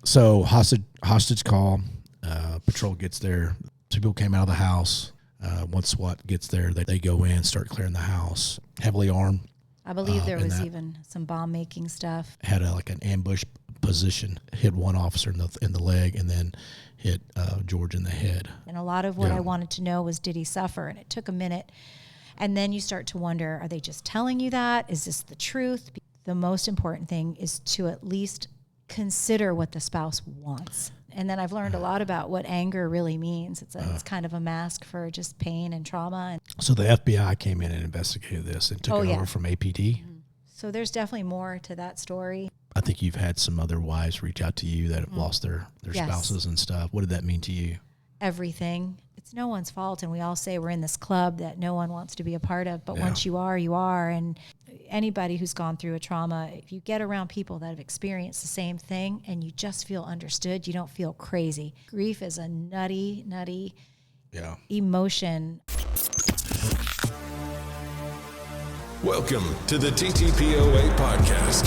So hostage call, patrol gets there. 2 people came out of the house. Once SWAT gets there, they go in, start clearing the house. Heavily armed. I believe there was even some bomb making stuff. Had an ambush position, hit one officer in the leg, and then hit George in the head. And a lot of what I wanted to know was, did he suffer? And it took a minute. And then you start to wonder, are they just telling you that? Is this the truth? The most important thing is to at least consider what the spouse wants. And then I've learned a lot about what anger really means. It's kind of a mask for just pain and trauma. So the FBI came in and investigated this and took it over from APD? Mm-hmm. So there's definitely more to that story. I think you've had some other wives reach out to you that have lost their spouses and stuff. What did that mean to you? Everything. It's no one's fault, and we all say we're in this club that no one wants to be a part of, but once you are, you are. And anybody who's gone through a trauma, if you get around people that have experienced the same thing and you just feel understood, you don't feel crazy. Grief is a nutty emotion. Welcome to the TTPOA Podcast,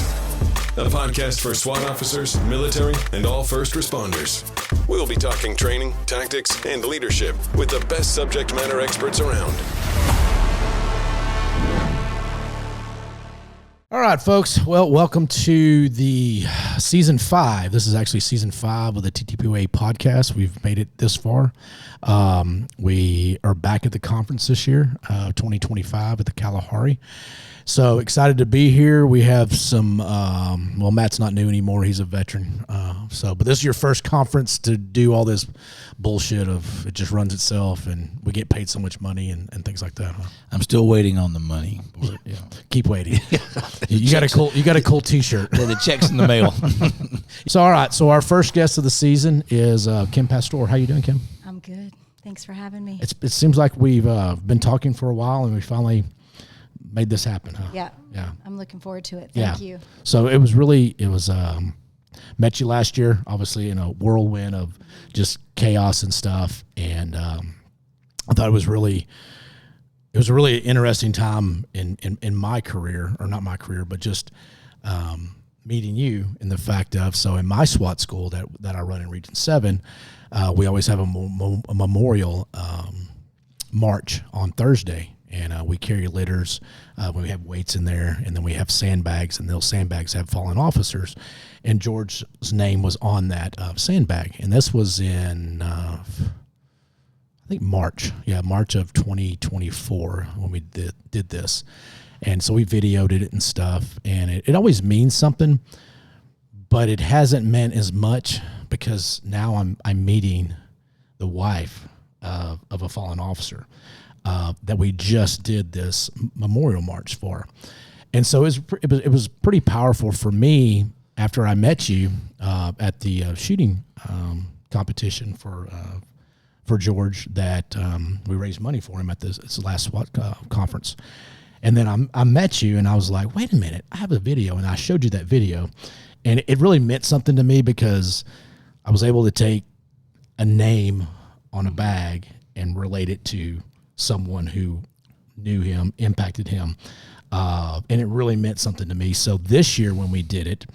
a podcast for SWAT officers, military, and all first responders. We'll be talking training, tactics, and leadership with the best subject matter experts around. All right, folks. Well, welcome to the season 5. This is actually season 5 of the TTPOA podcast. We've made it this far. We are back at the conference this year, 2025 at the Kalahari. So excited to be here. We have some, Matt's not new anymore. He's a veteran. But this is your first conference to do all this bullshit of it just runs itself and we get paid so much money and things like that. Huh? I'm still waiting on the money. Keep waiting. You got a cool t-shirt. Yeah, the check's in the mail. So, all right. So our first guest of the season is Kim Pastore. How you doing, Kim? I'm good. Thanks for having me. It seems like we've been talking for a while and we finally made this happen, huh? Yeah. Yeah. I'm looking forward to it. Thank you. So met you last year, obviously in a whirlwind of just chaos and stuff. And I thought it was a really interesting time in my career, or not my career, but just meeting you in the fact of, so in my SWAT school that I run in Region 7, we always have a memorial march on Thursday. And we carry litters when we have weights in there, and then we have sandbags, and those sandbags have fallen officers. And George's name was on that sandbag. And this was in, I think, March. Yeah, March of 2024 when we did this. And so we videoed it and stuff. And it always means something, but it hasn't meant as much because now I'm meeting the wife of a fallen officer. That we just did this memorial march for. And so it was pretty powerful for me after I met you at the shooting competition for George that we raised money for him at this last SWAT conference. And then I met you and I was like, wait a minute, I have a video. And I showed you that video. And it really meant something to me because I was able to take a name on a bag and relate it to someone who knew him, impacted him, and it really meant something to me. So this year when we did it,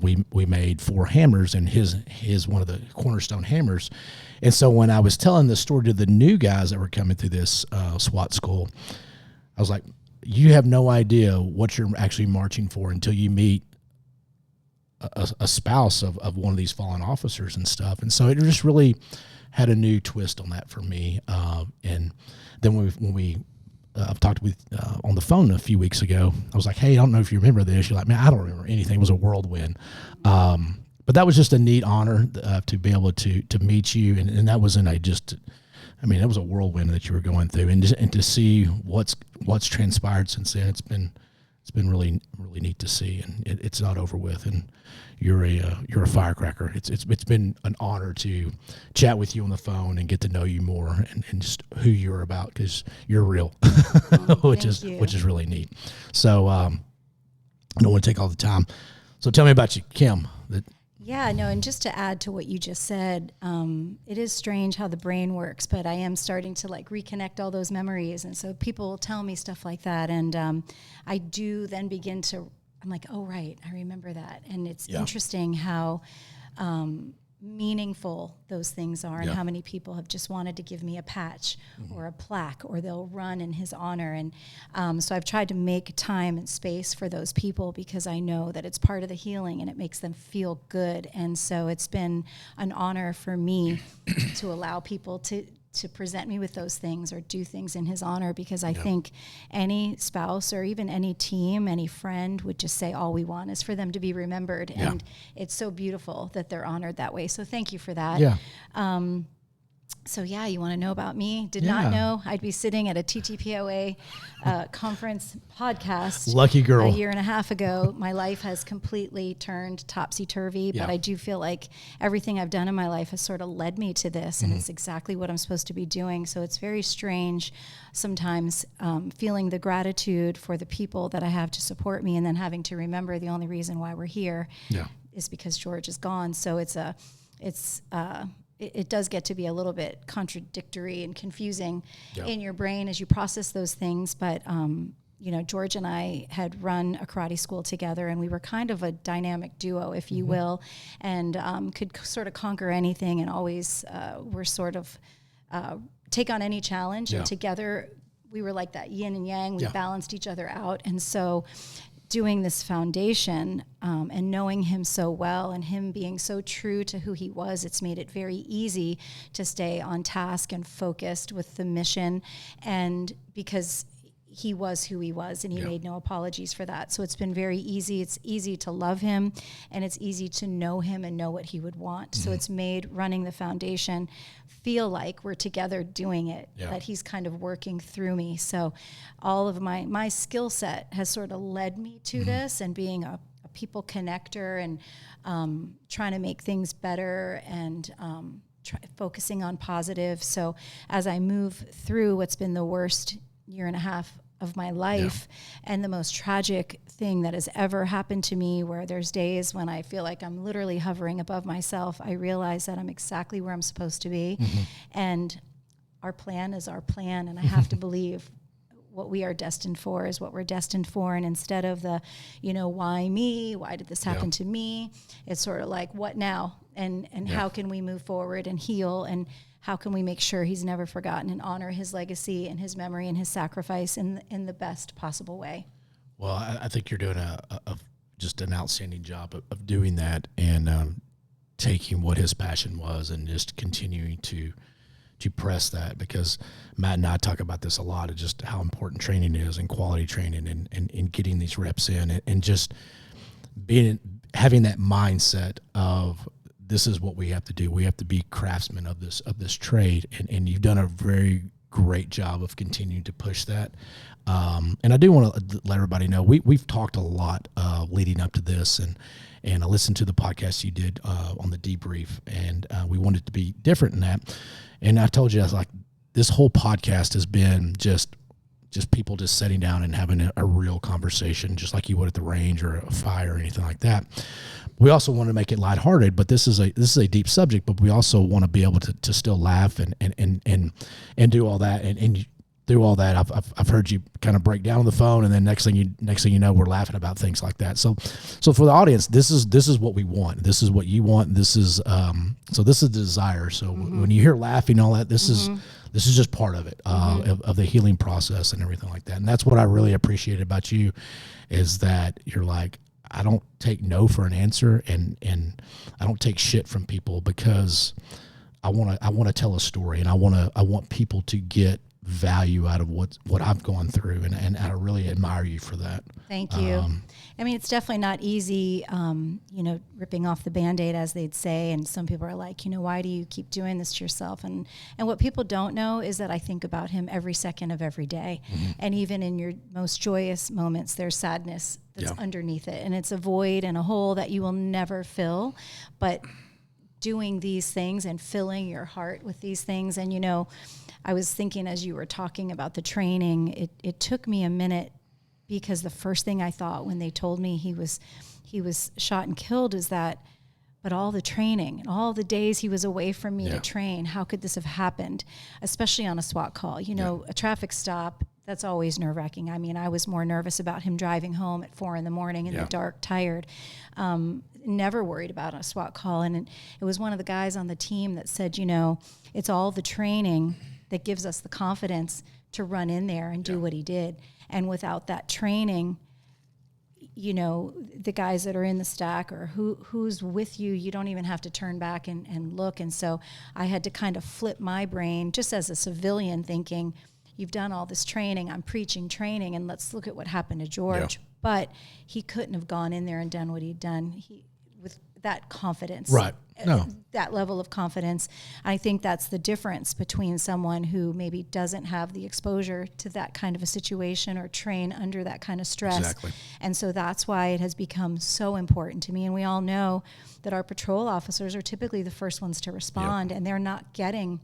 we made 4 hammers, and his one of the cornerstone hammers. And so when I was telling the story to the new guys that were coming through this SWAT school, I was like, you have no idea what you're actually marching for until you meet a spouse of one of these fallen officers and stuff. And so it just really had a new twist on that for me. And then when we talked with on the phone a few weeks ago, I was like, hey, I don't know if you remember this. You're like, man, I don't remember anything. It was a whirlwind. But that was just a neat honor to be able to meet you. And that wasn't it was a whirlwind that you were going through. And to see what's transpired since then, it's been really, really neat to see. And it's not over with. And you're a firecracker. It's been an honor to chat with you on the phone and get to know you more and just who you're about, because you're real, which is really neat. So I don't want to take all the time. So tell me about you, Kim. And just to add to what you just said, it is strange how the brain works, but I am starting to reconnect all those memories. And so people will tell me stuff like that. And I do then I'm like, oh, right, I remember that. And it's interesting how meaningful those things are, and how many people have just wanted to give me a patch or a plaque, or they'll run in his honor. And so I've tried to make time and space for those people, because I know that it's part of the healing and it makes them feel good. And so it's been an honor for me to allow people to present me with those things or do things in his honor, because I think any spouse or even any team, any friend would just say all we want is for them to be remembered. And it's so beautiful that they're honored that way. So thank you for that. So you want to know about me? Did not know I'd be sitting at a TTPOA conference podcast. Lucky girl. A year and a half ago. My life has completely turned topsy-turvy, but I do feel like everything I've done in my life has sort of led me to this, and it's exactly what I'm supposed to be doing. So it's very strange sometimes feeling the gratitude for the people that I have to support me, and then having to remember the only reason why we're here is because George is gone. So it does get to be a little bit contradictory and confusing in your brain as you process those things. But, George and I had run a karate school together, and we were kind of a dynamic duo, if you will, and could sort of conquer anything, and always were sort of take on any challenge. And together we were like that yin and yang. We balanced each other out. And so doing this foundation and knowing him so well, and him being so true to who he was, it's made it very easy to stay on task and focused with the mission. And because he was who he was, and he made no apologies for that. So it's been very easy. It's easy to love him, and it's easy to know him and know what he would want. So it's made running the foundation feel like we're together doing it, that he's kind of working through me. So all of my skill set has sort of led me to this, and being a people connector, and trying to make things better, and focusing on positive. So as I move through what's been the worst year and a half of my life, and the most tragic thing that has ever happened to me, where there's days when I feel like I'm literally hovering above myself, I realize that I'm exactly where I'm supposed to be. And our plan is our plan, and I have to believe what we are destined for is what we're destined for. And instead of the, why me? Why did this happen to me? It's sort of like, what now? And how can we move forward and heal? And how can we make sure he's never forgotten, and honor his legacy and his memory and his sacrifice in the best possible way? Well, I think you're doing just an outstanding job of doing that, and taking what his passion was and just continuing to press that, because Matt and I talk about this a lot, of just how important training is, and quality training, and getting these reps in, and just having that mindset of, this is what we have to do. We have to be craftsmen of this trade, and you've done a very great job of continuing to push that. And I do want to let everybody know, we've talked a lot leading up to this, and I listened to the podcast you did on the debrief, and we wanted it to be different in that. And I told you, I was like, this whole podcast has been just people just sitting down and having a real conversation, just like you would at the range or a fire or anything like that. We also want to make it lighthearted, but this is a deep subject. But we also want to be able to still laugh and do all that. And through all that, I've heard you kind of break down on the phone, and then next thing you know, we're laughing about things like that. So for the audience, this is what we want. This is what you want. This is so this is the desire. So when you hear laughing and all that, this is just part of it, of the healing process and everything like that. And that's what I really appreciate about you, is that you're like, I don't take no for an answer, and I don't take shit from people, because I want to tell a story, and I want people to get value out of what I've gone through, and I really admire you for that. Thank you. I mean, it's definitely not easy, ripping off the Band-Aid, as they'd say, and some people are like, why do you keep doing this to yourself? And what people don't know is that I think about him every second of every day. And even in your most joyous moments, there's sadness that's underneath it, and it's a void and a hole that you will never fill. But doing these things and filling your heart with these things, and I was thinking as you were talking about the training, it took me a minute, because the first thing I thought when they told me he was shot and killed is that, but all the training and all the days he was away from me to train, how could this have happened? Especially on a SWAT call. A traffic stop, that's always nerve-wracking. I mean, I was more nervous about him driving home at 4 a.m. in the dark, tired. Never worried about a SWAT call. And it was one of the guys on the team that said, it's all the training that gives us the confidence to run in there and do what he did. And without that training, the guys that are in the stack or who's with you, you don't even have to turn back and look. And so I had to kind of flip my brain just as a civilian thinking, you've done all this training, I'm preaching training, and let's look at what happened to George. Yeah. But he couldn't have gone in there and done what he'd done with that confidence. Right. No. That level of confidence. I think that's the difference between someone who maybe doesn't have the exposure to that kind of a situation or train under that kind of stress. Exactly. And so that's why it has become so important to me. And we all know that our patrol officers are typically the first ones to respond, and they're not getting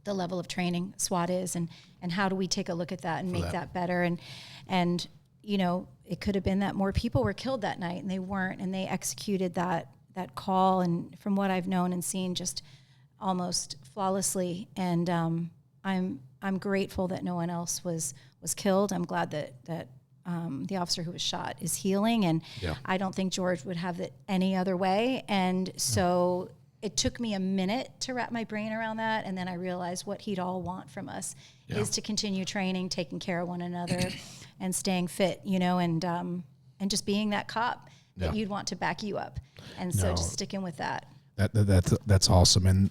the level of training SWAT is, and how do we take a look at that and make that better. And it could have been that more people were killed that night, and they weren't, and they executed that call, and from what I've known and seen, just almost flawlessly. And I'm grateful that no one else was killed. I'm glad that the officer who was shot is healing, and I don't think George would have it any other way. And so it took me a minute to wrap my brain around that, and then I realized what he'd all want from us is to continue training, taking care of one another, and staying fit, and just being that cop that you'd want to back you up. And so just sticking with that. That's awesome.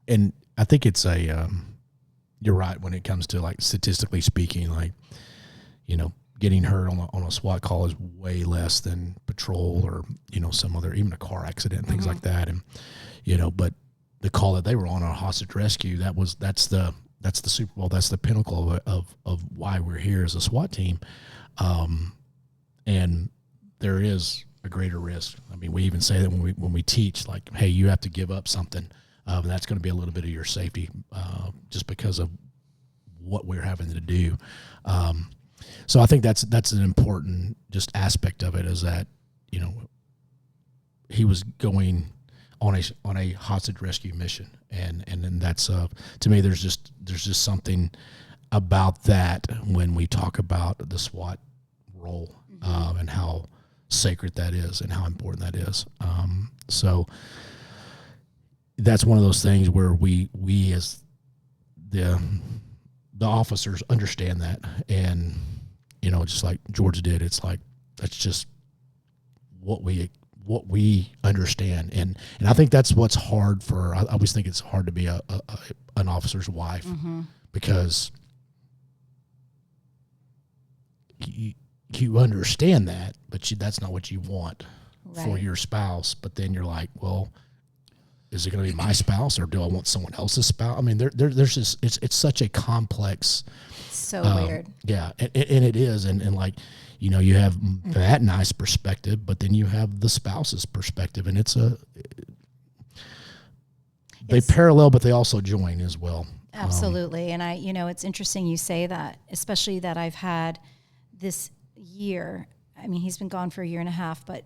And I think it's you're right when it comes to, like, statistically speaking, like, getting hurt on a SWAT call is way less than patrol or, some other, even a car accident, things like that. And, but the call that they were on a hostage rescue, that's the Super Bowl. That's the pinnacle of why we're here as a SWAT team. And there is a greater risk. I mean, we even say that when we teach, like, hey, you have to give up something. That's going to be a little bit of your safety, just because of what we're having to do. So I think that's an important just aspect of it, is that, he was going on a hostage rescue mission. And then that's, to me, there's just something about that when we talk about the SWAT role, and how sacred that is and how important that is. So that's one of those things where we as the officers understand that, and, just like George did, it's like, that's just what we understand. And I think that's what's hard I always think it's hard to be an officer's wife, because you understand that, but that's not what you want for your spouse. But then you're like, well, is it going to be my spouse, or do I want someone else's spouse? I mean, there's just, it's such a complex. So weird. Yeah. And it is. And like, you have that nice perspective, but then you have the spouse's perspective, and they parallel, but they also join as well. Absolutely. And it's interesting you say that, especially that I've had this year. I mean, he's been gone for 1.5 years, but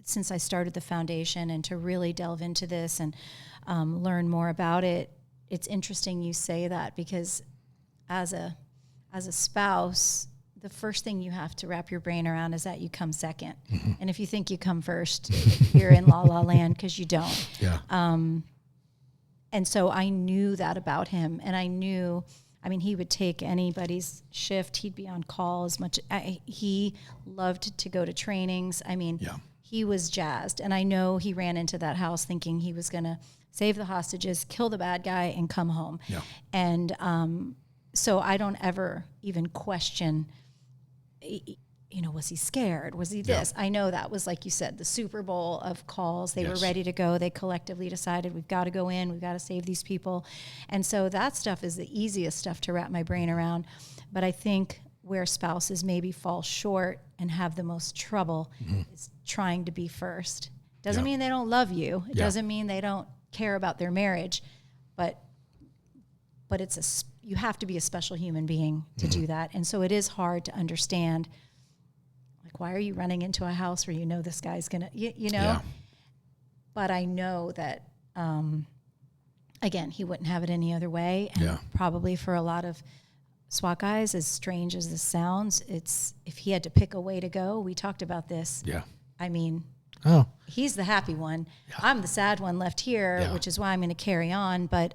since I started the foundation and to really delve into this and learn more about it, it's interesting you say that, because as a spouse, the first thing you have to wrap your brain around is that you come second. Mm-hmm. And if you think you come first, you're in la la land, because you don't. Yeah. And so I knew that about him, and he would take anybody's shift. He'd be on call as much. He loved to go to trainings. He was jazzed. And I know he ran into that house thinking he was going to save the hostages, kill the bad guy, and come home. Yeah. And so I don't ever even question, was he scared? Was he this? Yeah. I know that was, like you said, the Super Bowl of calls. They were ready to go. They collectively decided, we've got to go in. We've got to save these people. And so that stuff is the easiest stuff to wrap my brain around. But I think where spouses maybe fall short and have the most trouble is trying to be first. Doesn't mean they don't love you. It doesn't mean they don't care about their marriage. But you have to be a special human being to do that. And so it is hard to understand, like, why are you running into a house where this guy's going to, Yeah. But I know that, again, he wouldn't have it any other way. And probably for a lot of SWAT guys, as strange as this sounds, it's if he had to pick a way to go, we talked about this. Yeah. I mean, Oh, he's the happy one. Yeah. I'm the sad one left here, which is why I'm going to carry on. But,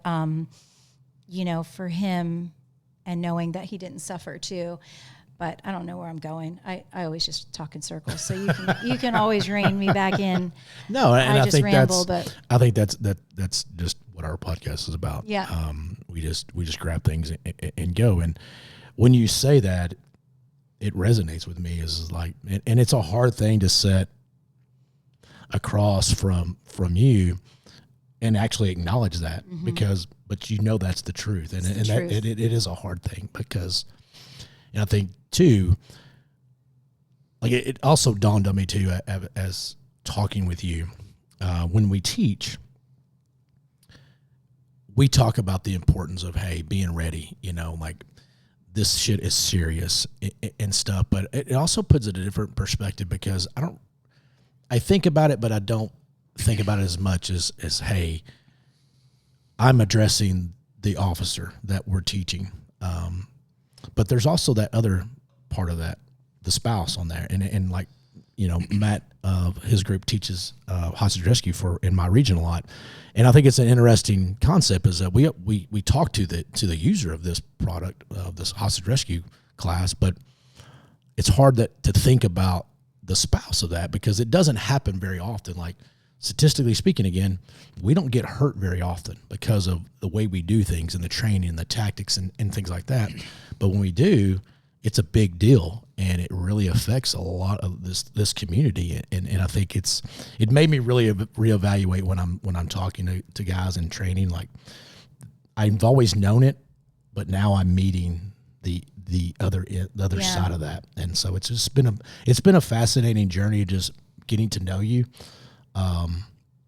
you know, for him and knowing that he didn't suffer too, but I don't know where I'm going. I always just talk in circles. So you can always rein me back in. No, and I just think ramble, I think that's just what our podcast is about. Yeah. We just grab things and go. And when you say that, it resonates with me. Is like, and it's a hard thing to set across from you and actually acknowledge that but you know that's the truth, and it is a hard thing because, and I think too, like it also dawned on me too as talking with you, when we teach, we talk about the importance of, hey, being ready, you know, like this shit is serious and stuff, but it also puts it in a different perspective because I think about it, but I don't think about it as much as hey, I'm addressing the officer that we're teaching. But there's also that other part of that, the spouse on there. And like, you know, Matt, his group teaches hostage rescue in my region a lot. And I think it's an interesting concept is that we talk to the user of this product, of this hostage rescue class, but it's hard to think about the spouse of that because it doesn't happen very often. Like statistically speaking, again, we don't get hurt very often because of the way we do things and the training and the tactics and things like that. But when we do, it's a big deal and it really affects a lot of this community. And I think it made me really reevaluate when I'm talking to guys in training. Like I've always known it, but now I'm meeting the other side of that. And so it's just been a fascinating journey, just getting to know you.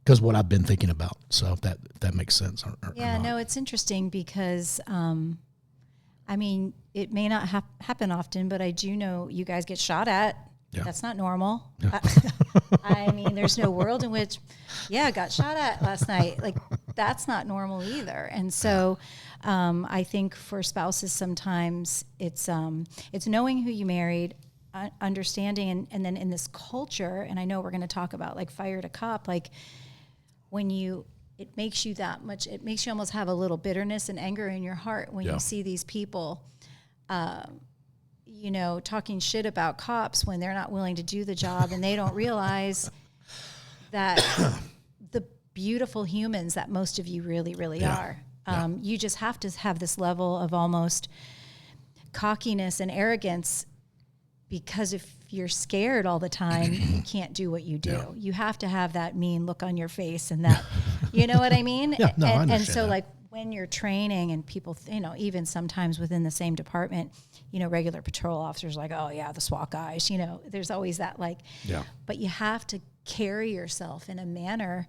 Because what I've been thinking about. So if that makes sense. Or no, it's interesting because, I mean, it may not happen often, but I do know you guys get shot at. Yeah. That's not normal. Yeah. I mean, there's no world in which, got shot at last night. Like that's not normal either. And so, I think for spouses, sometimes it's knowing who you married, understanding, and then in this culture, and I know we're going to talk about like fire to cop, like it makes you almost have a little bitterness and anger in your heart when you see these people, you know, talking shit about cops when they're not willing to do the job and they don't realize that the beautiful humans that most of you really, really are. You just have to have this level of almost cockiness and arrogance because if you're scared all the time, you can't do what you do. Yeah. You have to have that mean look on your face and that, you know what I mean? Yeah, no, I understand and so that. like when you're training and people, you know, even sometimes within the same department, you know, regular patrol officers like, oh yeah, the SWAT guys, you know, there's always that like, but you have to carry yourself in a manner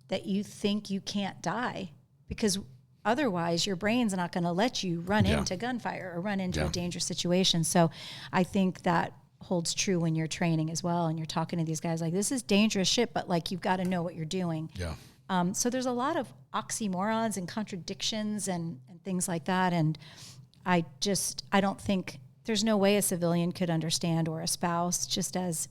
that you think you can't die because otherwise your brain's not going to let you run into gunfire or run into a dangerous situation. So I think that holds true when you're training as well. And you're talking to these guys like, this is dangerous shit, but like, you've got to know what you're doing. Yeah. So there's a lot of oxymorons and contradictions and things like that. And I don't think there's no way a civilian could understand or a spouse, just as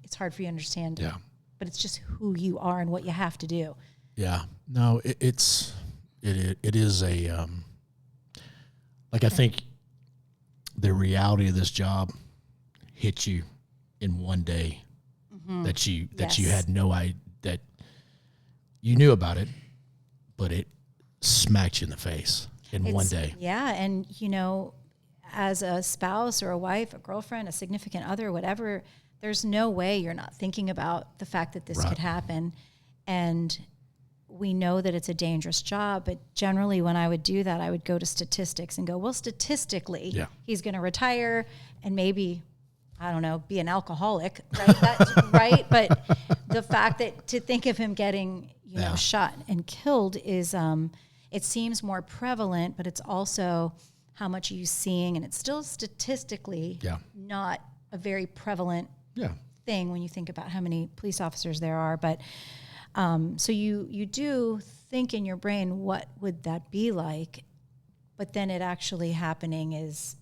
it's hard for you to understand. Yeah. But it's just who you are and what you have to do. Yeah. No, it is a, like I think the reality of this job hit you in one day that you had no idea, that you knew about it, but it smacked you in the face in one day. Yeah. And, you know, as a spouse or a wife, a girlfriend, a significant other, whatever, there's no way you're not thinking about the fact that this could happen. And we know that it's a dangerous job, but generally when I would do that, I would go to statistics and go, well, statistically, he's going to retire and maybe, I don't know, be an alcoholic, right? That's right. But the fact that to think of him getting, you know, shot and killed is, it seems more prevalent, but it's also how much are you seeing? And it's still statistically not a very prevalent thing when you think about how many police officers there are. But so you do think in your brain, what would that be like? but then it actually happening is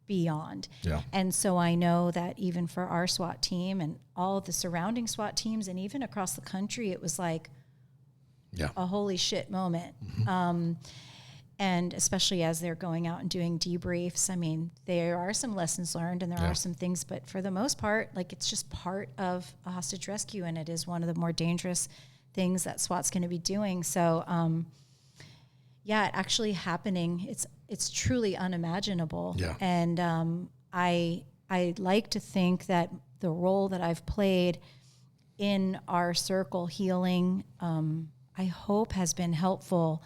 beyond. Yeah. And so I know that even for our SWAT team and all of the surrounding SWAT teams and even across the country, it was like a holy shit moment. And especially as they're going out and doing debriefs, I mean, there are some lessons learned and there are some things, but for the most part, like it's just part of a hostage rescue, and it is one of the more dangerous things that SWAT's going to be doing. So, it actually happening, it's truly unimagineable. Yeah. And I like to think that the role that I've played in our circle healing, I hope has been helpful,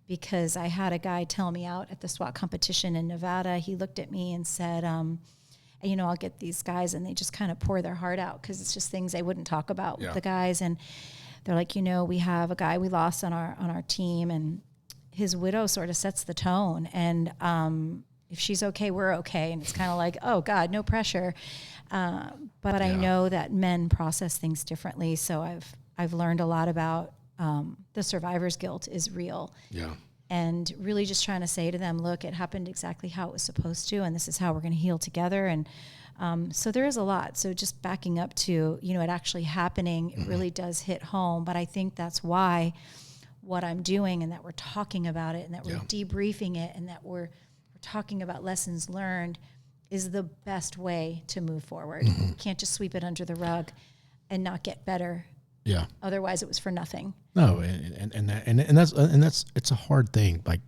because I had a guy tell me out at the SWAT competition in Nevada. He looked at me and said, I'll get these guys and they just kind of pour their heart out because it's just things they wouldn't talk about with the guys. And they're like, we have a guy we lost on our team, and his widow sort of sets the tone. And if she's okay, we're okay. And it's kind of like, oh God, no pressure. But I know that men process things differently. So I've learned a lot about the survivor's guilt is real. Yeah. And really just trying to say to them, look, it happened exactly how it was supposed to, and this is how we're going to heal together. And so there is a lot. So just backing up to, it actually happening, it really does hit home. But I think that's why what I'm doing, and that we're talking about it, and that we're debriefing it, and that we're talking about lessons learned, is the best way to move forward. You can't just sweep it under the rug and not get better. Yeah. Otherwise, it was for nothing. No, and that's it's a hard thing. Like,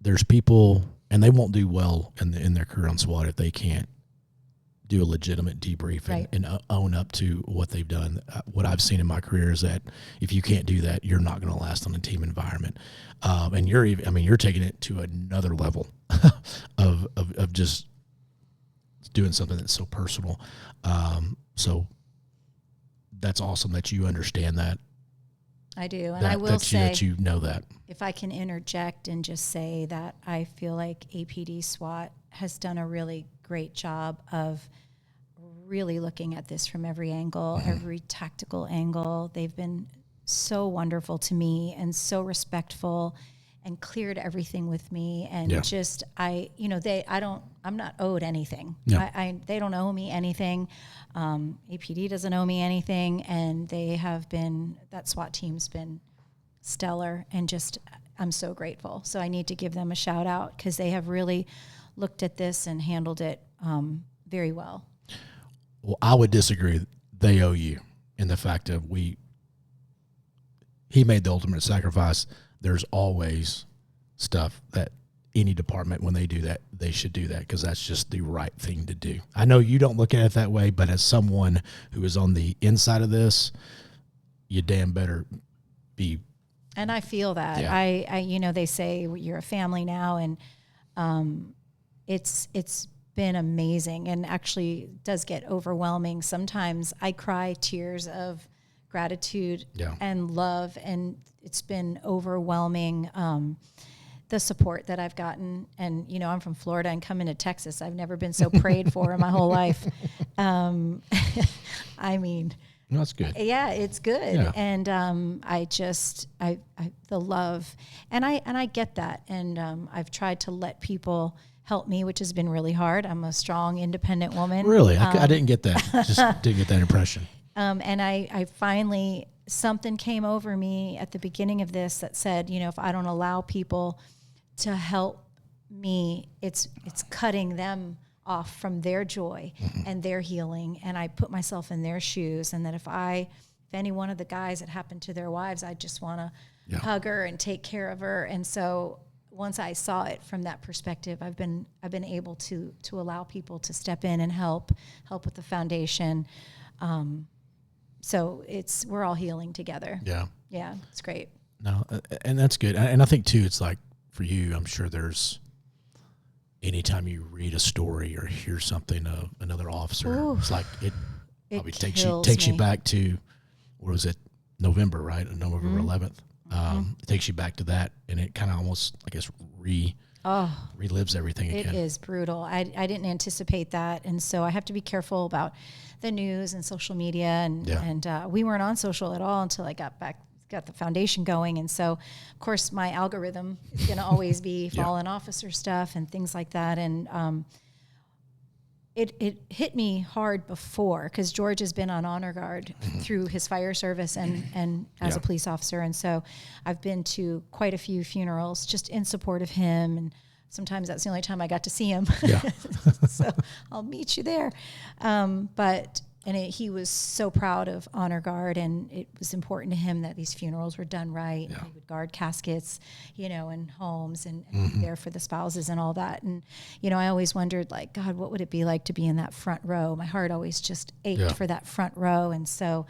there's people, and they won't do well in their career on SWAT if they can't do a legitimate debrief and own up to what they've done. What I've seen in my career is that if you can't do that, you're not going to last on a team environment. And you're taking it to another level of just doing something that's so personal. So that's awesome that you understand that. I do. And I will say that you know that. If I can interject and just say that I feel like APD SWAT has done a really great job of really looking at this from every angle, every tactical angle. They've been so wonderful to me and so respectful and cleared everything with me. And just, I'm not owed anything. Yeah. They don't owe me anything. APD doesn't owe me anything. And that SWAT team's been stellar, and just, I'm so grateful. So I need to give them a shout out, because they have really looked at this and handled it very well. Well, I would disagree. They owe you in the fact of he made the ultimate sacrifice. There's always stuff that any department, when they do that, they should do that, because that's just the right thing to do. I know you don't look at it that way, but as someone who is on the inside of this, you damn better be. And I feel that. Yeah. They say you're a family now, and it's been amazing, and actually does get overwhelming. Sometimes I cry tears of gratitude and love, and it's been overwhelming, the support that I've gotten. And, I'm from Florida, and coming to Texas, I've never been so prayed for in my whole life. I mean, that's good. Yeah, it's good. Yeah. And I the love, and I get that. And I've tried to let people help me, which has been really hard. I'm a strong, independent woman. Really? I didn't get that. Just didn't get that impression. And I finally, something came over me at the beginning of this that said, if I don't allow people to help me, it's cutting them off from their joy and their healing. And I put myself in their shoes. And that if any one of the guys that happened to their wives, I just want to hug her and take care of her. And so once I saw it from that perspective, I've been able to allow people to step in and help with the foundation. So we're all healing together. Yeah. Yeah, it's great. No, and that's good. And I think too, it's like for you, I'm sure there's, anytime you read a story or hear something of another officer, it's like it probably takes you back to, what was it, November, right? November 11th. It takes you back to that, and it kind of almost, I guess, relives everything again. It is brutal. I didn't anticipate that, and so I have to be careful about the news and social media, and we weren't on social at all until I got got the foundation going. And so, of course, my algorithm is going to always be fallen officer stuff and things like that. And it hit me hard before, because George has been on honor guard through his fire service and as a police officer. And so I've been to quite a few funerals just in support of him. And sometimes that's the only time I got to see him. Yeah. So I'll meet you there. He was so proud of honor guard, and it was important to him that these funerals were done right. Yeah. He would guard caskets, and homes and be there for the spouses and all that. And, I always wondered, like, God, what would it be like to be in that front row? My heart always just ached for that front row. And so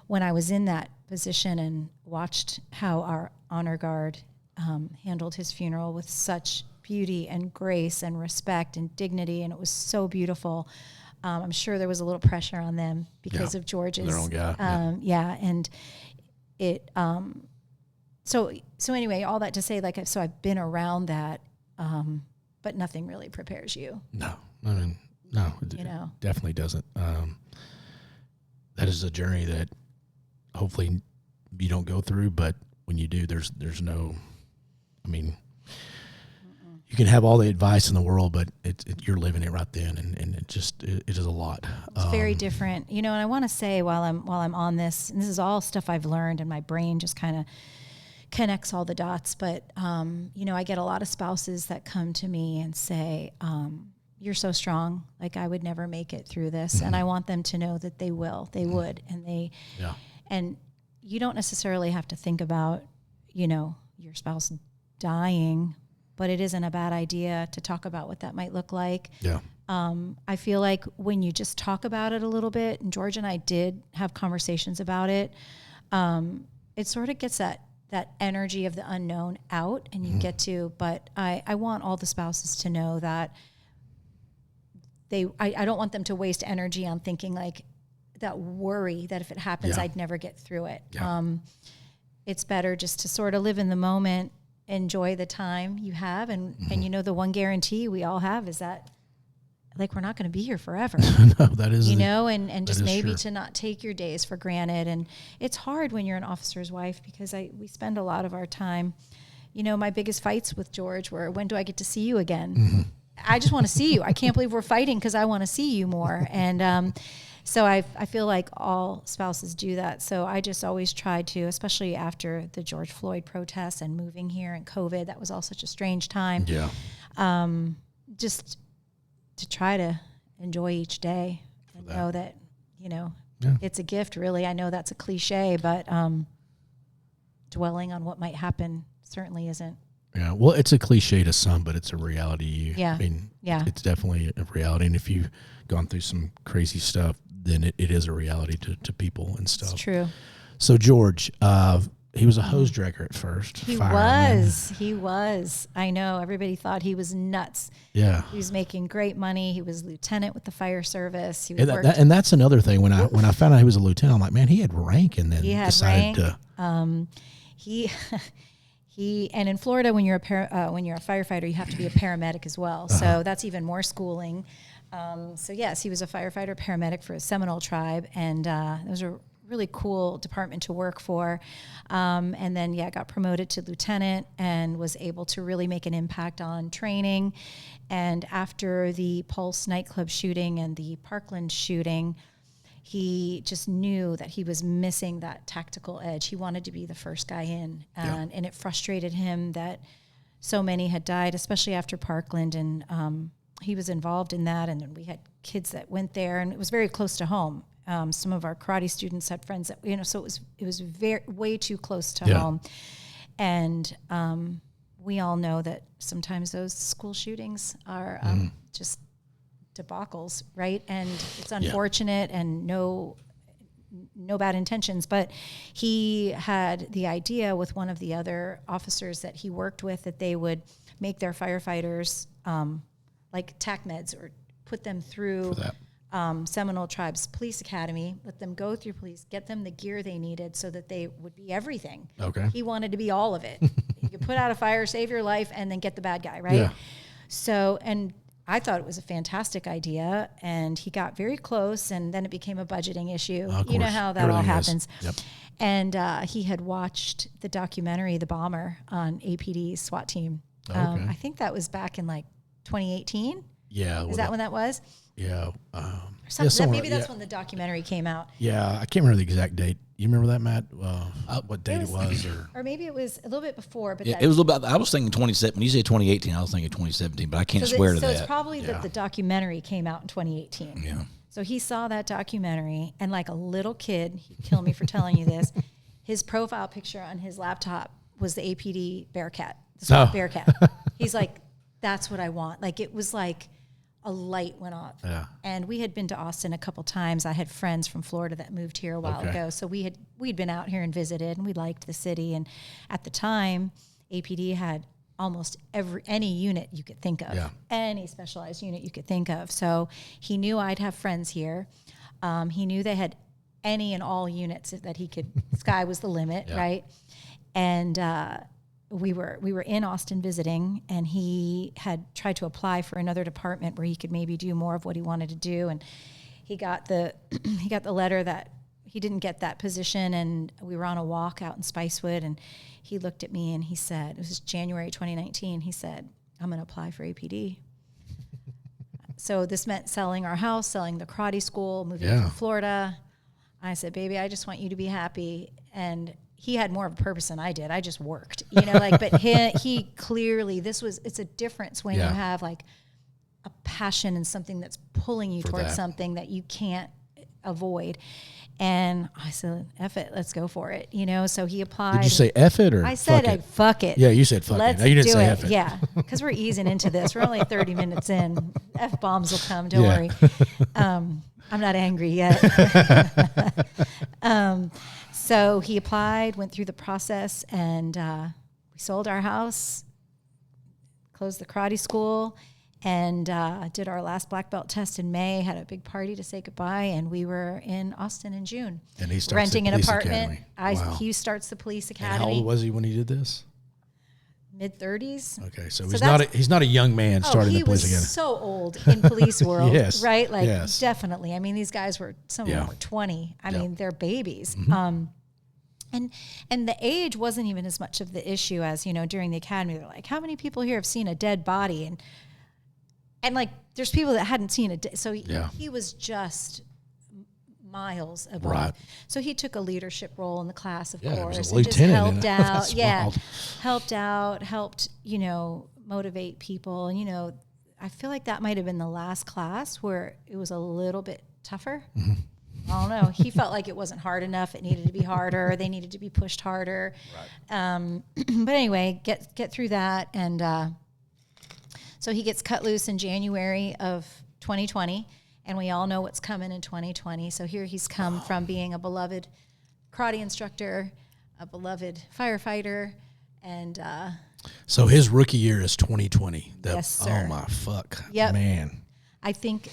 when I was in that position and watched how our honor guard handled his funeral with such beauty and grace and respect and dignity, and it was so beautiful. I'm sure there was a little pressure on them because of George's their own guy. And it. So anyway, all that to say, so I've been around that, but nothing really prepares you. No, I mean, no, it definitely doesn't. That is a journey that hopefully you don't go through, but when you do, there's no. I mean. You can have all the advice in the world, but you're living it right then, and it is a lot. It's very different, and I want to say while I'm on this, and this is all stuff I've learned, and my brain just kind of connects all the dots. But I get a lot of spouses that come to me and say, "You're so strong. Like, I would never make it through this," and I want them to know that they will, they would, and they. Yeah. And you don't necessarily have to think about, your spouse dying. But it isn't a bad idea to talk about what that might look like. Yeah. I feel like when you just talk about it a little bit, and George and I did have conversations about it, it sort of gets that energy of the unknown out, and you get to, but I want all the spouses to know that I don't want them to waste energy on thinking like that worry that if it happens, I'd never get through it. Yeah. It's better just to sort of live in the moment, enjoy the time you have, and the one guarantee we all have is that, like, we're not going to be here forever. No, that is, and just maybe true. To not take your days for granted. And it's hard when you're an officer's wife, because we spend a lot of our time, my biggest fights with George were, when do I get to see you again? Mm-hmm. I just want to see you. I can't believe we're fighting because I want to see you more. And, so I feel like all spouses do that. So I just always try to, especially after the George Floyd protests and moving here and COVID, that was all such a strange time. Yeah. Just to try to enjoy each day and know that, it's a gift, really. I know that's a cliche, but dwelling on what might happen certainly isn't. Yeah, well, it's a cliche to some, but it's a reality. I mean, it's definitely a reality. And if you've gone through some crazy stuff, then it is a reality to people and stuff. It's true. So George, he was a hose dragger at first. He was. I know. Everybody thought he was nuts. Yeah. He was making great money. He was lieutenant with the fire service. And that's another thing. When I found out he was a lieutenant, I'm like, man, he had rank, and then decided to. And in Florida, when you're a firefighter, you have to be a paramedic as well. So that's even more schooling. So yes, he was a firefighter paramedic for a Seminole tribe, and it was a really cool department to work for. And then got promoted to lieutenant and was able to really make an impact on training. And after the Pulse nightclub shooting and the Parkland shooting, he just knew that he was missing that tactical edge. He wanted to be the first guy in, and it frustrated him that so many had died, especially after Parkland, and he was involved in that. And then we had kids that went there, and it was very close to home. Some of our karate students had friends that, so it was way too close to home. And we all know that sometimes those school shootings are just debacles, right? And it's unfortunate and no bad intentions, but he had the idea with one of the other officers that he worked with that they would make their firefighters like TAC meds, or put them through Seminole Tribe's police academy, let them go through police, get them the gear they needed so that they would be everything. Okay. He wanted to be all of it. You could put out a fire, save your life, and then get the bad guy, right? Yeah. So, and I thought it was a fantastic idea, and he got very close, and then it became a budgeting issue. You know how that Everything all happens. Yep. And he had watched the documentary, The Bomber, on APD's SWAT team. Okay. I think that was back in like 2018. Yeah. Is that when that was? Yeah. Maybe that's when the documentary came out. Yeah, I can't remember the exact date. You remember that, Matt? What date it was? Or maybe it was a little bit before. But Yeah, it was a little bit. I was thinking 2017. When you say 2018, I was thinking 2017, but I can't swear to that. So it's probably that the documentary came out in 2018. Yeah. So he saw that documentary, and like a little kid, he'd kill me for telling you this, his profile picture on his laptop was the APD Bearcat, the SWAT Bearcat. He's like, that's what I want. Like, it was like a light went off. Yeah. And we had been to Austin a couple times. I had friends from Florida that moved here a while ago. So we'd been out here and visited, and we liked the city. And at the time, APD had almost any unit you could think of, any specialized unit you could think of. So he knew I'd have friends here. He knew they had any and all units that he could, sky was the limit, right? And we were in Austin visiting, and he had tried to apply for another department where he could maybe do more of what he wanted to do. And he got the letter that he didn't get that position. And we were on a walk out in Spicewood, and he looked at me and he said, it was January 2019. He said, I'm going to apply for APD. So this meant selling our house, selling the karate school, moving to Florida. I said, baby, I just want you to be happy. And he had more of a purpose than I did. I just worked, but he clearly, it's a difference when you have like a passion and something that's pulling you towards something that you can't avoid. And I said, F it, let's go for it. So he applied. Did you say F it or I said, fuck it. Yeah, you said fuck Let's it. No, you didn't do say it. F it. Yeah, because we're easing into this. We're only 30 minutes in. F-bombs will come, don't worry. I'm not angry yet. So he applied, went through the process, and we sold our house, closed the karate school, and did our last black belt test in May, had a big party to say goodbye, and we were in Austin in June. And he starts renting the an police apartment. Academy. He starts the police academy. And how old was he when he did this? Mid-30s. Okay, so he's not a young man starting the police academy. He was so old in police world, Yes. right? Like, Yes. definitely. I mean, these guys some of them were 20. I mean, they're babies. And the age wasn't even as much of the issue as, during the academy. They're like, how many people here have seen a dead body? And like, there's people that hadn't seen a dead. So he was just miles above. Right. So he took a leadership role in the class, of He was course. a And just lieutenant. helped out. Helped, motivate people. And, I feel like that might have been the last class where it was a little bit tougher. Mm-hmm. I don't know. He felt like it wasn't hard enough. It needed to be harder. They needed to be pushed harder. Right. But anyway, get through that. And so he gets cut loose in January of 2020. And we all know what's coming in 2020. So here he's come from being a beloved karate instructor, a beloved firefighter, and so his rookie year is 2020. Yes, sir. Oh my fuck, I man. think,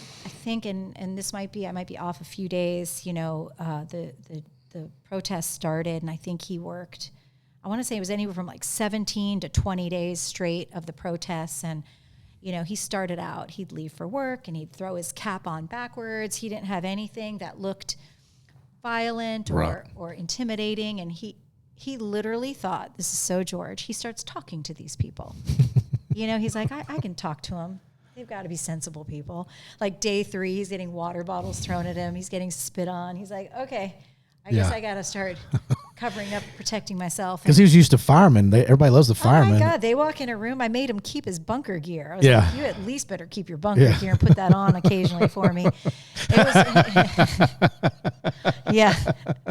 and this I might be off a few days. The protest started, and I think he worked. I want to say it was anywhere from like 17 to 20 days straight of the protests, and he started out. He'd leave for work, and he'd throw his cap on backwards. He didn't have anything that looked violent or intimidating, and he literally thought, this is so George. He starts talking to these people. He's like, I can talk to them. They've got to be sensible people. Like day 3, he's getting water bottles thrown at him. He's getting spit on. He's like, okay, I guess I got to start covering up, protecting myself. Because he was used to firemen. Everybody loves the firemen. Oh, my God. They walk in a room. I made him keep his bunker gear. I was like, you at least better keep your bunker gear and put that on occasionally for me.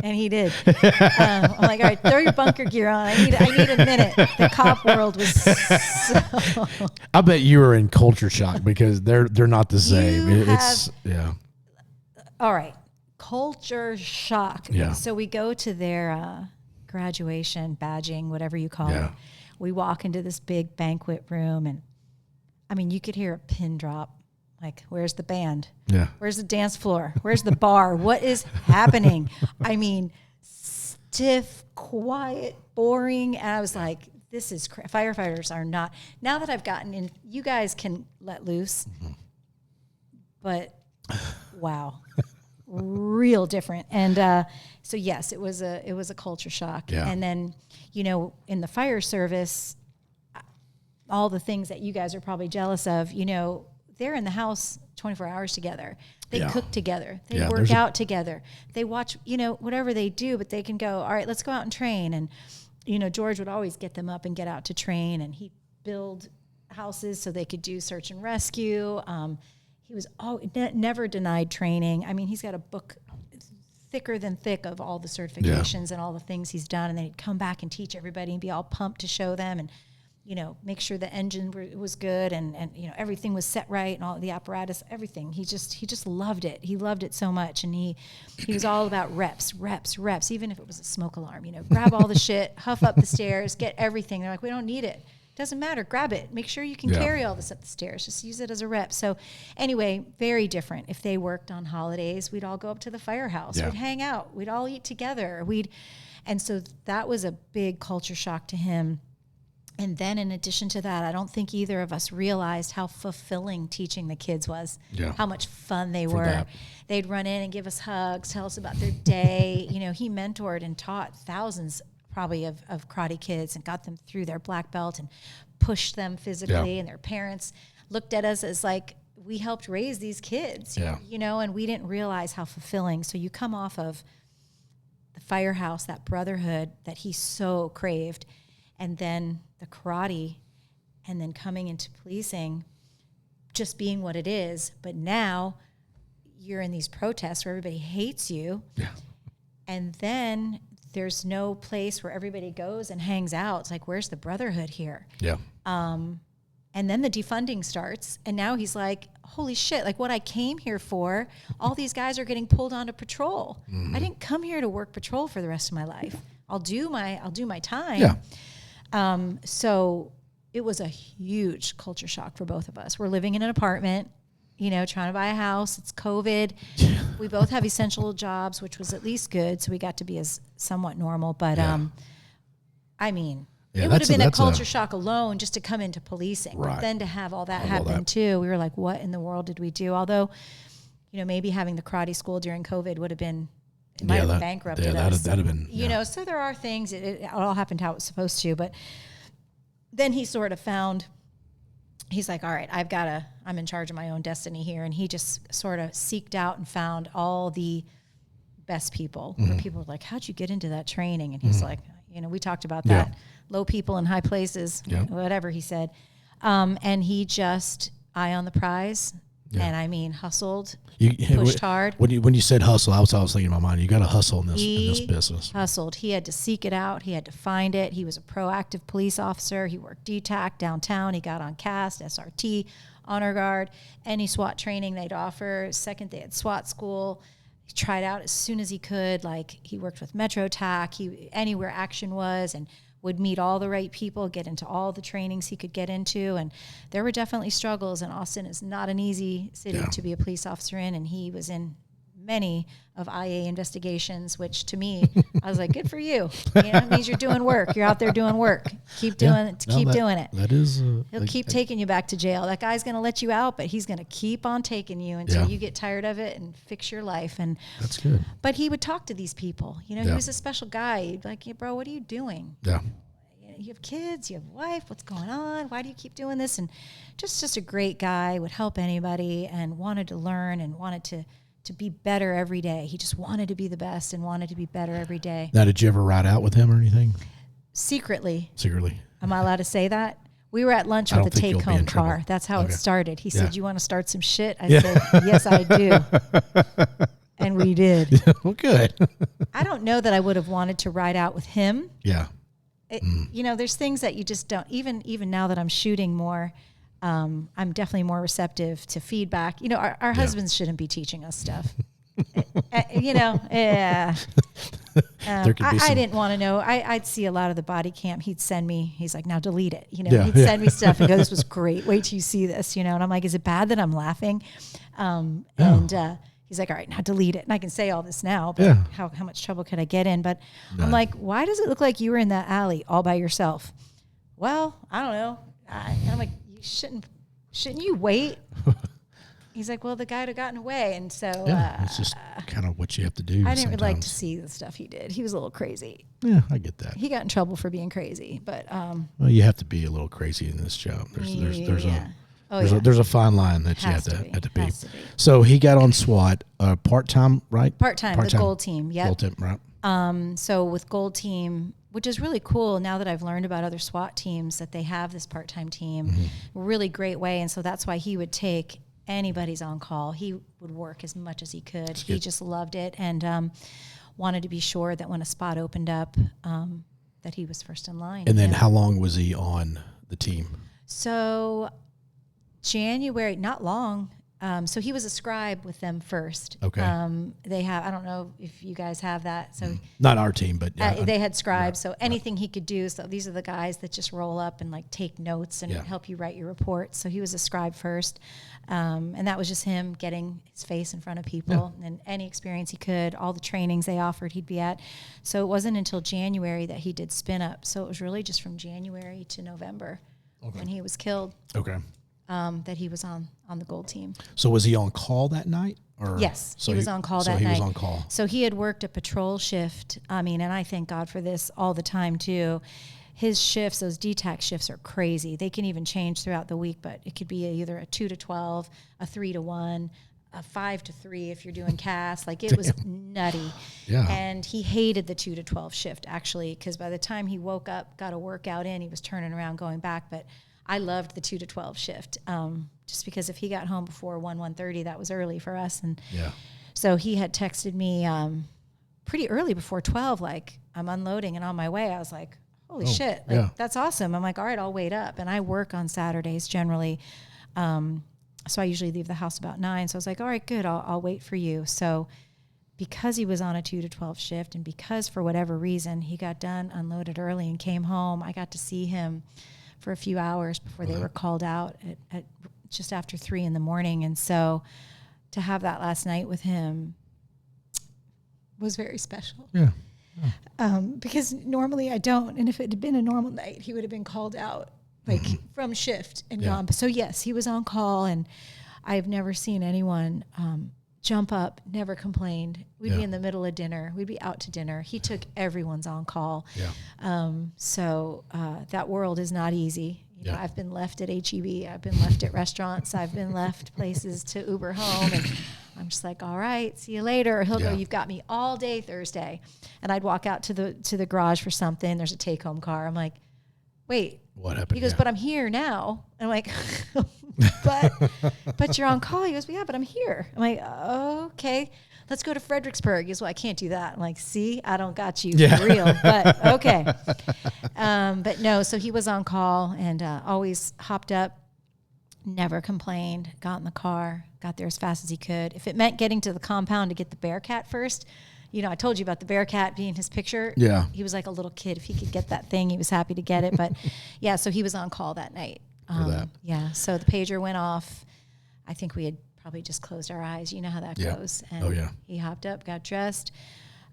And he did. I'm like, all right, throw your bunker gear on. I need a minute. The cop world was so... I bet you were in culture shock because they're not the same. All right. Culture shock. Yeah. So we go to their graduation, badging, whatever you call it. We walk into this big banquet room, and I mean, you could hear a pin drop. Like, where's the band? Yeah. Where's the dance floor? Where's the bar? What is happening? I mean, stiff, quiet, boring. And I was like, firefighters are not, now that I've gotten in, you guys can let loose, but wow, real different. And so yes, it was a culture shock. Yeah. And then, in the fire service, all the things that you guys are probably jealous of, they're in the house 24 hours together. They cook together. They work out together. They watch, whatever they do, but they can go, all right, let's go out and train. And, George would always get them up and get out to train, and he'd build houses so they could do search and rescue. He was never denied training. I mean, he's got a book thicker than thick of all the certifications and all the things he's done. And then he'd come back and teach everybody and be all pumped to show them and, make sure the engine was good and everything was set right and all the apparatus, everything. He just loved it. He loved it so much. And he was all about reps, even if it was a smoke alarm, grab all the shit, huff up the stairs, get everything. They're like, we don't need it. Doesn't matter. Grab it. Make sure you can carry all this up the stairs. Just use it as a rep. So anyway, very different. If they worked on holidays, we'd all go up to the firehouse. Yeah. We'd hang out. We'd all eat together. And so that was a big culture shock to him. And then in addition to that, I don't think either of us realized how fulfilling teaching the kids was, how much fun they were. That. They'd run in and give us hugs, tell us about their day. He mentored and taught thousands probably of karate kids and got them through their black belt and pushed them physically. And their parents looked at us as like, we helped raise these kids, and we didn't realize how fulfilling. So you come off of the firehouse, that brotherhood that he so craved, and then the karate, and then coming into policing, just being what it is. But now you're in these protests where everybody hates you. Yeah. And then there's no place where everybody goes and hangs out. It's like, where's the brotherhood here? Yeah. And then the defunding starts. And now he's like, holy shit, like what I came here for, all these guys are getting pulled onto patrol. Mm-hmm. I didn't come here to work patrol for the rest of my life. I'll do my time. Yeah. So it was a huge culture shock for both of us. We're living in an apartment, trying to buy a house. It's COVID. We both have essential jobs, which was at least good. So we got to be as somewhat normal. But, it would have been a culture shock alone just to come into policing. Right. But then to have all that happen too, we were like, what in the world did we do? Although, maybe having the karate school during COVID would have been, it might have bankrupted us. That'd have been, so there are things, it all happened how it was supposed to, but then he sort of found, he's like, all right, I'm in charge of my own destiny here. And he just sort of seeked out and found all the best people. Mm-hmm. People were like, how'd you get into that training? And he's like, we talked about that. Low people in high places, whatever he said. And he just, eye on the prize. Yeah. And hustled, pushed hard. When you said hustle, I was thinking in my mind, you got to hustle in this business. Hustled. He had to seek it out. He had to find it. He was a proactive police officer. He worked DTAC downtown. He got on CAST, SRT, Honor Guard, any SWAT training they'd offer. Second, they had SWAT school. He tried out as soon as he could. Like he worked with Metro TAC, anywhere action was, and would meet all the right people, get into all the trainings he could get into. And there were definitely struggles, and Austin is not an easy city to be a police officer in, and he was in many of IA investigations, which to me, I was like, good for you. It means you're doing work. You're out there doing work. Keep doing it. Doing it. That is. He'll keep taking you back to jail. That guy's going to let you out, but he's going to keep on taking you until you get tired of it and fix your life. And that's good. But he would talk to these people. He was a special guy. He'd be like, hey, bro, what are you doing? Yeah. You have kids, you have a wife, what's going on? Why do you keep doing this? And just a great guy, would help anybody and wanted to learn and wanted to be better every day. He just wanted to be the best and wanted to be better every day. Now, did you ever ride out with him or anything? Secretly. Am I allowed to say that? We were at lunch with a take-home car. That's how it started. He said, you want to start some shit? I said, yes, I do. And we did. Well, good. I don't know that I would have wanted to ride out with him. Yeah. There's things that you just don't, even now that I'm shooting more, I'm definitely more receptive to feedback. Our husbands shouldn't be teaching us stuff. I didn't want to know. I'd see a lot of the body cam. He'd send me, he's like, now delete it. He'd send me stuff and go, this was great. Wait till you see this, and I'm like, is it bad that I'm laughing? He's like, all right, now delete it. And I can say all this now, but how much trouble could I get in? But I'm like, why does it look like you were in that alley all by yourself? well, I don't know. And I'm like, shouldn't you wait? He's like, well, the guy had gotten away. And so it's just kind of what you have to do. I didn't really like to see the stuff he did. He was a little crazy. Yeah, I get that. He got in trouble for being crazy, but well, you have to be a little crazy in this job. There's a fine line that you have to be. So he got on SWAT part-time, right? Part-time, the Gold Team. Yeah. Gold Team, right. So with Gold Team, which is really cool now that I've learned about other SWAT teams, that they have this part-time team, really great way. And so that's why he would take anybody's on call. He would work as much as he could. He just loved it and wanted to be sure that when a spot opened up, that he was first in line. And then how long was he on the team? So January, not long. So he was a scribe with them first. Okay. They have, I don't know if you guys have that. So not our team, but they had scribes. So anything he could do. So these are the guys that just roll up and like take notes and help you write your report. So he was a scribe first. And that was just him getting his face in front of people and any experience he could, all the trainings they offered he'd be at. So it wasn't until January that he did spin up. So it was really just from January to November when he was killed. Okay. That he was on the Gold Team. So was he on call that night? Or yes, he was on call that night. So he was on call. So he had worked a patrol shift. I mean, and I thank God for this all the time too. His shifts, those DTAC shifts are crazy. They can even change throughout the week, but it could be either a 2 to 12, a 3 to 1, a 5 to 3 if you're doing CAS. Like it was nutty. Yeah. And he hated the 2 to 12 shift actually, because by the time he woke up, got a workout in, he was turning around going back. But I loved the 2 to 12 shift, just because if he got home before 1:30, that was early for us. And so he had texted me pretty early before 12, like, I'm unloading and on my way. I was like, holy shit, like, that's awesome. I'm like, all right, I'll wait up. And I work on Saturdays generally, so I usually leave the house about 9. So I was like, all right, good, I'll wait for you. So because he was on a 2 to 12 shift and because for whatever reason he got done, unloaded early and came home, I got to see him for a few hours before they were called out at just after 3 a.m. And so to have that last night with him was very special. Yeah. Because normally I don't. And if it had been a normal night, he would have been called out like from shift and gone. So yes, he was on call, and I've never seen anyone jump up, never complained. We'd be in the middle of dinner. We'd be out to dinner. He took everyone's on call. So that world is not easy. You know, I've been left at HEB. I've been left at restaurants. I've been left places to Uber home. And I'm just like, all right, see you later. Or he'll go, you've got me all day Thursday. And I'd walk out to the garage for something. There's a take-home car. I'm like, wait. What happened? He goes, but I'm here now. And I'm like, but you're on call. He goes, yeah, but I'm here. I'm like, okay, let's go to Fredericksburg. He goes, well, I can't do that. I'm like, see, I don't got you for real, but okay. But no, so he was on call and always hopped up, never complained, got in the car, got there as fast as he could. If it meant getting to the compound to get the Bearcat first, you know, I told you about the Bearcat being his picture. Yeah. He was like a little kid. If he could get that thing, he was happy to get it. But yeah, so he was on call that night. Yeah, so the pager went off. I think we had probably just closed our eyes. You know how that goes. And he hopped up, got dressed.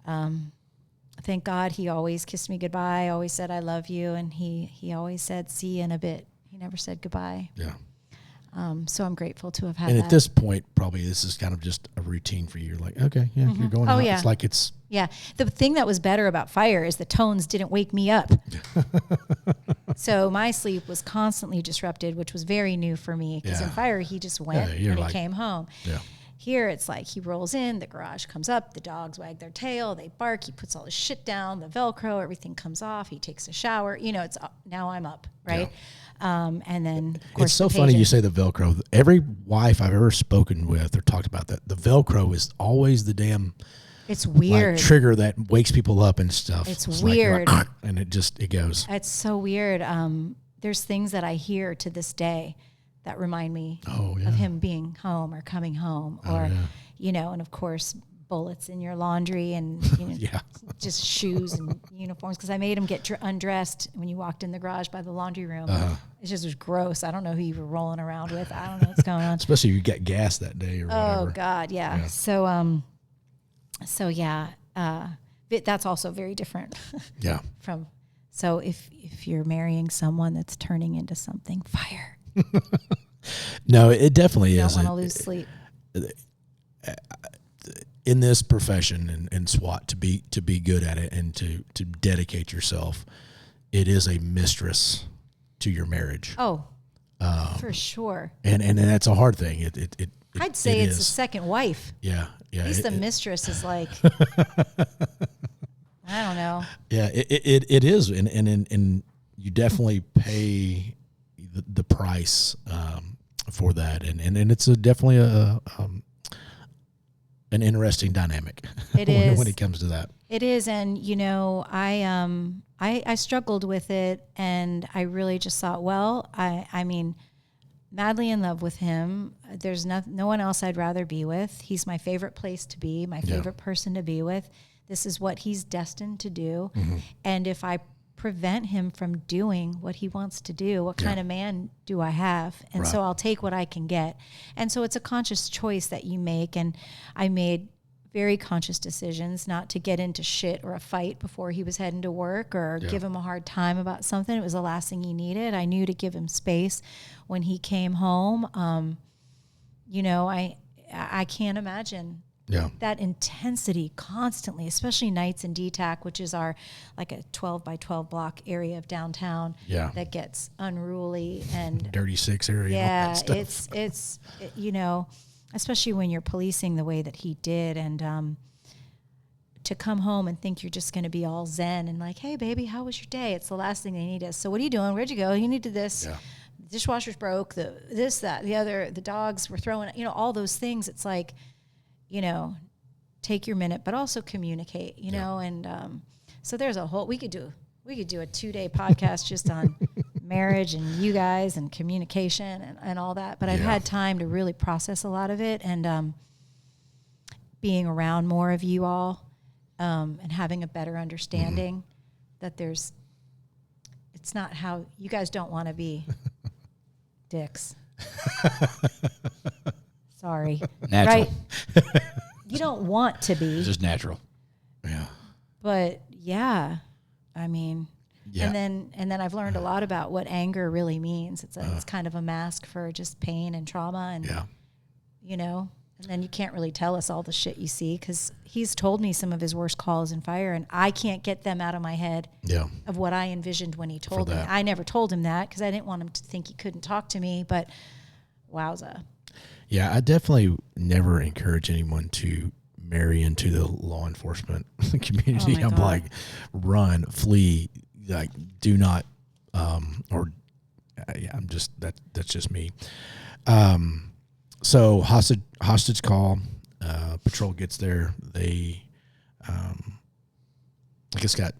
Thank God he always kissed me goodbye, always said, I love you. And he always said, see you in a bit. He never said goodbye. Yeah. So I'm grateful to have had and that. At this point, probably this is kind of just a routine for you. You're like, okay, you're going out. It's like it's... Yeah. The thing that was better about fire is the tones didn't wake me up. So my sleep was constantly disrupted, which was very new for me. Because in fire, he just went and he came home. Yeah. Here, it's like he rolls in, the garage comes up, the dogs wag their tail, they bark, he puts all his shit down, the Velcro, everything comes off, he takes a shower. You know, it's now I'm up, right? Yeah. And then, of course, it's so funny you say the Velcro. Every wife I've ever spoken with or talked about that, the Velcro is always the damn... It's weird. Like, trigger that wakes people up and stuff. It's weird. Like, and it goes. It's so weird. There's things that I hear to this day that remind me of him being home or coming home or, you know, and of course, bullets in your laundry and, you know, just shoes and uniforms. Because I made him get undressed when you walked in the garage by the laundry room. It just was gross. I don't know who you were rolling around with. I don't know what's going on. Especially if you get gas that day or whatever. Oh, God, yeah. So, that's also very different from So if you're marrying someone that's turning into something, fire. No, it definitely You is. don't want to lose sleep. In this profession and SWAT, to be good at it and to dedicate yourself, it is a mistress to your marriage. Oh, for sure. And that's a hard thing. I'd say it's is. a second wife. Yeah. At least the mistress is like, I don't know. Yeah, it is, and you definitely pay the price for that, and it's definitely an interesting dynamic. It is when it comes to that. It is, and I struggled with it, and I really just thought, well, I mean, madly in love with him. There's no one else I'd rather be with. He's my favorite place to be, my favorite person to be with. This is what he's destined to do. Mm-hmm. And if I prevent him from doing what he wants to do, what kind of man do I have? And so I'll take what I can get. And so it's a conscious choice that you make. And I made very conscious decisions not to get into shit or a fight before he was heading to work or give him a hard time about something. It was the last thing he needed. I knew to give him space when he came home. I can't imagine that intensity constantly, especially nights in DTAC, which is our like a 12 by 12 block area of downtown that gets unruly and Dirty Six area. Yeah, and all that stuff. it's especially when you're policing the way that he did, and to come home and think you're just going to be all zen and like, hey baby, how was your day? It's the last thing they need is, so what are you doing? Where'd you go? You needed this. The dishwasher's broke. The other. The dogs were throwing. All those things. It's like, take your minute, but also communicate, and so there's a whole, we could do a 2-day podcast just on marriage and you guys and communication and all that. But I've had time to really process a lot of it, and being around more of you all, and having a better understanding that it's not how you guys don't want to be dicks. Sorry. Natural. Right? You don't want to be. It's just natural. Yeah. But I mean, and then I've learned a lot about what anger really means. It's kind of a mask for just pain and trauma, and and then you can't really tell us all the shit you see, because he's told me some of his worst calls in fire, and I can't get them out of my head of what I envisioned when he told me. I never told him that because I didn't want him to think he couldn't talk to me, but wowza. Yeah, I definitely never encourage anyone to marry into the law enforcement community. I'm God. like, run, flee, like, do not, I'm just, that's just me. So hostage call, patrol gets there. They, I guess two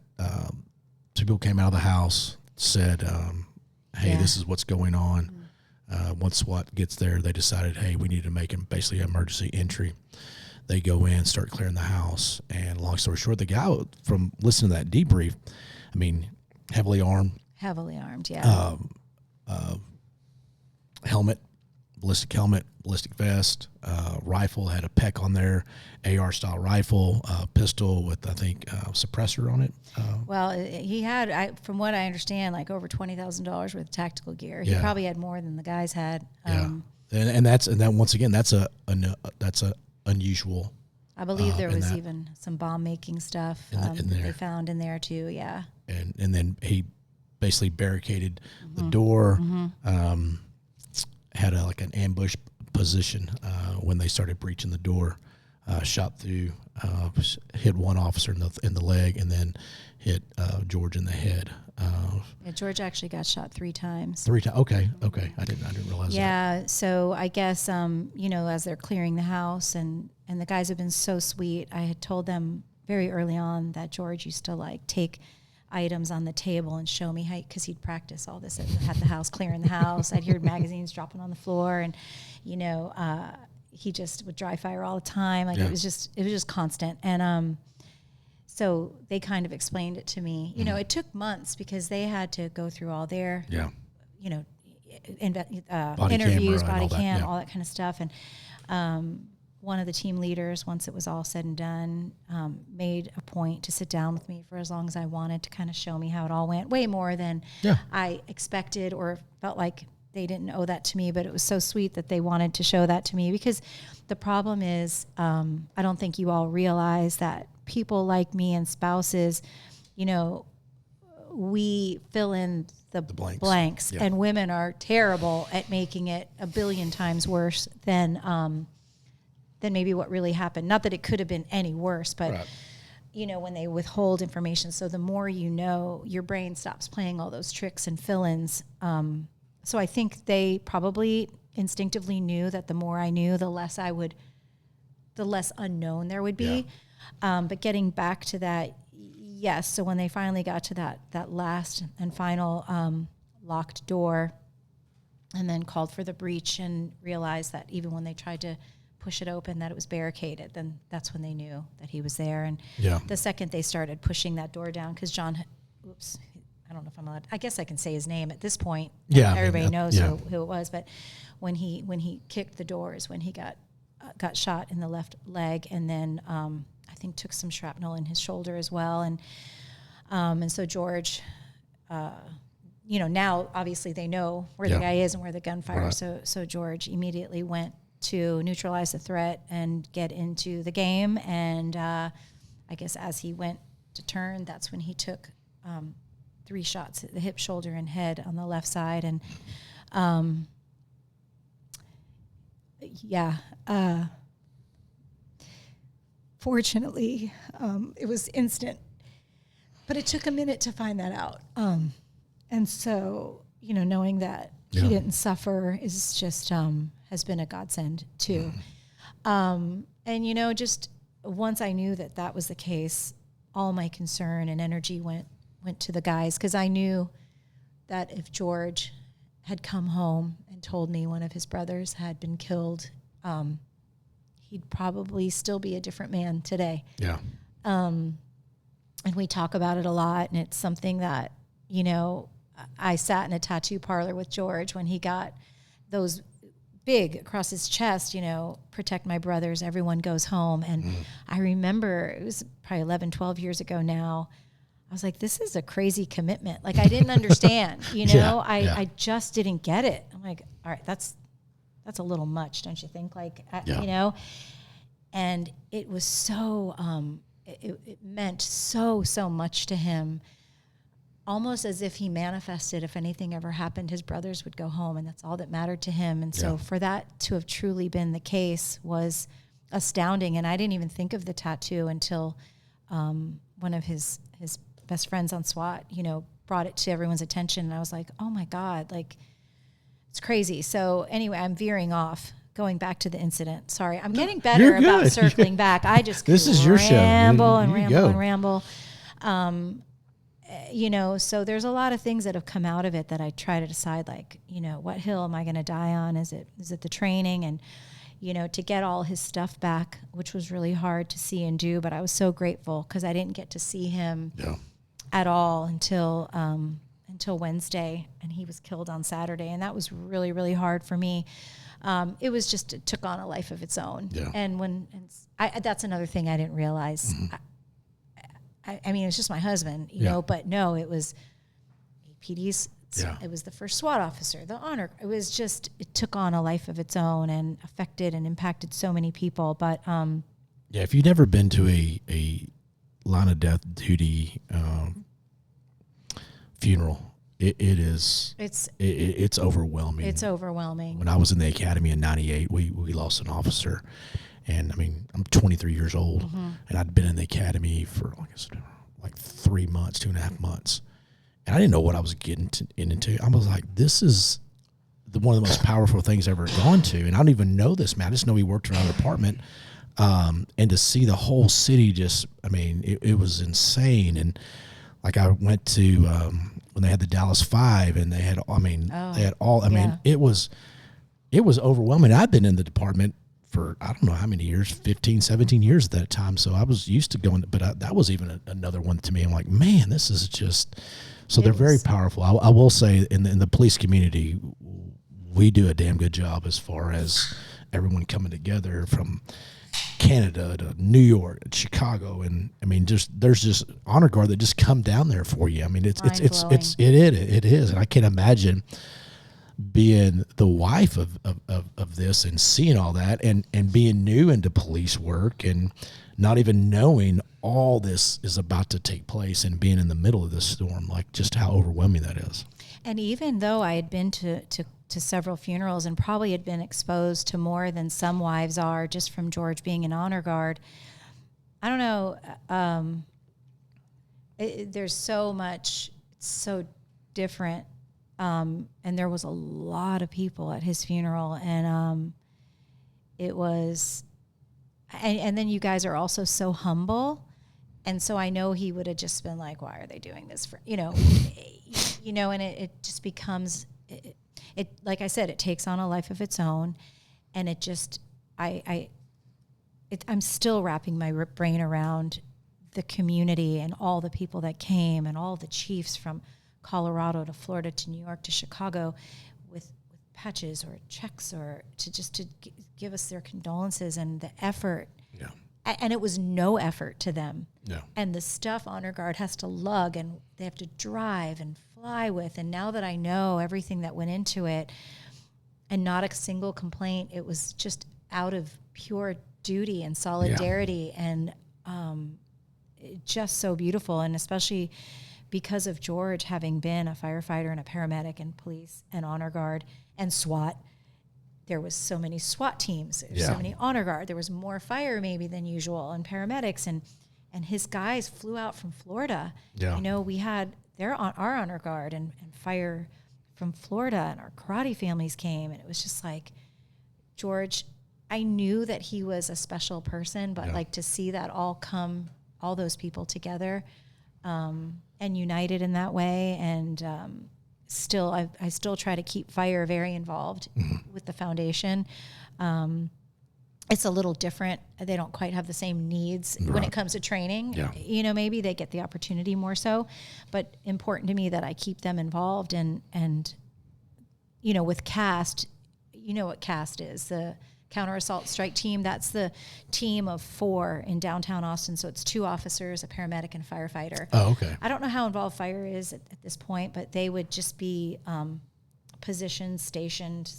people came out of the house, said, hey, this is what's going on. Once SWAT gets there, they decided, hey, we need to make basically emergency entry. They go in, start clearing the house, and long story short, the guy, from listening to that debrief, I mean, heavily armed, helmet, ballistic vest, rifle, had a PEC on there, AR style rifle, pistol with, I think, suppressor on it. Well, he had, from what I understand, like over $20,000 worth of tactical gear. He probably had more than the guys had. And that once again, that's a unusual. I believe there was even some bomb making stuff they found in there too. Yeah. And then he basically barricaded the door. Had an ambush position when they started breaching the door. Shot through, hit one officer in the leg, and then hit George in the head. George actually got shot 3 times. 3 times. Okay. I didn't realize that. Yeah. So I guess as they're clearing the house, and the guys have been so sweet. I had told them very early on that George used to take items on the table and show me how, because he'd practice all this at the house, clearing the house. I'd hear magazines dropping on the floor, and he just would dry fire all the time. It was just constant. And so they kind of explained it to me. It took months because they had to go through all their interviews, body cam, all that kind of stuff. And one of the team leaders, once it was all said and done, made a point to sit down with me for as long as I wanted to kind of show me how it all went, way more than I expected or felt like they didn't owe that to me. But it was so sweet that they wanted to show that to me, because the problem is, I don't think you all realize that people like me and spouses, you know, we fill in the blanks. And women are terrible at making it a billion times worse than maybe what really happened. Not that it could have been any worse, but you know, when they withhold information. So the more you know, your brain stops playing all those tricks and fill-ins. So I think they probably instinctively knew that the more I knew, the less unknown there would be. But getting back to that, yes. So when they finally got to that last and final locked door, and then called for the breach and realized that even when they tried to push it open, that it was barricaded, then that's when they knew that he was there. And the second they started pushing that door down, because John, I don't know if I'm allowed, I guess I can say his name at this point. Everybody knows who it was. But when he kicked the doors, when he got shot in the left leg, and then I think took some shrapnel in his shoulder as well. And so George, you know, now obviously they know where the guy is and where the gunfire. So George immediately went to neutralize the threat and get into the game. And I guess as he went to turn, that's when he took 3 shots at the hip, shoulder, and head on the left side. And fortunately, it was instant, but it took a minute to find that out. And so, you know, knowing that he didn't suffer is just, has been a godsend too. And, you know, just once I knew that was the case, all my concern and energy went to the guys, because I knew that if George had come home and told me one of his brothers had been killed, he'd probably still be a different man today. And we talk about it a lot, and it's something that, you know, I sat in a tattoo parlor with George when he got those big across his chest, you know, protect my brothers, everyone goes home. And I remember, it was probably 11, 12 years ago now, I was like, this is a crazy commitment. Like, I didn't understand, you know, I just didn't get it. I'm like, all right, that's a little much, don't you think? Like, you know, and it was so, it meant so much to him, almost as if he manifested, if anything ever happened, his brothers would go home, and that's all that mattered to him. And so for that to have truly been the case was astounding. And I didn't even think of the tattoo until one of his best friends on SWAT, you know, brought it to everyone's attention. And I was like, oh my God, like, it's crazy. So anyway, I'm veering off, going back to the incident. Sorry, I'm getting better about circling back. I just this is your show. Ramble. You know, so there's a lot of things that have come out of it that I try to decide, like, you know, what hill am I going to die on? Is it the training? And, you know, to get all his stuff back, which was really hard to see and do, but I was so grateful because I didn't get to see him at all until Wednesday, and he was killed on Saturday, and that was really, really hard for me. It took on a life of its own. And that's another thing I didn't realize. I mean, it was just my husband, you know, but no, it was APD's. It was the first SWAT officer, the honor. It took on a life of its own and affected and impacted so many people. But if you've never been to a line of death duty funeral, it's overwhelming. It's overwhelming. When I was in the academy in '98, we lost an officer. And I mean, I'm 23 years old, and I'd been in the academy for like 3 months, 2.5 months, and I didn't know what I was getting into. I was like, "This is one of the most powerful things I've ever gone to," and I don't even know this man. I just know he worked in another department, and to see the whole city it was insane. And like, I went to when they had the Dallas 5, and they had it was overwhelming. I'd been in the department for I don't know how many years, 15, 17 years at that time. So I was used to going, but that was even another one to me. I'm like, man, this is just, so they're very powerful. I will say in the police community, we do a damn good job as far as everyone coming together from Canada to New York to Chicago, and I mean, there's just honor guard that just come down there for you. I mean, it is, and I can't imagine being the wife of this and seeing all that, and being new into police work and not even knowing all this is about to take place and being in the middle of this storm, like just how overwhelming that is. And even though I had been to several funerals and probably had been exposed to more than some wives are just from George being an honor guard, I don't know, there's so much, it's so different. And there was a lot of people at his funeral, and it was, and then you guys are also so humble. And so I know he would have just been like, why are they doing this for, and it just becomes, it like I said, it takes on a life of its own, and it just, I'm still wrapping my brain around the community and all the people that came and all the chiefs from Colorado to Florida to New York to Chicago with patches or checks or to give us their condolences and the effort. Yeah. And it was no effort to them. Yeah. And the stuff honor guard has to lug and they have to drive and fly with. And now that I know everything that went into it and not a single complaint, it was just out of pure duty and solidarity and just so beautiful. And especially because of George having been a firefighter and a paramedic and police and honor guard and SWAT, there was so many SWAT teams, so many honor guard. There was more fire maybe than usual and paramedics, and his guys flew out from Florida. Yeah. We had our honor guard and fire from Florida, and our karate families came, and it was just like, George, I knew that he was a special person, but like to see that all those people together and united in that way, and I still try to keep fire very involved with the foundation. It's a little different. They don't quite have the same needs when it comes to training. Yeah. Maybe they get the opportunity more so, but important to me that I keep them involved and with CAST, what CAST is, the Counter Assault Strike Team. That's the team of 4 in downtown Austin. So it's 2 officers, a paramedic, and firefighter. Oh, okay. I don't know how involved fire is at this point, but they would just be positioned, stationed,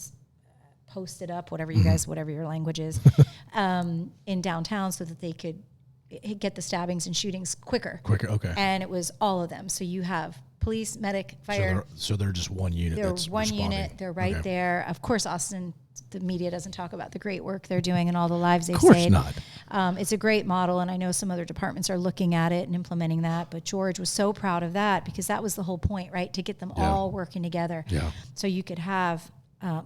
posted up, whatever your language is, in downtown so that they could get the stabbings and shootings quicker. Okay. And it was all of them. So you have police, medic, fire. So they're just one unit. They're one responding. Unit. They're right there. Of course, Austin, the media doesn't talk about the great work they're doing and all the lives they've saved. Of course not. It's a great model, and I know some other departments are looking at it and implementing that. But George was so proud of that because that was the whole point, right? To get them all working together. Yeah. So you could have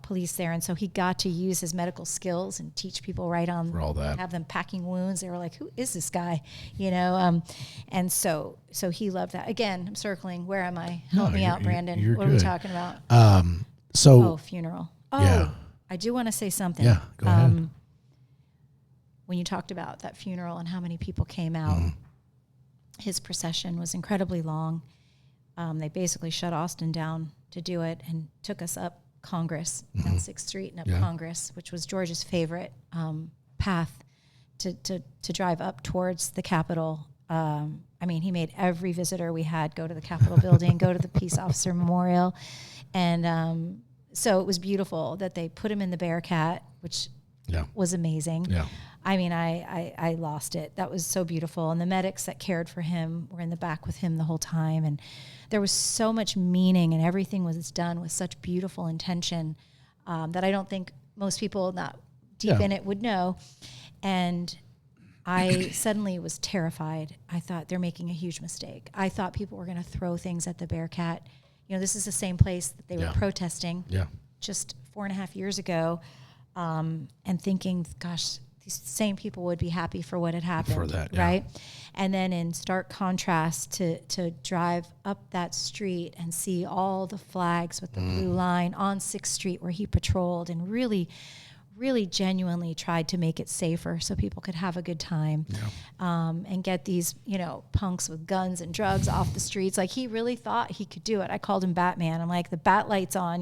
police there, and so he got to use his medical skills and teach people right on for all that. Have them packing wounds. They were like, "Who is this guy?" And so he loved that. Again, I'm circling. Where am I? Help me out, Brandon. What are we talking about? Funeral. I do want to say something. Yeah, go ahead. When you talked about that funeral and how many people came out, his procession was incredibly long. They basically shut Austin down to do it and took us up Congress, down 6th Street and up Congress, which was George's favorite path to drive up towards the Capitol. He made every visitor we had go to the Capitol building, go to the Peace Officer Memorial, and so it was beautiful that they put him in the Bearcat, which was amazing. Yeah. I lost it. That was so beautiful. And the medics that cared for him were in the back with him the whole time. And there was so much meaning, and everything was done with such beautiful intention that I don't think most people not deep in it would know. And I suddenly was terrified. I thought they're making a huge mistake. I thought people were going to throw things at the Bearcat. This is the same place that they were protesting just 4.5 years ago, and thinking, gosh, these same people would be happy for what had happened, for that, right? And then in stark contrast to drive up that street and see all the flags with the blue line on 6th Street where he patrolled and really, really genuinely tried to make it safer so people could have a good time, and get these, punks with guns and drugs off the streets. Like, he really thought he could do it. I called him Batman. I'm like, the bat light's on,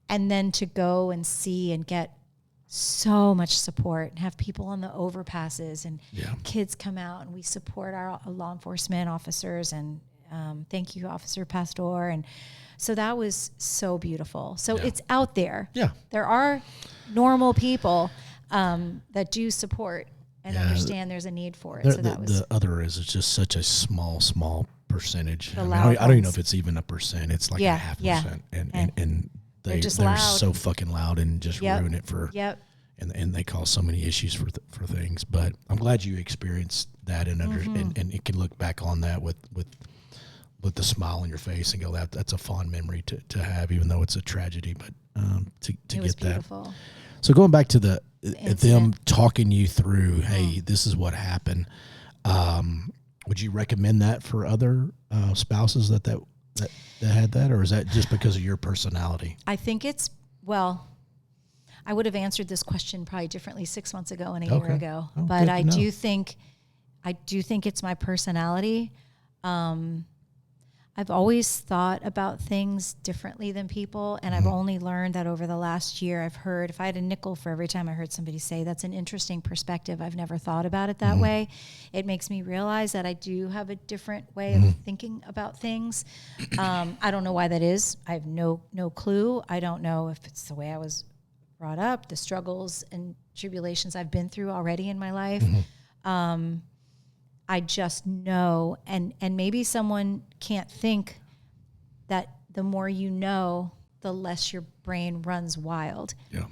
And then to go and see and get so much support and have people on the overpasses and kids come out and we support our law enforcement officers and thank you, Officer Pastore. And so that was so beautiful. So it's out there. Yeah. There are normal people that do support and understand there's a need for it. So that was the other is it's just such a small percentage. I don't even know if it's even a percent. It's like a 0.5%. And they're so fucking loud and just ruin it for and they cause so many issues for things. But I'm glad you experienced that and you can look back on that with the smile on your face and go, that's a fond memory to have, even though it's a tragedy. But to get that. Beautiful. So going back to them talking you through, hey, this is what happened. Would you recommend that for other spouses that had that, or is that just because of your personality? I think I would have answered this question probably differently 6 months ago and a year ago, but I do think it's my personality. I've always thought about things differently than people, and I've only learned that over the last year. I've heard, if I had a nickel for every time I heard somebody say, that's an interesting perspective. I've never thought about it that way. It makes me realize that I do have a different way of thinking about things. I don't know why that is. I have no clue. I don't know if it's the way I was brought up, the struggles and tribulations I've been through already in my life. I just know, and maybe someone can't think that the more you know, the less your brain runs wild. Yeah.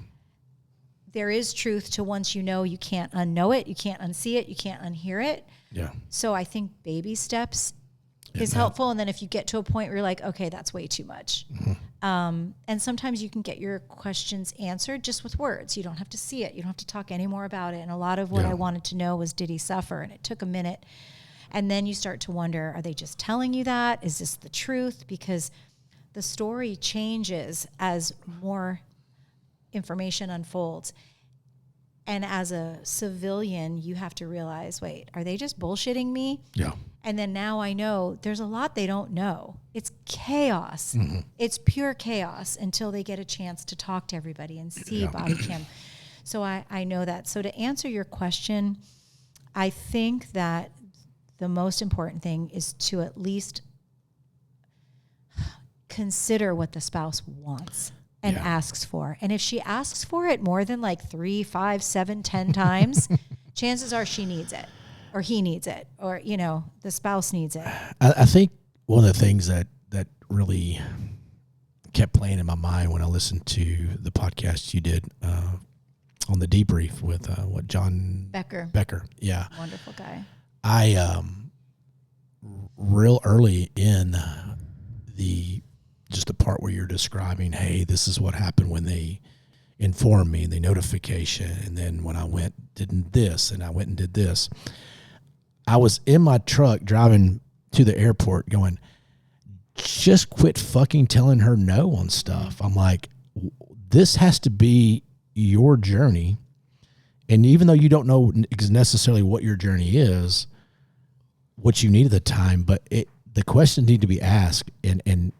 There is truth to once you know, you can't unknow it, you can't unsee it, you can't unhear it. Yeah. So I think baby steps is helpful. And then if you get to a point where you're like, okay, that's way too much. And sometimes you can get your questions answered just with words. You don't have to see it. You don't have to talk any more about it. And a lot of what I wanted to know was, did he suffer? And it took a minute. And then you start to wonder, are they just telling you that? Is this the truth? Because the story changes as more information unfolds. And as a civilian, you have to realize, wait, are they just bullshitting me? Yeah. And then now I know there's a lot they don't know. It's chaos. It's pure chaos until they get a chance to talk to everybody and see body cam. So I know that. So to answer your question, I think that the most important thing is to at least consider what the spouse wants and asks for. And if she asks for it more than like 3, 5, 7, 10 times, chances are she needs it. Or he needs it, or, the spouse needs it. I think one of the things that really kept playing in my mind when I listened to the podcast you did on the debrief with John Becker. Yeah. Wonderful guy. I real early in the part where you're describing, hey, this is what happened when they informed me, the notification, and then when I went and did this. I was in my truck driving to the airport going, just quit fucking telling her no on stuff. I'm like, this has to be your journey. And even though you don't know necessarily what your journey is, what you need at the time, but the questions need to be asked. And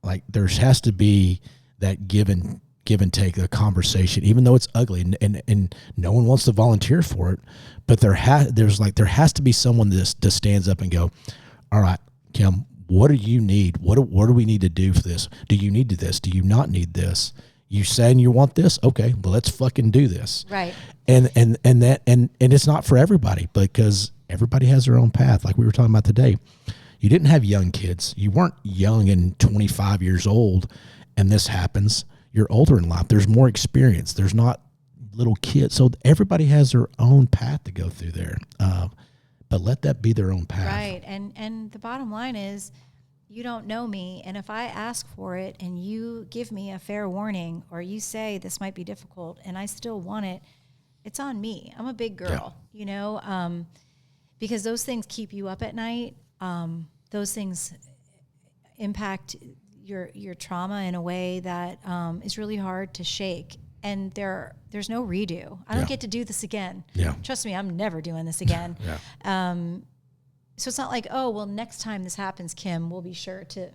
like, there has to be that give and take, the conversation, even though it's ugly and no one wants to volunteer for it, but there has to be someone that stands up and go, all right, Kim, what do you need? What do we need to do for this? Do you need this? Do you not need this? You saying you want this? Okay, well, let's fucking do this. Right. And it's not for everybody, because everybody has their own path. Like we were talking about today, you didn't have young kids. You weren't young and 25 years old and this happens. You're older in life. There's more experience. There's not little kids. So everybody has their own path to go through there. But let that be their own path. Right. And the bottom line is, you don't know me. And if I ask for it and you give me a fair warning, or you say this might be difficult and I still want it, it's on me. I'm a big girl, because those things keep you up at night. Those things impact your trauma in a way that is really hard to shake. And there's no redo. I don't get to do this again. Yeah. Trust me, I'm never doing this again. So it's not like, oh, well, next time this happens, Kim, we'll be sure to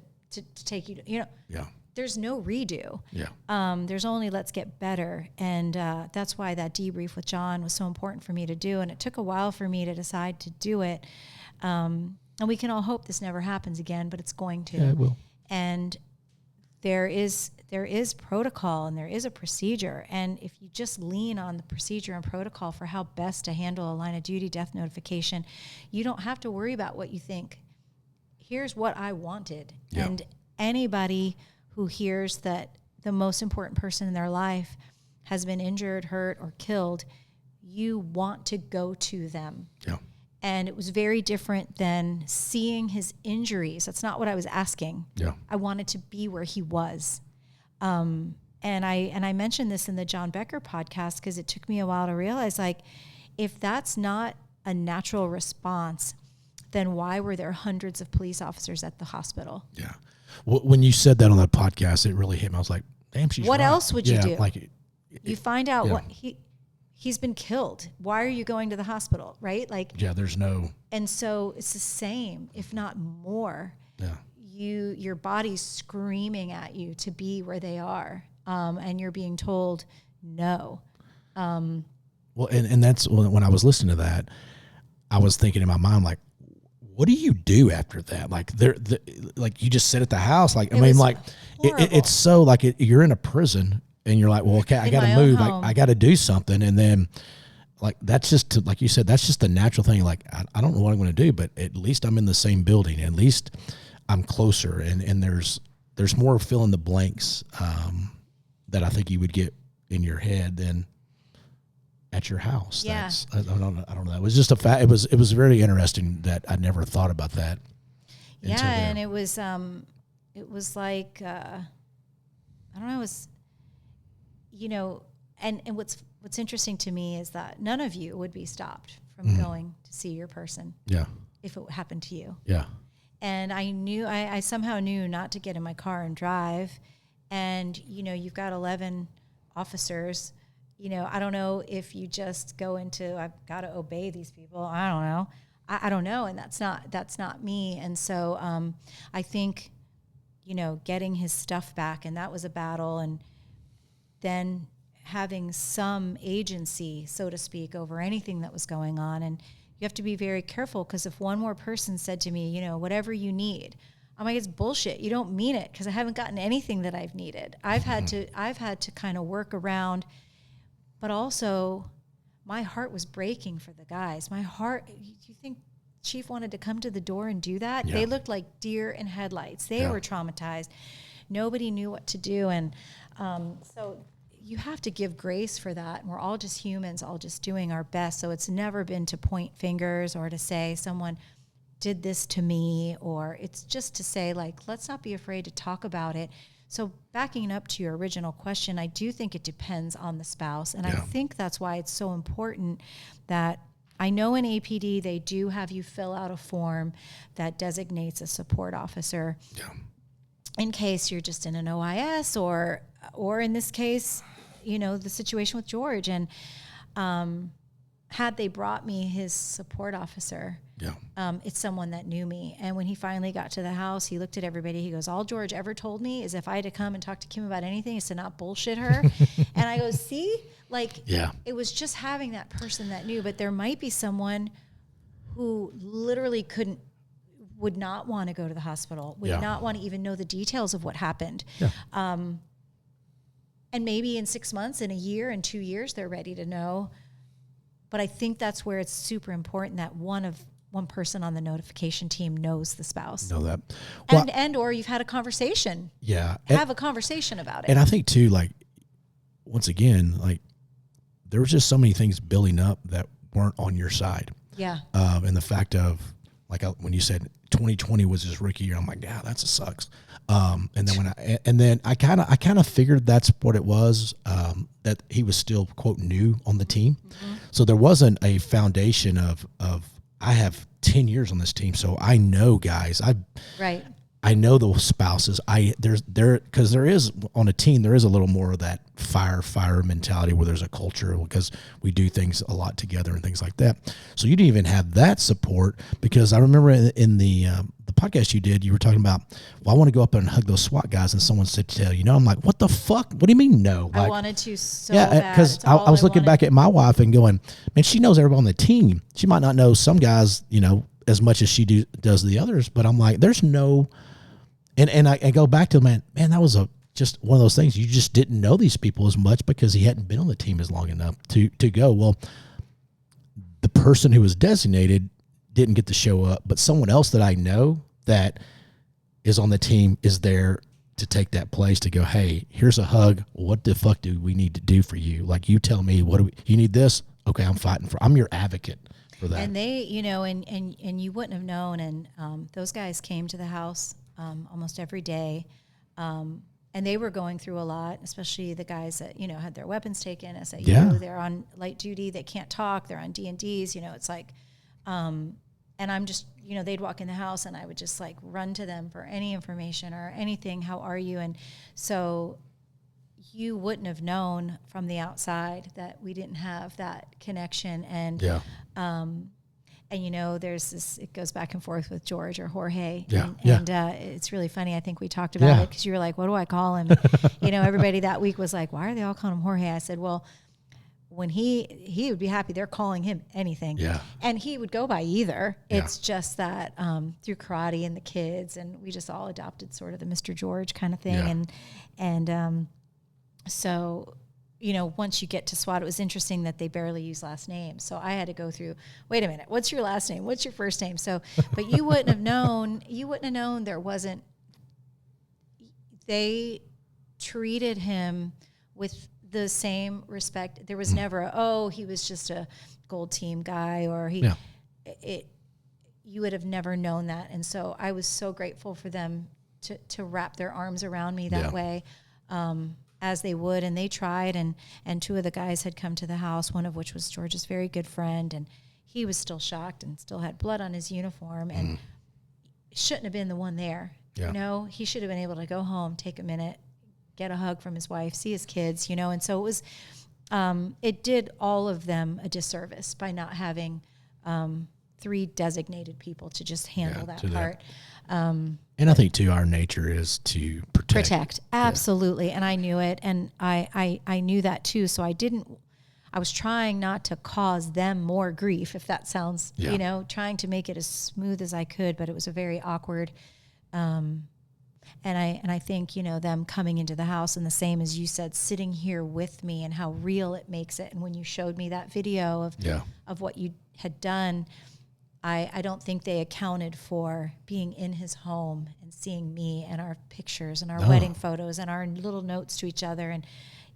take you to, Yeah. there's no redo. Yeah. There's only let's get better. And that's why that debrief with John was so important for me to do. And it took a while for me to decide to do it. And we can all hope this never happens again, but it's going to. Yeah, it will. And there is protocol and there is a procedure. And if you just lean on the procedure and protocol for how best to handle a line of duty death notification, you don't have to worry about what you think. Here's what I wanted. Yeah. And anybody who hears that the most important person in their life has been injured, hurt, or killed, you want to go to them. Yeah. And it was very different than seeing his injuries. That's not what I was asking. Yeah. I wanted to be where he was. And I mentioned this in the John Becker podcast because it took me a while to realize, like, if that's not a natural response, then why were there hundreds of police officers at the hospital? Yeah. When you said that on that podcast, it really hit me. I was like, damn, she's What right. else would you do? Like, you find out yeah. what he's been killed. Why are you going to the hospital, right? Like, yeah, there's no. And so it's the same, if not more. Yeah. Your body's screaming at you to be where they are, and you're being told no. Well, and that's when I was listening to that, I was thinking in my mind, like, what do you do after that? Like, like you just sit at the house. Like, I mean, like, it's so like you're in a prison, and you're like, well, okay, I got to move. I got to do something, and then, like, that's just like you said, that's just the natural thing. Like, I don't know what I'm going to do, but at least I'm in the same building. At least I'm closer, and there's more fill in the blanks that I think you would get in your head than at your house. Yeah. I don't know. It was just a fact. It was very interesting that I never thought about that. Yeah. And it was like, I don't know, it was, you know, and what's interesting to me is that none of you would be stopped from going to see your person. Yeah. If it happened to you. Yeah. And I somehow knew not to get in my car and drive. And, you know, you've got 11 officers. You know, I don't know if you just go into, I've got to obey these people. I don't know. I don't know. And that's not me. And so I think, you know, getting his stuff back, and that was a battle. And then having some agency, so to speak, over anything that was going on. And you have to be very careful, because if one more person said to me, you know, whatever you need, I'm like, it's bullshit. You don't mean it, because I haven't gotten anything that I've needed. I've had to kind of work around. But also, my heart was breaking for the guys. My heart, you think Chief wanted to come to the door and do that? Yeah. They looked like deer in headlights. They were traumatized. Nobody knew what to do. And so you have to give grace for that. And we're all just humans, all just doing our best. So it's never been to point fingers or to say someone did this to me, or it's just to say, like, let's not be afraid to talk about it. So backing up to your original question, I do think it depends on the spouse. And I think that's why it's so important that I know in APD they do have you fill out a form that designates a support officer in case you're just in an OIS or in this case, you know, the situation with George. And had they brought me his support officer, it's someone that knew me. And when he finally got to the house, he looked at everybody. He goes, all George ever told me is if I had to come and talk to Kim about anything, is to not bullshit her. And I go, see, like, it was just having that person that knew. But there might be someone who literally would not want to go to the hospital, would not want to even know the details of what happened. And maybe in 6 months, in a year, in 2 years, they're ready to know. But I think that's where it's super important that one person on the notification team knows the spouse. Know that. Well, or you've had a conversation. Yeah. Have a conversation about it. And I think too, like, once again, like, there was just so many things building up that weren't on your side. Yeah. And the fact of, like, when you said 2020 was his rookie year, I'm like, yeah, that sucks. And then I kind of figured that's what it was, that he was still, quote, new on the team. Mm-hmm. So there wasn't a foundation of I have 10 years on this team, so I know guys. I know the spouses. Because there is on a team, there is a little more of that fire mentality where there's a culture, because we do things a lot together and things like that. So you didn't even have that support, because I remember in the podcast you did, you were talking about, well, I want to go up there and hug those SWAT guys, and someone said to tell you, I'm like, what the fuck? What do you mean no? I Like, wanted to so bad. Because I was looking back at my wife and going, man, she knows everybody on the team. She might not know some guys, as much as she does the others, but I'm like, there's no, and I go back to, man, that was just one of those things. You just didn't know these people as much because he hadn't been on the team as long enough to go. Well, the person who was designated didn't get to show up, but someone else that I know that is on the team is there to take that place to go, hey, here's a hug. What the fuck do we need to do for you? Like, you tell me, you need this? Okay, I'm your advocate for that. And they, and you wouldn't have known. And those guys came to the house almost every day. And they were going through a lot, especially the guys that, had their weapons taken, SAU. Yeah. They're on light duty. They can't talk. They're on D&Ds. It's like, and I'm just, they'd walk in the house and I would just like run to them for any information or anything. How are you? And so you wouldn't have known from the outside that we didn't have that connection. And, there's this, it goes back and forth with George or Jorge. Yeah. And it's really funny. I think we talked about it because you were like, what do I call him? Everybody that week was like, why are they all calling him Jorge? I said, well, when he would be happy, they're calling him anything. Yeah. And he would go by either. Yeah. It's just that through karate and the kids, and we just all adopted sort of the Mr. George kind of thing. Yeah. And so, once you get to SWAT, it was interesting that they barely use last names. So I had to go through, wait a minute, what's your last name? What's your first name? So, but you wouldn't have known there wasn't, they treated him with the same respect. There was never he was just a gold team guy, or you would have never known that. And so I was so grateful for them to wrap their arms around me that way, as they would. And they tried, and two of the guys had come to the house, one of which was George's very good friend. And he was still shocked and still had blood on his uniform and shouldn't have been the one there. Yeah. He should have been able to go home, take a minute, get a hug from his wife, see his kids, and so it was, it did all of them a disservice by not having 3 designated people to just handle that part. And I think too, our nature is to protect. Absolutely. Yeah. And I knew it. And I knew that too. So I was trying not to cause them more grief, if that sounds, trying to make it as smooth as I could, but it was a very awkward, and I think, them coming into the house, and the same as you said, sitting here with me and how real it makes it. And when you showed me that video of what you had done, I don't think they accounted for being in his home and seeing me and our pictures and our wedding photos and our little notes to each other. And,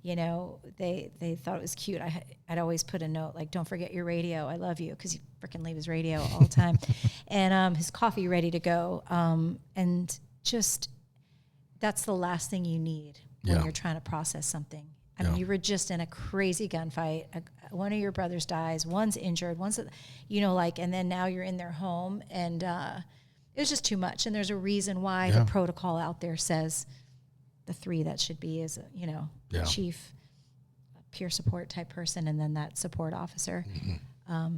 they thought it was cute. I'd always put a note like, don't forget your radio. I love you. Because he'd freaking leave his radio all the time. And his coffee ready to go. And just, that's the last thing you need when you're trying to process something. I mean, you were just in a crazy gunfight. One of your brothers dies, one's injured, and then now you're in their home, and it was just too much. And there's a reason why the protocol out there says the 3 that should be is, chief, peer support type person, and then that support officer. Mm-hmm.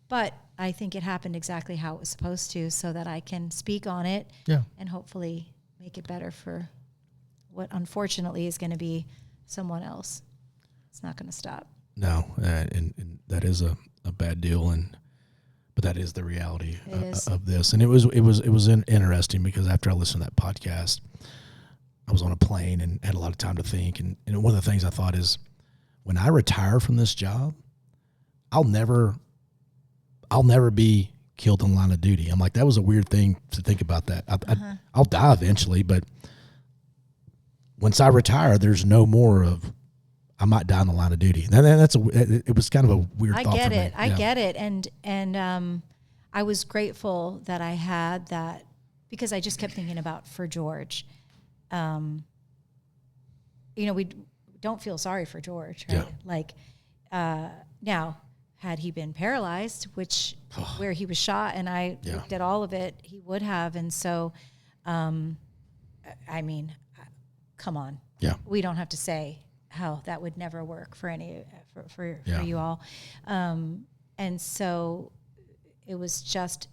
But I think it happened exactly how it was supposed to, so that I can speak on it and hopefully make it better for what unfortunately is going to be someone else. It's not going to stop. No, and that is a bad deal, but that is the reality of this. And it was interesting because after I listened to that podcast, I was on a plane and had a lot of time to think. And one of the things I thought is, when I retire from this job, I'll never be killed in the line of duty. I'm like, that was a weird thing to think about that. I'll die eventually, but once I retire, there's no more of, I might die in the line of duty. And it was kind of a weird thought for me. I get it. And I was grateful that I had that, because I just kept thinking about for George. We don't feel sorry for George, right? Yeah. Like, now, had he been paralyzed, where he was shot, and I looked at all of it, he would have. And so, I mean, come on. Yeah. We don't have to say how that would never work for you all. And so it was just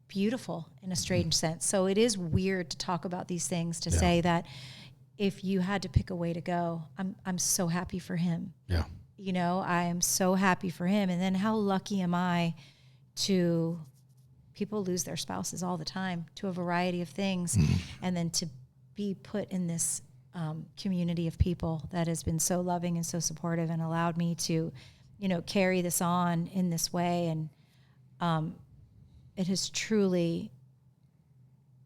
beautiful in a strange sense. So it is weird to talk about these things, to say that if you had to pick a way to go, I'm so happy for him. Yeah. You know, I am so happy for him. And then how lucky am I to, people lose their spouses all the time to a variety of things. And then to be put in this community of people that has been so loving and so supportive and allowed me to, you know, carry this on in this way. And it has truly,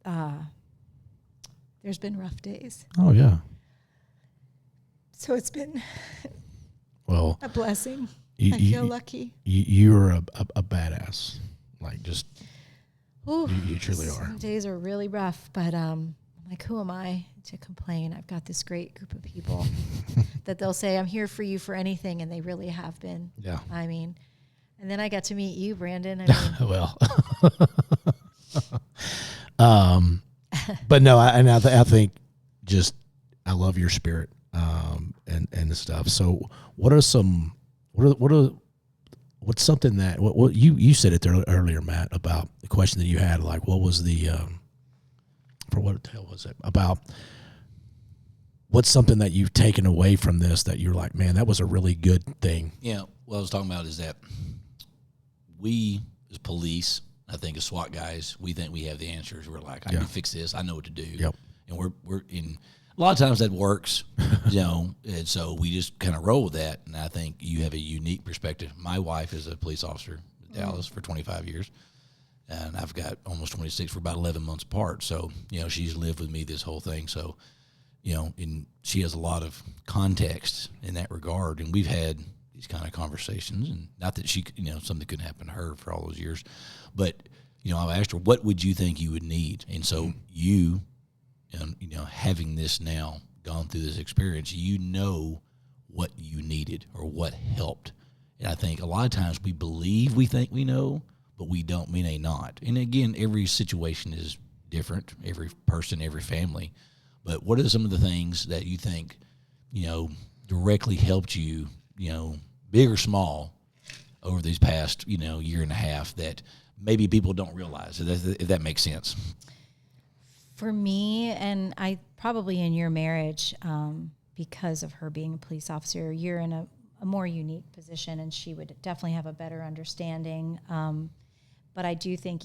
there's been rough days. Oh, yeah. So it's been Well, a blessing. I feel lucky. You're a badass. Like, just, Ooh, you truly are. Some days are really rough, but like, who am I to complain? I've got this great group of people that they'll say, I'm here for you for anything, and they really have been. Yeah. I mean, and then I got to meet you, Brandon. I mean, Well, but no, I think just, I love your spirit, and the stuff. So what's something that, what you said it there earlier, Matt, about the question that you had, like, what was the, for what the hell was it about? What's something that you've taken away from this that you're like, man, that was a really good thing? Yeah, what I was talking about is that we, as police, I think as SWAT guys, we think we have the answers. We're like, I can fix this. I know what to do. Yep. And we're in, a lot of times that works, you know, and so we just kind of roll with that. And I think you have a unique perspective. My wife is a police officer in Dallas for 25 years, and I've got almost 26. We're about 11 months apart. So, you know, she's lived with me this whole thing. So, you know, and she has a lot of context in that regard. And we've had these kind of conversations, and not that she, you know, something couldn't happen to her for all those years, but, you know, I asked her, what would you think you would need? And so you know, having this now, gone through this experience, you know what you needed or what helped. And I think a lot of times we believe we think we know, but we don't, we may not. And again, every situation is different, every person, every family. But what are some of the things that you think, you know, directly helped you, you know, big or small, over these past, you know, year and a half that maybe people don't realize, if that makes sense? for me, and I probably in your marriage, because of her being a police officer, you're in a more unique position, and she would definitely have a better understanding. But I do think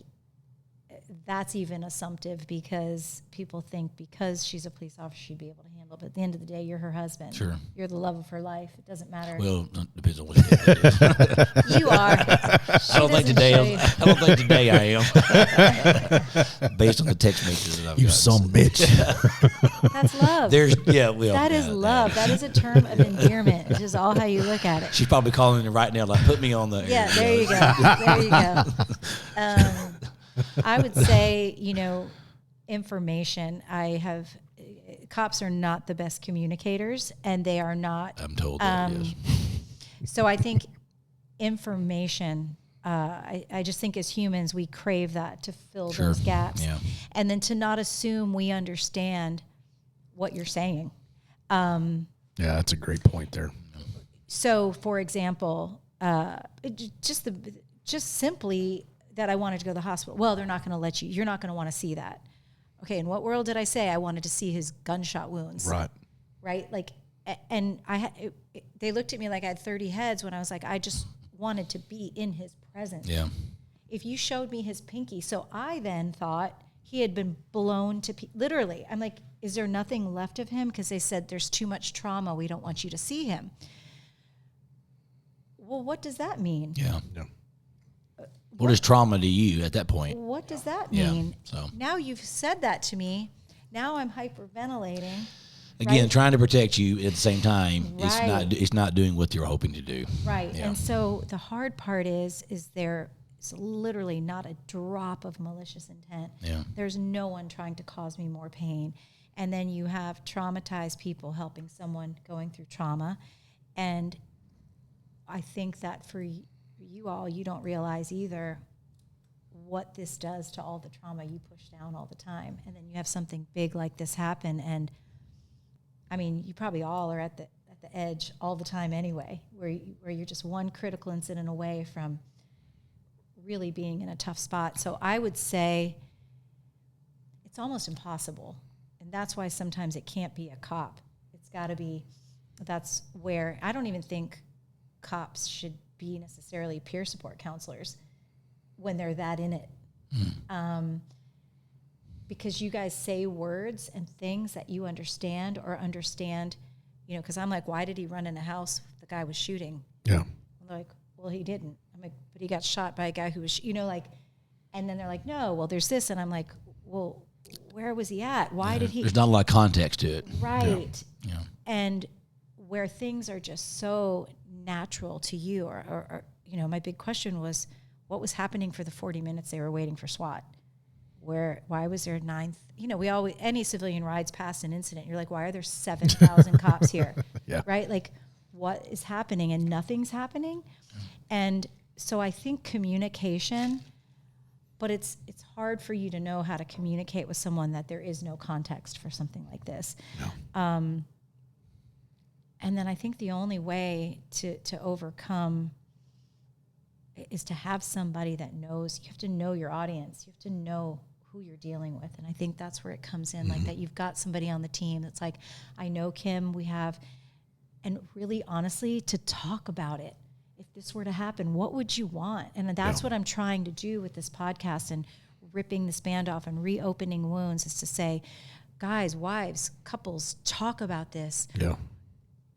that's even assumptive, because people think because she's a police officer, she'd be able to handle it. But at the end of the day, you're her husband. Sure. You're the love of her life. It doesn't matter. Well, it depends on what it is. You are. I don't think today I am. Based on the text messages that I've got. You some bitch. That's love. That is love. That is a term of endearment, which is all how you look at it. She's probably calling it right now, like, put me on the air. Yeah, there you go. There you go. I would say, information. Cops are not the best communicators, and they are not. I'm told that, yes. So I think information, I just think as humans, we crave that to fill those gaps. Yeah. And then to not assume we understand what you're saying. Yeah, that's a great point there. So, for example, just simply that I wanted to go to the hospital. Well, they're not going to let you. You're not going to want to see that. Okay, in what world did I say I wanted to see his gunshot wounds? Right? Like, and they looked at me like I had 30 heads when I was like, I just wanted to be in his presence. Yeah. If you showed me his pinky, so I then thought he had been blown to literally. I'm like, is there nothing left of him? Because they said there's too much trauma. We don't want you to see him. Well, what does that mean? Yeah. What is trauma to you at that point? What does that mean? So now you've said that to me. Now I'm hyperventilating. Again, right? trying to protect you at the same time. Right. It's not doing what you're hoping to do. Right. Yeah. And so the hard part is there is literally not a drop of malicious intent. Yeah. There's no one trying to cause me more pain. And then you have traumatized people helping someone going through trauma. And I think that for you all, you don't realize either what this does to all the trauma you push down all the time. And then you have something big like this happen. And I mean, you probably all are at the edge all the time anyway, where you're just one critical incident away from really being in a tough spot. So I would say it's almost impossible. And that's why sometimes it can't be a cop. It's got to be, that's where I don't even think cops should be necessarily peer support counselors when they're that in it. Because you guys say words and things that you understand, because I'm like, why did he run in a house the guy was shooting? Yeah. I'm like, well, he didn't. I'm like, but he got shot by a guy who was, and then they're like, no, well, there's this. And I'm like, well, where was he at? Why did he? There's not a lot of context to it. Right. Yeah. And where things are just so natural to you, or my big question was, what was happening for the 40 minutes they were waiting for SWAT? Why was there any civilian rides past an incident, you're like, why are there 7,000 cops here? Yeah. Right? Like, what is happening? And nothing's happening. And so I think communication, but it's hard for you to know how to communicate with someone that there is no context for something like this. No. And then I think the only way to overcome is to have somebody that knows. You have to know your audience. You have to know who you're dealing with. And I think that's where it comes in, like that you've got somebody on the team that's like, I know Kim, and really honestly, to talk about it. If this were to happen, what would you want? And that's what I'm trying to do with this podcast and ripping this band off and reopening wounds, is to say, guys, wives, couples, talk about this. Yeah.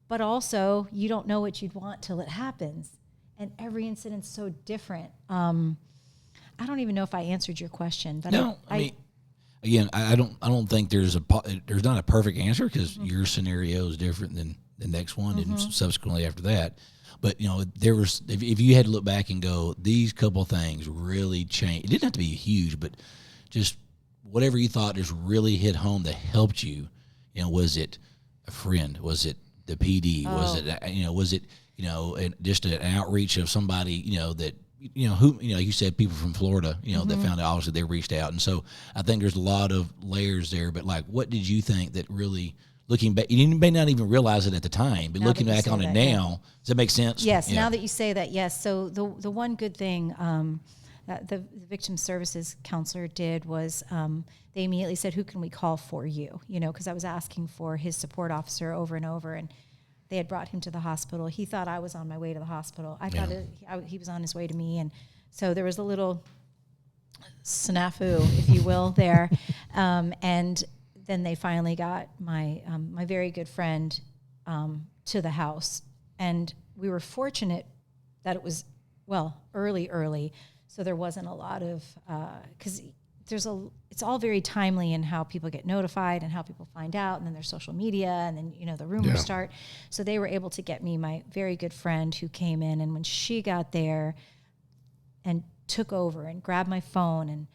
But also, you don't know what you'd want till it happens. And every incident's so different. I don't even know if I answered your question, but no, I mean, again, I don't think there's not a perfect answer, because your scenario is different than the next one and subsequently after that. But there was, if you had to look back and go, these couple things really changed. It didn't have to be huge, but just whatever you thought just really hit home that helped you. Was it a friend? Was it the PD? Was it just an outreach of somebody that who you said people from Florida that found out, obviously they reached out. And so I think there's a lot of layers there. But like, what did you think that really, looking back, you may not even realize it at the time, but looking back on it now, does that make sense? Yes. Yeah. Now that you say that, yes. So the one good thing that the victim services counselor did was they immediately said, who can we call for you? Because I was asking for his support officer over and over, and they had brought him to the hospital. He thought I was on my way to the hospital. I thought he was on his way to me. And so there was a little snafu, if you will, there. And then they finally got my very good friend to the house. And we were fortunate that it was, early. So there wasn't a lot of, because it's all very timely in how people get notified and how people find out, and then there's social media, and then the rumors start. So they were able to get me my very good friend who came in, and when she got there and took over and grabbed my phone, and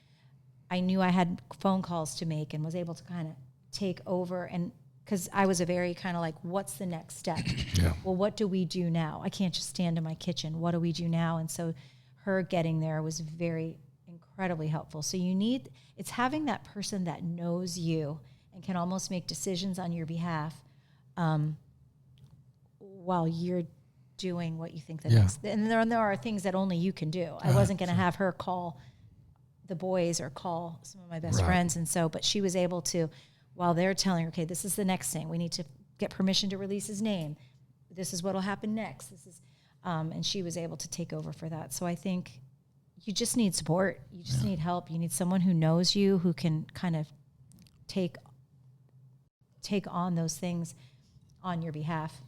I knew I had phone calls to make, and was able to kind of take over, and because I was a very kind of like, what's the next step? Well, what do we do now? I can't just stand in my kitchen. What do we do now? And so her getting there was very incredibly helpful. So it's having that person that knows you and can almost make decisions on your behalf while you're doing what you think the next. And there are things that only you can do. I wasn't going to have her call the boys or call some of my best friends. And so, but she was able to, while they're telling her, okay, this is the next thing. We need to get permission to release his name. This is what will happen next. And she was able to take over for that. So I think you just need support. You just need help. You need someone who knows you, who can kind of take on those things on your behalf.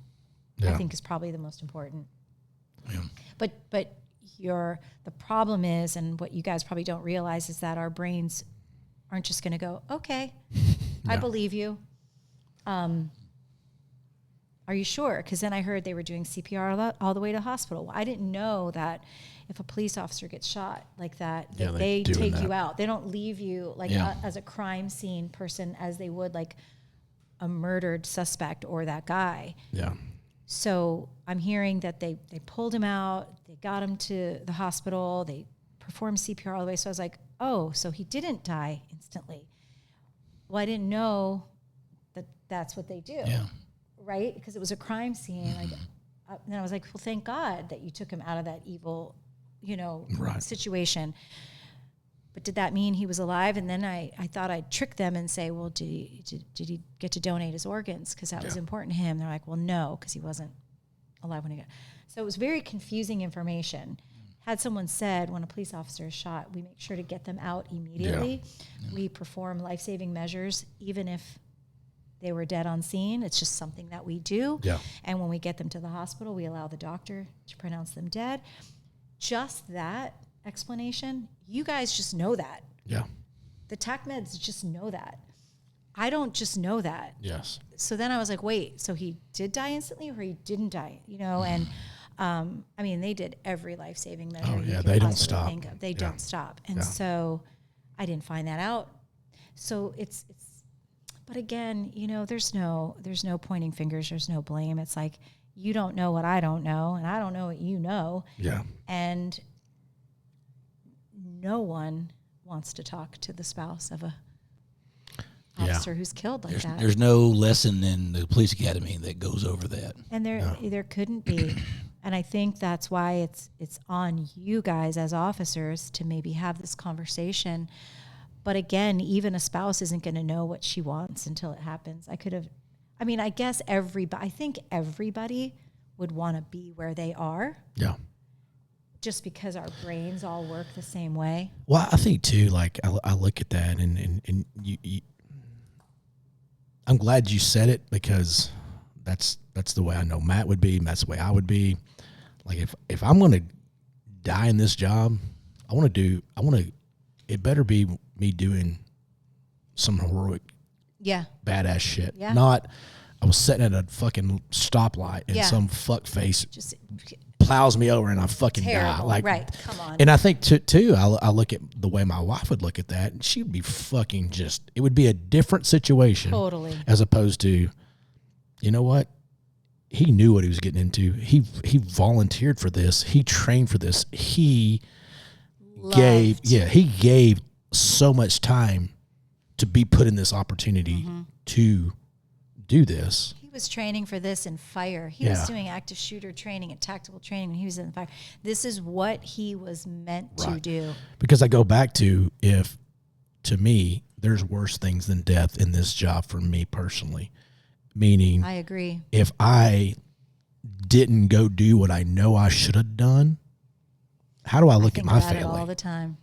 I think is probably the most important. Yeah. But the problem is, and what you guys probably don't realize, is that our brains aren't just going to go, okay, I believe you. Are you sure? Because then I heard they were doing CPR all the way to hospital. Well, I didn't know that if a police officer gets shot like that, they take you out. They don't leave you as a crime scene person as they would like a murdered suspect or that guy. Yeah. So I'm hearing that they pulled him out, they got him to the hospital, they performed CPR all the way. So I was like, oh, so he didn't die instantly. Well, I didn't know that that's what they do. Yeah. Right? Because it was a crime scene. And I was like, well, thank God that you took him out of that evil Right. situation. But did that mean he was alive? And then I thought I'd trick them and say, well, did he get to donate his organs? Because that was important to him. They're like, well, no, because he wasn't alive when he got. So it was very confusing information. Had someone said when a police officer is shot, we make sure to get them out immediately. Yeah. We perform life-saving measures, even if they were dead on scene. It's just something that we do. Yeah. And when we get them to the hospital, we allow the doctor to pronounce them dead. Just that explanation, you guys just know that. Yeah. The TAC meds just know that. I don't just know that. Yes. So then I was like, wait, so he did die instantly or he didn't die? And I mean, they did every life-saving measure. Oh, yeah, they don't stop. They don't stop. And so I didn't find that out. So it's but again, there's no pointing fingers, there's no blame. It's like, you don't know what I don't know, and I don't know what you know. Yeah. And no one wants to talk to the spouse of a officer who's killed like that. There's no lesson in the police academy that goes over that. And there couldn't be. And I think that's why it's on you guys as officers to maybe have this conversation. But again, even a spouse isn't going to know what she wants until it happens. I think everybody would want to be where they are. Yeah. Just because our brains all work the same way. Well, I think too, like I look at that and you I'm glad you said it, because that's the way I know Matt would be. That's the way I would be. Like if I'm going to die in this job, it better be me doing some heroic, badass shit. Yeah. Not I was sitting at a fucking stoplight and some fuck face just plows me over and I fucking die. Like, right? Come on. And I think too, I look at the way my wife would look at that, and she'd be fucking it would be a different situation. Totally. As opposed to, you know what? He knew what he was getting into. He volunteered for this. He trained for this. He gave so much time to be put in this opportunity to do this. He was training for this in fire. He was doing active shooter training and tactical training when he was in fire. This is what he was meant to do. Because I go back to to me, there's worse things than death in this job for me personally. Meaning, I agree. If I didn't go do what I know I should have done, how do I look at my family? All the time.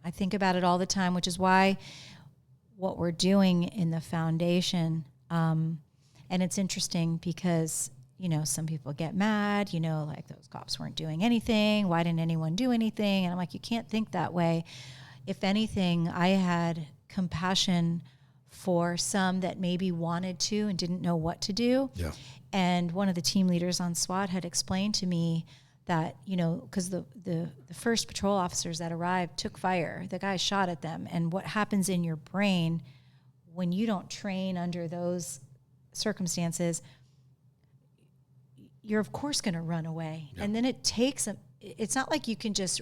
I think about it all the time, which is why what we're doing in the foundation, and it's interesting because, some people get mad, like those cops weren't doing anything. Why didn't anyone do anything? And I'm like, you can't think that way. If anything, I had compassion for some that maybe wanted to and didn't know what to do. Yeah. And one of the team leaders on SWAT had explained to me that, because the first patrol officers that arrived took fire. The guy shot at them. And what happens in your brain when you don't train under those circumstances, you're of course going to run away. Yeah. And then it takes it's not like you can just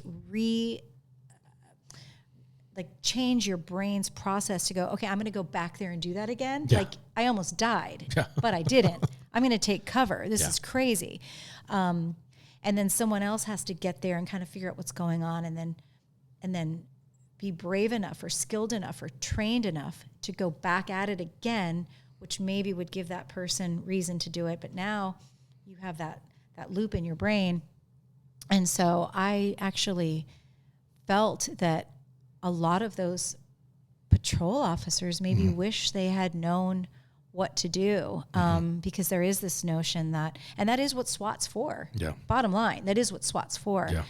change your brain's process to go, okay, I'm going to go back there and do that again. Yeah. Like I almost died, but I didn't. I'm going to take cover. This is crazy. And then someone else has to get there and kind of figure out what's going on, and then be brave enough or skilled enough or trained enough to go back at it again, which maybe would give that person reason to do it. But now you have that loop in your brain. And so I actually felt that a lot of those patrol officers maybe wish they had known what to do, because there is this notion that, and that is what SWAT's for. Yeah. Bottom line, that is what SWAT's for. Yeah.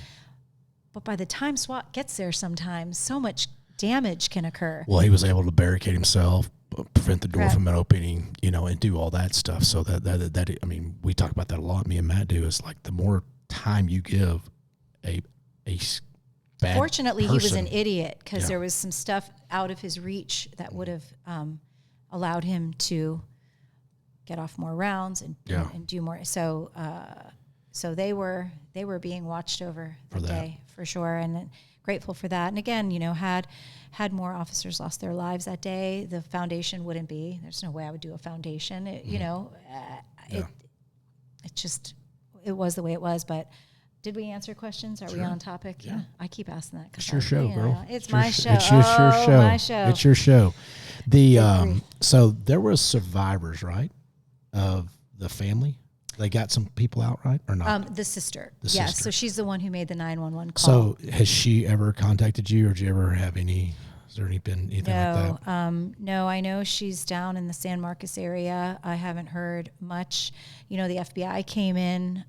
But by the time SWAT gets there, sometimes so much damage can occur. Well, he was able to barricade himself, prevent the door from opening, and do all that stuff. So that I mean, we talk about that a lot. Me and Matt do. Is like the more time you give a bad Fortunately, person, he was an idiot, because there was some stuff out of his reach that would have allowed him to get off more rounds and do more. So they were being watched over that day for sure, and grateful for that. And again, had more officers lost their lives that day, the foundation wouldn't be. There's no way I would do a foundation. It was the way it was, but Did we answer questions? Are we on topic? Yeah. I keep asking that. It's your show, girl. It's my show. It's your show. My show. It's your show. So there were survivors, right, of the family? They got some people out, right, or not? The sister. The yes. sister. So she's the one who made the 911 call. So has she ever contacted you, or did you ever have any? Has there been anything like that? No, I know she's down in the San Marcos area. I haven't heard much. The FBI came in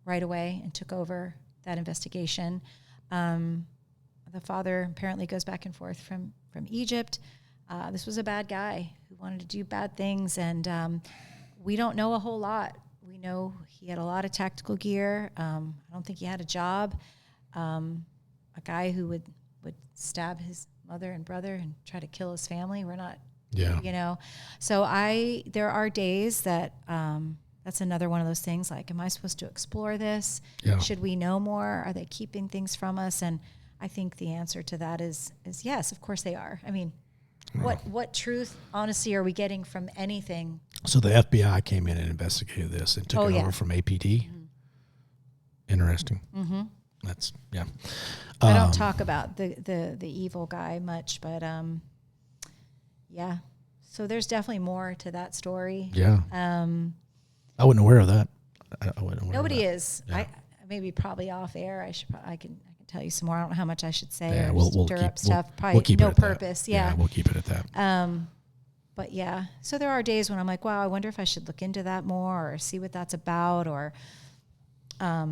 right away and took over that investigation. The father apparently goes back and forth from Egypt. This was a bad guy who wanted to do bad things, and we don't know a whole lot. We know he had a lot of tactical gear. I don't think he had a job. A guy who would stab his mother and brother and try to kill his family. We're not, So there are days that that's another one of those things. Like, am I supposed to explore this? Yeah. Should we know more? Are they keeping things from us? And I think the answer to that is yes. Of course they are. I mean, what truth, honesty are we getting from anything? So the FBI came in and investigated this and took it over from APD. Mm-hmm. Interesting. Mm-hmm. That's I don't talk about the evil guy much, but yeah. So there's definitely more to that story. Yeah. I wasn't aware of that. Nobody is. Yeah. Maybe probably off air. I can tell you some more. I don't know how much I should say. Yeah, or we'll stir keep, up stuff. Probably we'll keep no it at purpose. That. Yeah, we'll keep it at that. But yeah, so there are days when I'm like, wow, I wonder if I should look into that more or see what that's about, or yeah,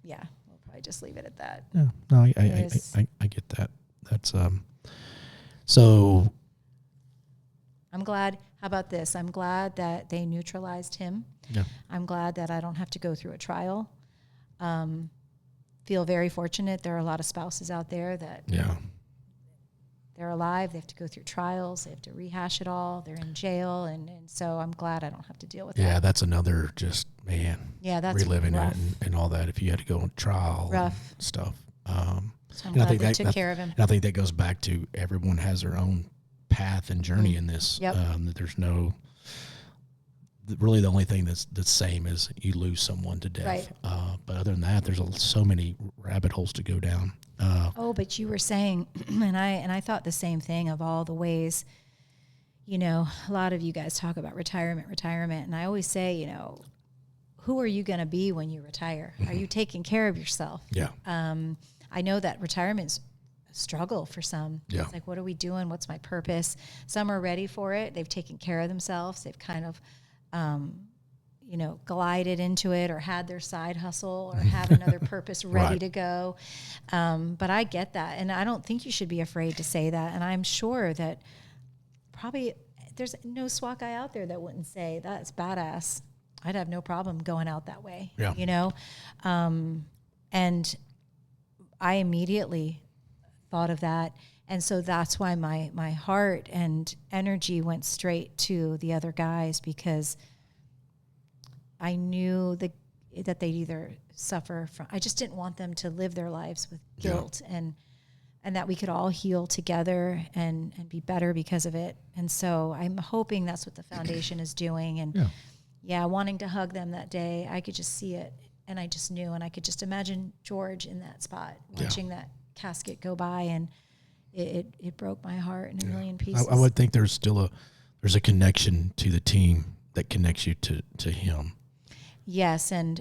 we'll probably just leave it at that. Yeah, no, I get that. That's so. I'm glad. How about this? I'm glad that they neutralized him. Yeah. I'm glad that I don't have to go through a trial. Feel very fortunate. There are a lot of spouses out there that they're alive. They have to go through trials. They have to rehash it all. They're in jail. And so I'm glad I don't have to deal with that. Yeah, that's another that's reliving rough. it and all that. If you had to go on trial and stuff. So I'm glad they took care of him. And I think that goes back to everyone has their own path and journey in this. Yep. That there's no... Really, the only thing that's the same is you lose someone to death. Right. But other than that, there's so many rabbit holes to go down. But you were saying, and I thought the same thing of all the ways, a lot of you guys talk about retirement, and I always say, who are you going to be when you retire? Mm-hmm. Are you taking care of yourself? Yeah. I know that retirement's a struggle for some. Yeah. It's like, what are we doing? What's my purpose? Some are ready for it. They've taken care of themselves. They've kind of glided into it or had their side hustle or have another purpose ready to go. But I get that. And I don't think you should be afraid to say that. And I'm sure that probably there's no SWAT guy out there that wouldn't say that's badass. I'd have no problem going out that way, and I immediately thought of that. And so that's why my heart and energy went straight to the other guys, because I knew that they'd either suffer from, I just didn't want them to live their lives with guilt and that we could all heal together and be better because of it. And so I'm hoping that's what the foundation is doing. And wanting to hug them that day, I could just see it. And I just knew, and I could just imagine George in that spot, watching that casket go by, and it broke my heart in a million pieces. I would think there's still there's a connection to the team that connects you to him. Yes, and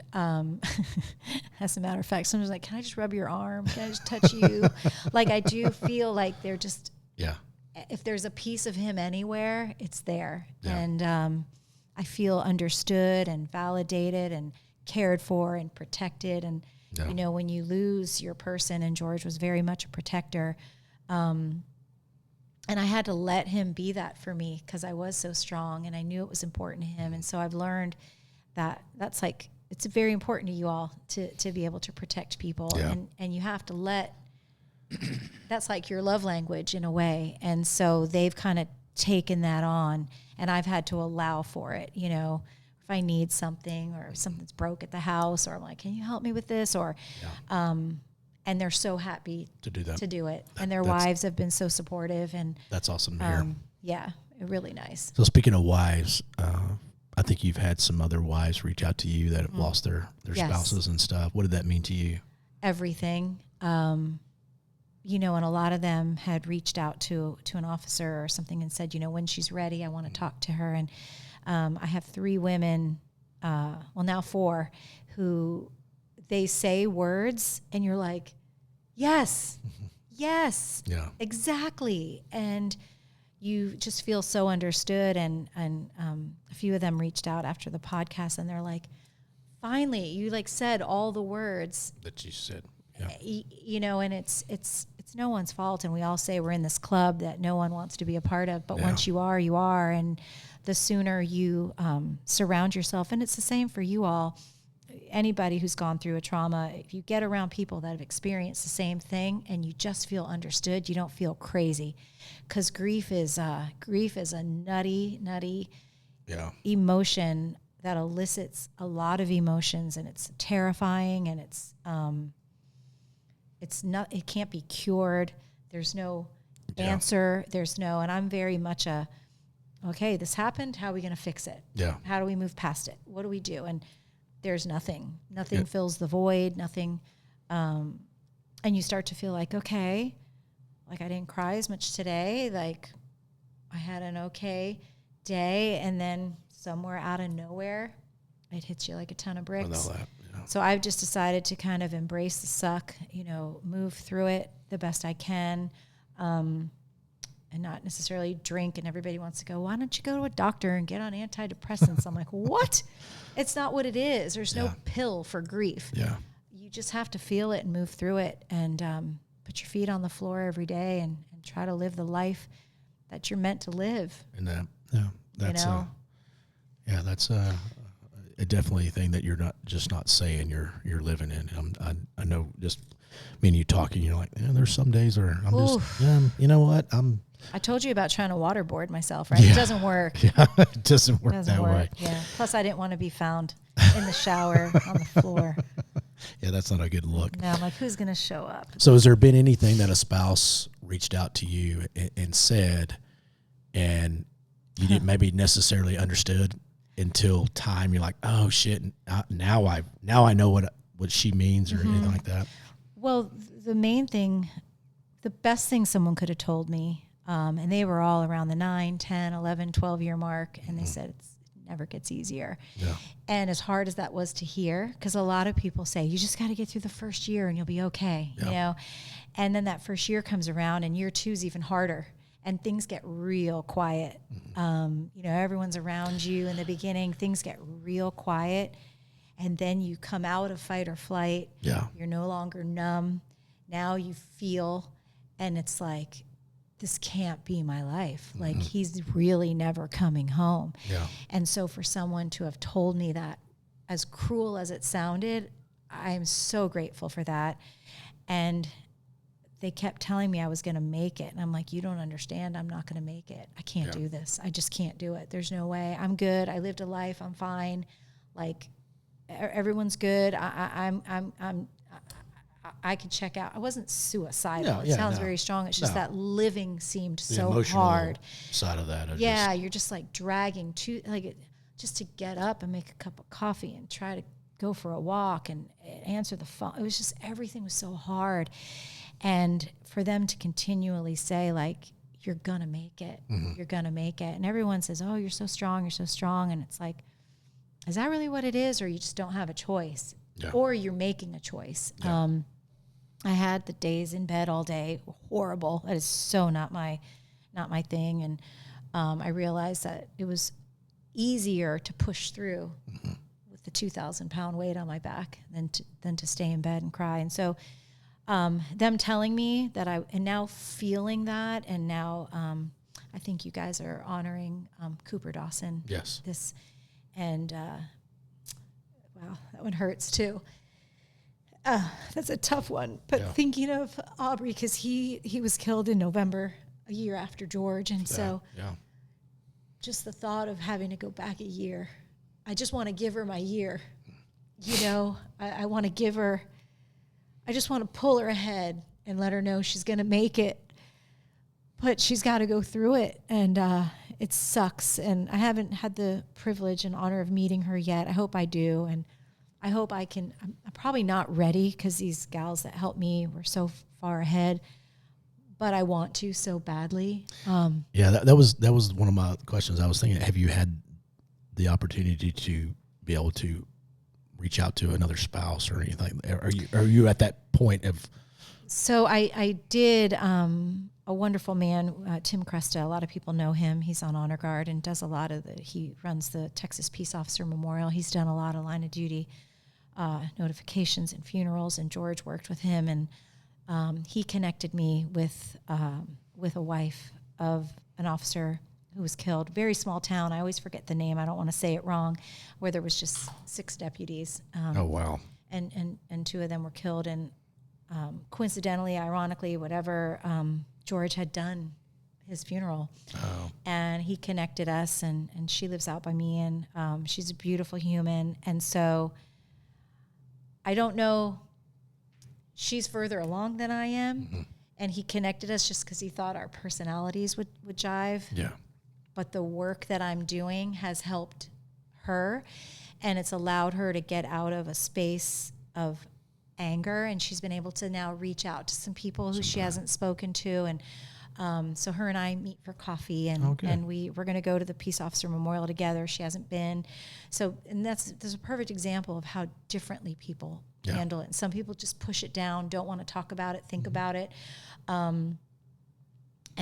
as a matter of fact, someone's like, "Can I just rub your arm? Can I just touch you?" Like, I do feel like they're just if there's a piece of him anywhere, it's there, and I feel understood and validated and cared for and protected. And when you lose your person, and George was very much a protector. And I had to let him be that for me because I was so strong and I knew it was important to him. And so I've learned that that's like, it's very important to you all to be able to protect people. Yeah. And you have to let, that's like your love language in a way. And so they've kind of taken that on, and I've had to allow for it. If I need something or something's broke at the house, or I'm like, can you help me with this? Or, and they're so happy to do that, and their wives have been so supportive, and that's awesome to hear. Yeah, really nice. So speaking of wives, I think you've had some other wives reach out to you that have lost their Yes. spouses and stuff. What did that mean to you? Everything. You know, and a lot of them had reached out to an officer or something and said, you know, when she's ready, I want to talk to her. And I have 3 women, well, now 4, who they say words and you're like, yes, yes, Yeah. exactly. And you just feel so understood. And a few of them reached out after the podcast and they're like, finally, you like said all the words That you said. Yeah. you know, and it's no one's fault. And we all say we're in this club that no one wants to be a part of, but Yeah. once you are, you are. And the sooner you surround yourself, and it's the same for you all, anybody who's gone through a trauma, if you get around people that have experienced the same thing and you just feel understood, you don't feel crazy. Because grief is a nutty Yeah. emotion that elicits a lot of emotions, and it's terrifying, and it can't be cured. There's no answer. There's no, and I'm very much okay, this happened. How are we going to fix it? Yeah. How do we move past it? What do we do? And there's nothing fills the void, nothing. And you start to feel like, okay, like I didn't cry as much today. Like I had an okay day, and then somewhere out of nowhere, it hits you like a ton of bricks. I know that. Yeah. So I've just decided to kind of embrace the suck, you know, move through it the best I can, and not necessarily drink. And everybody wants to go, why don't you go to a doctor and get on antidepressants? I'm like, what? It's not what it is. There's no pill for grief. Yeah. You just have to feel it and move through it, and put your feet on the floor every day and try to live the life that you're meant to live. And that's you know? that's a definitely thing that you're not saying, you're living in. I know, just me and you talking, you're like, yeah, there's some days where I'm just, you know what, I told you about trying to waterboard myself, right? Yeah. It doesn't work. Yeah, it doesn't work Doesn't that work. way. Yeah. Plus, I didn't want to be found in the shower on the floor. Yeah, that's not a good look. No, I'm like, who's going to show up? So has there been anything that a spouse reached out to you and said, and you didn't maybe necessarily understood until time? You're like, oh shit, now I know what she means, or anything like that? Well, the main thing, the best thing someone could have told me, and they were all around the 9, 10, 11, 12-year mark, and they said it never gets easier. Yeah. And as hard as that was to hear, because a lot of people say, you just got to get through the first year and you'll be okay, you know? And then that first year comes around, and year 2 is even harder, and things get real quiet. You know, everyone's around you in the beginning, things get real quiet, and then you come out of fight or flight. Yeah. You're no longer numb. Now you feel, and it's like, this can't be my life. Like, he's really never coming home. Yeah. And so for someone to have told me that, as cruel as it sounded, I'm so grateful for that. And they kept telling me I was going to make it. And I'm like, you don't understand. I'm not going to make it. I can't do this. I just can't do it. There's no way. I'm good. I lived a life. I'm fine. Like, everyone's good. I could check out. I wasn't suicidal. No, it yeah, sounds no. very strong. It's just that living seemed The so emotional hard. side of that. Yeah, you're just like dragging just to get up and make a cup of coffee and try to go for a walk and answer the phone. It was just, everything was so hard. And for them to continually say, like, you're going to make it. You're going to make it. And everyone says, oh, you're so strong. You're so strong. And it's like, is that really what it is? Or you just don't have a choice? Yeah. Or you're making a choice. Yeah. I had the days in bed all day, horrible. That is so not my thing. And I realized that it was easier to push through with the 2,000-pound weight on my back than to stay in bed and cry. And so them telling me that and now feeling that, and now I think you guys are honoring Cooper Dawson. Yes. And wow, that one hurts too. That's a tough one. But thinking of Aubrey, because he was killed in November, a year after George. And so just the thought of having to go back a year, I just want to give her my year. You know, I want to give her, I just want to pull her ahead and let her know she's going to make it. But she's got to go through it. And it sucks. And I haven't had the privilege and honor of meeting her yet. I hope I do. And I hope I can. I'm probably not ready because these gals that helped me were so far ahead, but I want to so badly. Yeah, that was one of my questions. I was thinking, have you had the opportunity to be able to reach out to another spouse or anything? Are you at that point of? So I did. A wonderful man, Tim Cresta. A lot of people know him. He's on honor guard and does a lot of he runs the Texas Peace Officer Memorial. He's done a lot of line of duty notifications and funerals, and George worked with him, and he connected me with a wife of an officer who was killed. Very small town. I always forget the name. I don't want to say it wrong, where there was just 6 deputies. Oh, wow. And 2 of them were killed. And coincidentally, ironically, whatever, George had done his funeral. Oh. And he connected us, and she lives out by me, and she's a beautiful human. And so I don't know, she's further along than I am, mm-hmm. and he connected us just because he thought our personalities would jive. Yeah. But the work that I'm doing has helped her, and it's allowed her to get out of a space of anger, and she's been able to now reach out to some people who she hasn't spoken to, and so her and I meet for coffee, and we're going to go to the Peace Officer Memorial together. She hasn't been, and there's a perfect example of how differently people handle it. And some people just push it down, don't want to talk about it, think about it. And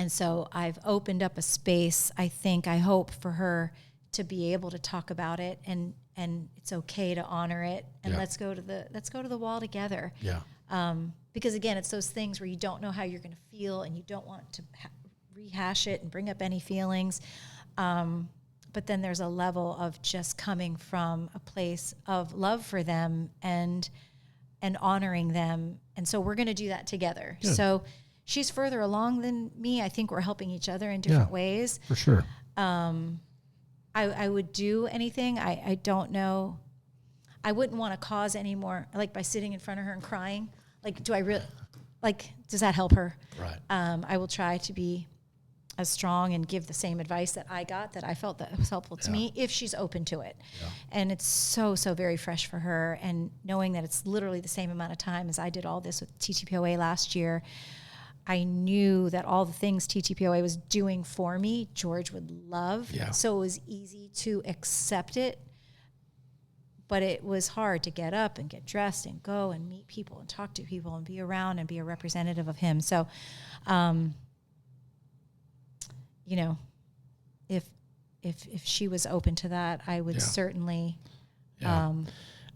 so I've opened up a space, I hope, for her to be able to talk about it, and it's okay to honor it, and let's go to the wall together. Yeah. Because again, it's those things where you don't know how you're going to feel, and you don't want to rehash it and bring up any feelings. But then there's a level of just coming from a place of love for them and honoring them. And so we're going to do that together. Good. So she's further along than me. I think we're helping each other in different ways. For sure. I would do anything. I don't know. I wouldn't want to cause any more, like by sitting in front of her and crying. Like, does that help her? Right. I will try to be as strong and give the same advice that I got, that I felt that was helpful to me, if she's open to it. Yeah. And it's so very fresh for her. And knowing that it's literally the same amount of time as I did all this with TTPOA last year, I knew that all the things TTPOA was doing for me, George would love. Yeah. So it was easy to accept it. But it was hard to get up and get dressed and go and meet people and talk to people and be around and be a representative of him. So, if she was open to that, I would certainly. Yeah.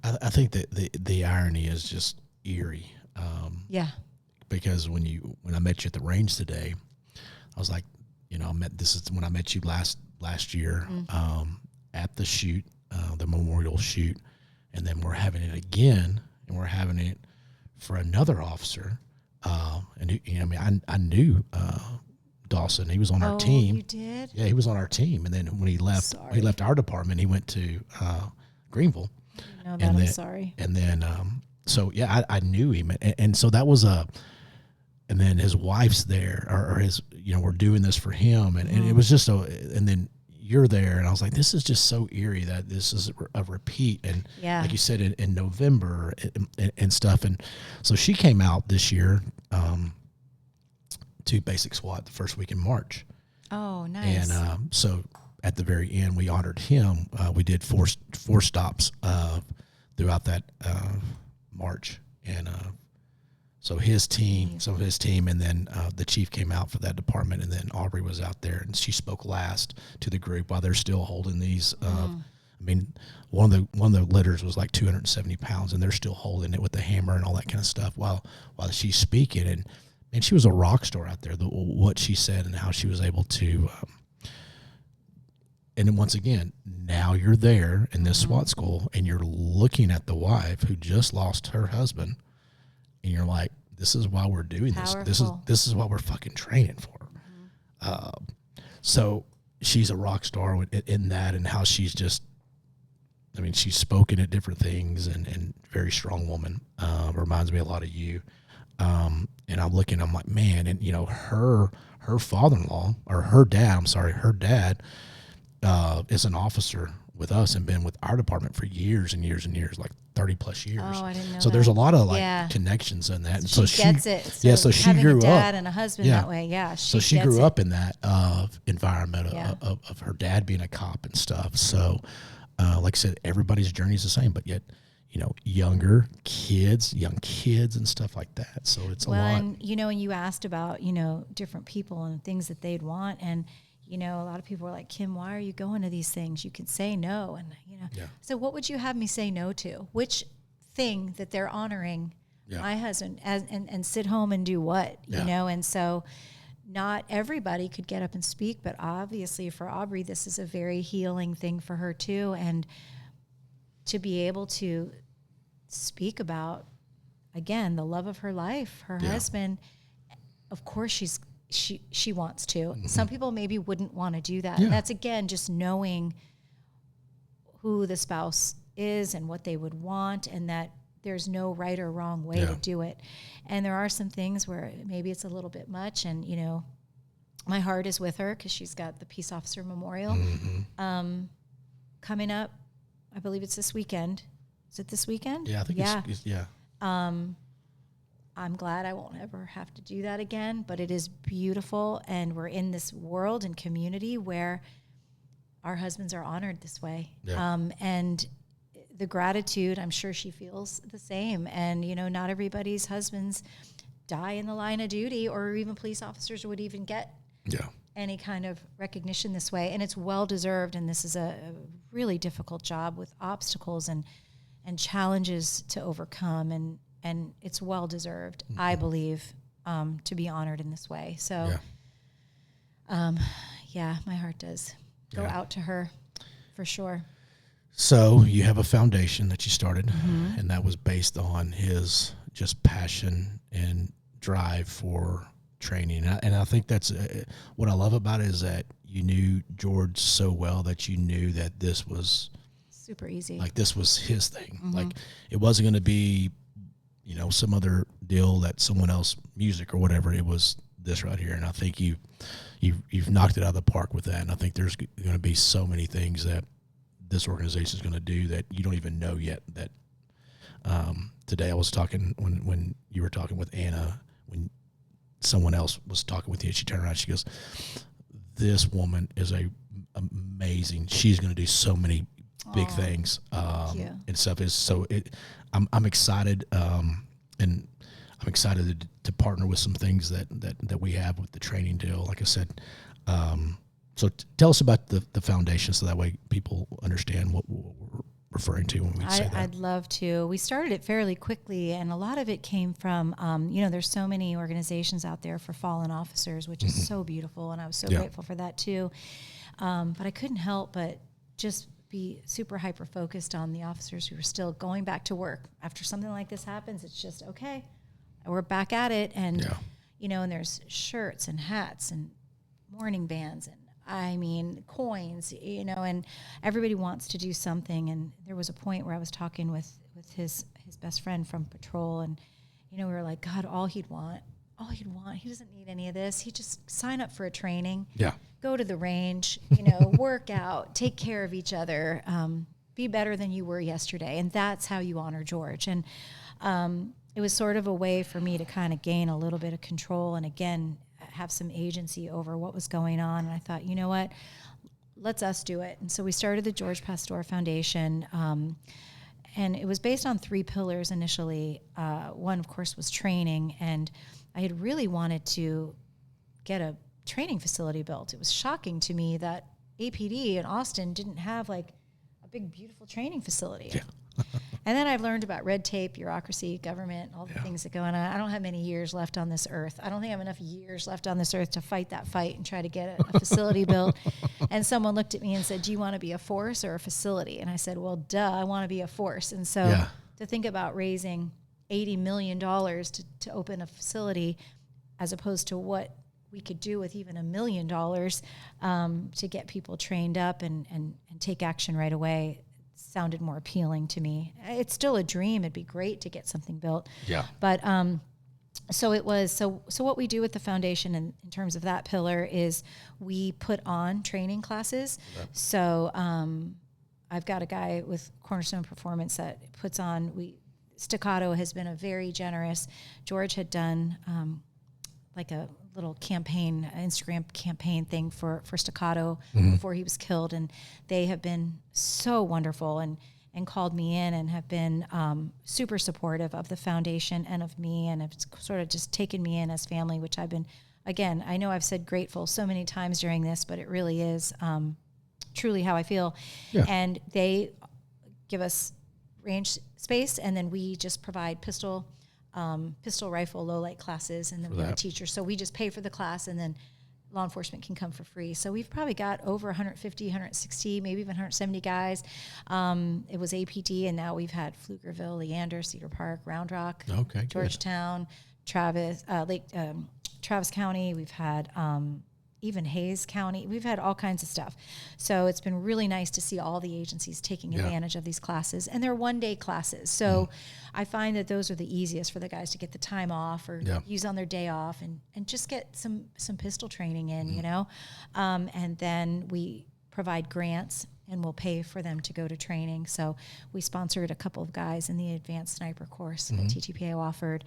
I think that the irony is just eerie. Because when I met you at the range today, I was like, this is when I met you last year, at the shoot. The memorial shoot, and then we're having it again, and we're having it for another officer. I knew Dawson. He was on our team. You did? Yeah, he was on our team, and then when he left our department. He went to Greenville. No, that I'm sorry. And then, I knew him, and so that was and then his wife's there, or his, we're doing this for him, and it was just and then you're there, and I was like, this is just so eerie that this is a repeat, and like you said, in November and stuff, and so she came out this year to basic SWAT the first week in March. Oh, nice. And so at the very end, we honored him. We did four stops throughout that March, and so his team, and then the chief came out for that department, and then Aubrey was out there, and she spoke last to the group while they're still holding these. One of the litters was like 270 pounds, and they're still holding it with the hammer and all that kind of stuff while she's speaking. And she was a rock star out there. What she said and how she was able to. And then once again, now you're there in this SWAT school, and you're looking at the wife who just lost her husband. And you're like, this is why we're doing this. This is what we're fucking training for. So she's a rock star in that, and how she's just, she's spoken at different things, and very strong woman. Reminds me a lot of you. And I'm looking, I'm like, man, and you know, her father-in-law, or her dad is an officer with us and been with our department for years and years and years, like 30 plus years. Oh, I didn't know so that. there's a lot of like connections in that. And so she gets it. So yeah. So she having grew a dad up and a husband that way. Yeah. She grew up in that environment Yeah. of her dad being a cop and stuff. So, like I said, everybody's journey is the same, but yet, you know, young kids and stuff like that. So it's a lot. And, you know, and you asked about, you know, different people and things that they'd want. And, you know, a lot of people were like, Kim, why are you going to these things? You can say no. And, you know, so what would you have me say no to? Which thing that they're honoring my husband and sit home and do what, you know? And so not everybody could get up and speak, but obviously for Aubrey, this is a very healing thing for her too. And to be able to speak about, again, the love of her life, her husband, of course she wants to. Mm-hmm. Some people maybe wouldn't want to do that. And that's, again, just knowing who the spouse is and what they would want, and that there's no right or wrong way to do it. And there are some things where maybe it's a little bit much, and, you know, my heart is with her because she's got the Peace Officer Memorial coming up. I believe it's this weekend. Is it this weekend? Yeah, I think it's I'm glad I won't ever have to do that again, but it is beautiful, and we're in this world and community where our husbands are honored this way. Yeah. And the gratitude, I'm sure she feels the same. And, you know, not everybody's husbands die in the line of duty, or even police officers would even get any kind of recognition this way. And it's well-deserved, and this is a really difficult job with obstacles and challenges to overcome, and it's well-deserved, I believe, to be honored in this way. So, my heart does go out to her for sure. So you have a foundation that you started, and that was based on his just passion and drive for training. And I think that's what I love about it, is that you knew George so well that you knew that this was super easy. Like, this was his thing. Like, it wasn't going to be, you know, some other deal that someone else, music or whatever. It was this right here. And I think you've knocked it out of the park with that. And I think there's going to be so many things that this organization is going to do that you don't even know yet. That today I was talking, when you were talking with Anna, when someone else was talking with you, she turned around, she goes, this woman is amazing. She's going to do so many big things and stuff. Is so I'm excited, and I'm excited to partner with some things that we have with the training deal. Like I said, so tell us about the foundation, so that way people understand what we're referring to when we say that. I'd love to. We started it fairly quickly, and a lot of it came from, you know, there's so many organizations out there for fallen officers, which is so beautiful, and I was so grateful for that too. But I couldn't help but just be super hyper focused on the officers who are still going back to work after something like this happens. It's just, okay, we're back at it. And, you know, and there's shirts and hats and mourning bands and, I mean, coins, you know, and everybody wants to do something. And there was a point where I was talking with his best friend from patrol, and, you know, we were like, God, all he'd want, he doesn't need any of this. He just sign up for a training, go to the range, you know, work out, take care of each other, be better than you were yesterday. And that's how you honor George. And it was sort of a way for me to kind of gain a little bit of control, and again, have some agency over what was going on. And I thought, you know what, let's us do it. And so we started the Jorge Pastore Foundation, and it was based on 3 pillars initially. One, of course, was training, and I had really wanted to get a training facility built. It was shocking to me that APD in Austin didn't have like a big, beautiful training facility. Yeah. And then I've learned about red tape, bureaucracy, government, all the things that go on. I don't have many years left on this earth. I don't think I have enough years left on this earth to fight that fight and try to get a facility built. And someone looked at me and said, do you want to be a force or a facility? And I said, well, duh, I want to be a force. And so to think about raising $80 million to open a facility, as opposed to what we could do with even $1 million to get people trained up and take action right away, sounded more appealing to me. It's still a dream. It'd be great to get something built. Yeah. But So it was, so what we do with the foundation in terms of that pillar is we put on training classes. Okay. So I've got a guy with Cornerstone Performance that puts on, Staccato has been a very generous. George had done like a little campaign, Instagram campaign thing for Staccato before he was killed. And they have been so wonderful and called me in and have been super supportive of the foundation and of me, and have sort of just taken me in as family, which I've been, again, I know I've said grateful so many times during this, but it really is truly how I feel. Yeah. And they give us range space, and then we just provide pistol rifle, low light classes, and then we have a teacher. So we just pay for the class, and then law enforcement can come for free. So we've probably got over 150, 160, maybe even 170 guys. It was APD, and now we've had Pflugerville, Leander, Cedar Park, Round Rock, Georgetown, Travis County. We've had even Hayes County. We've had all kinds of stuff. So it's been really nice to see all the agencies taking advantage of these classes. And they're one-day classes. So I find that those are the easiest for the guys to get the time off or use on their day off and just get some pistol training in, you know. And then we provide grants, and we'll pay for them to go to training. So we sponsored a couple of guys in the advanced sniper course that TTPOA offered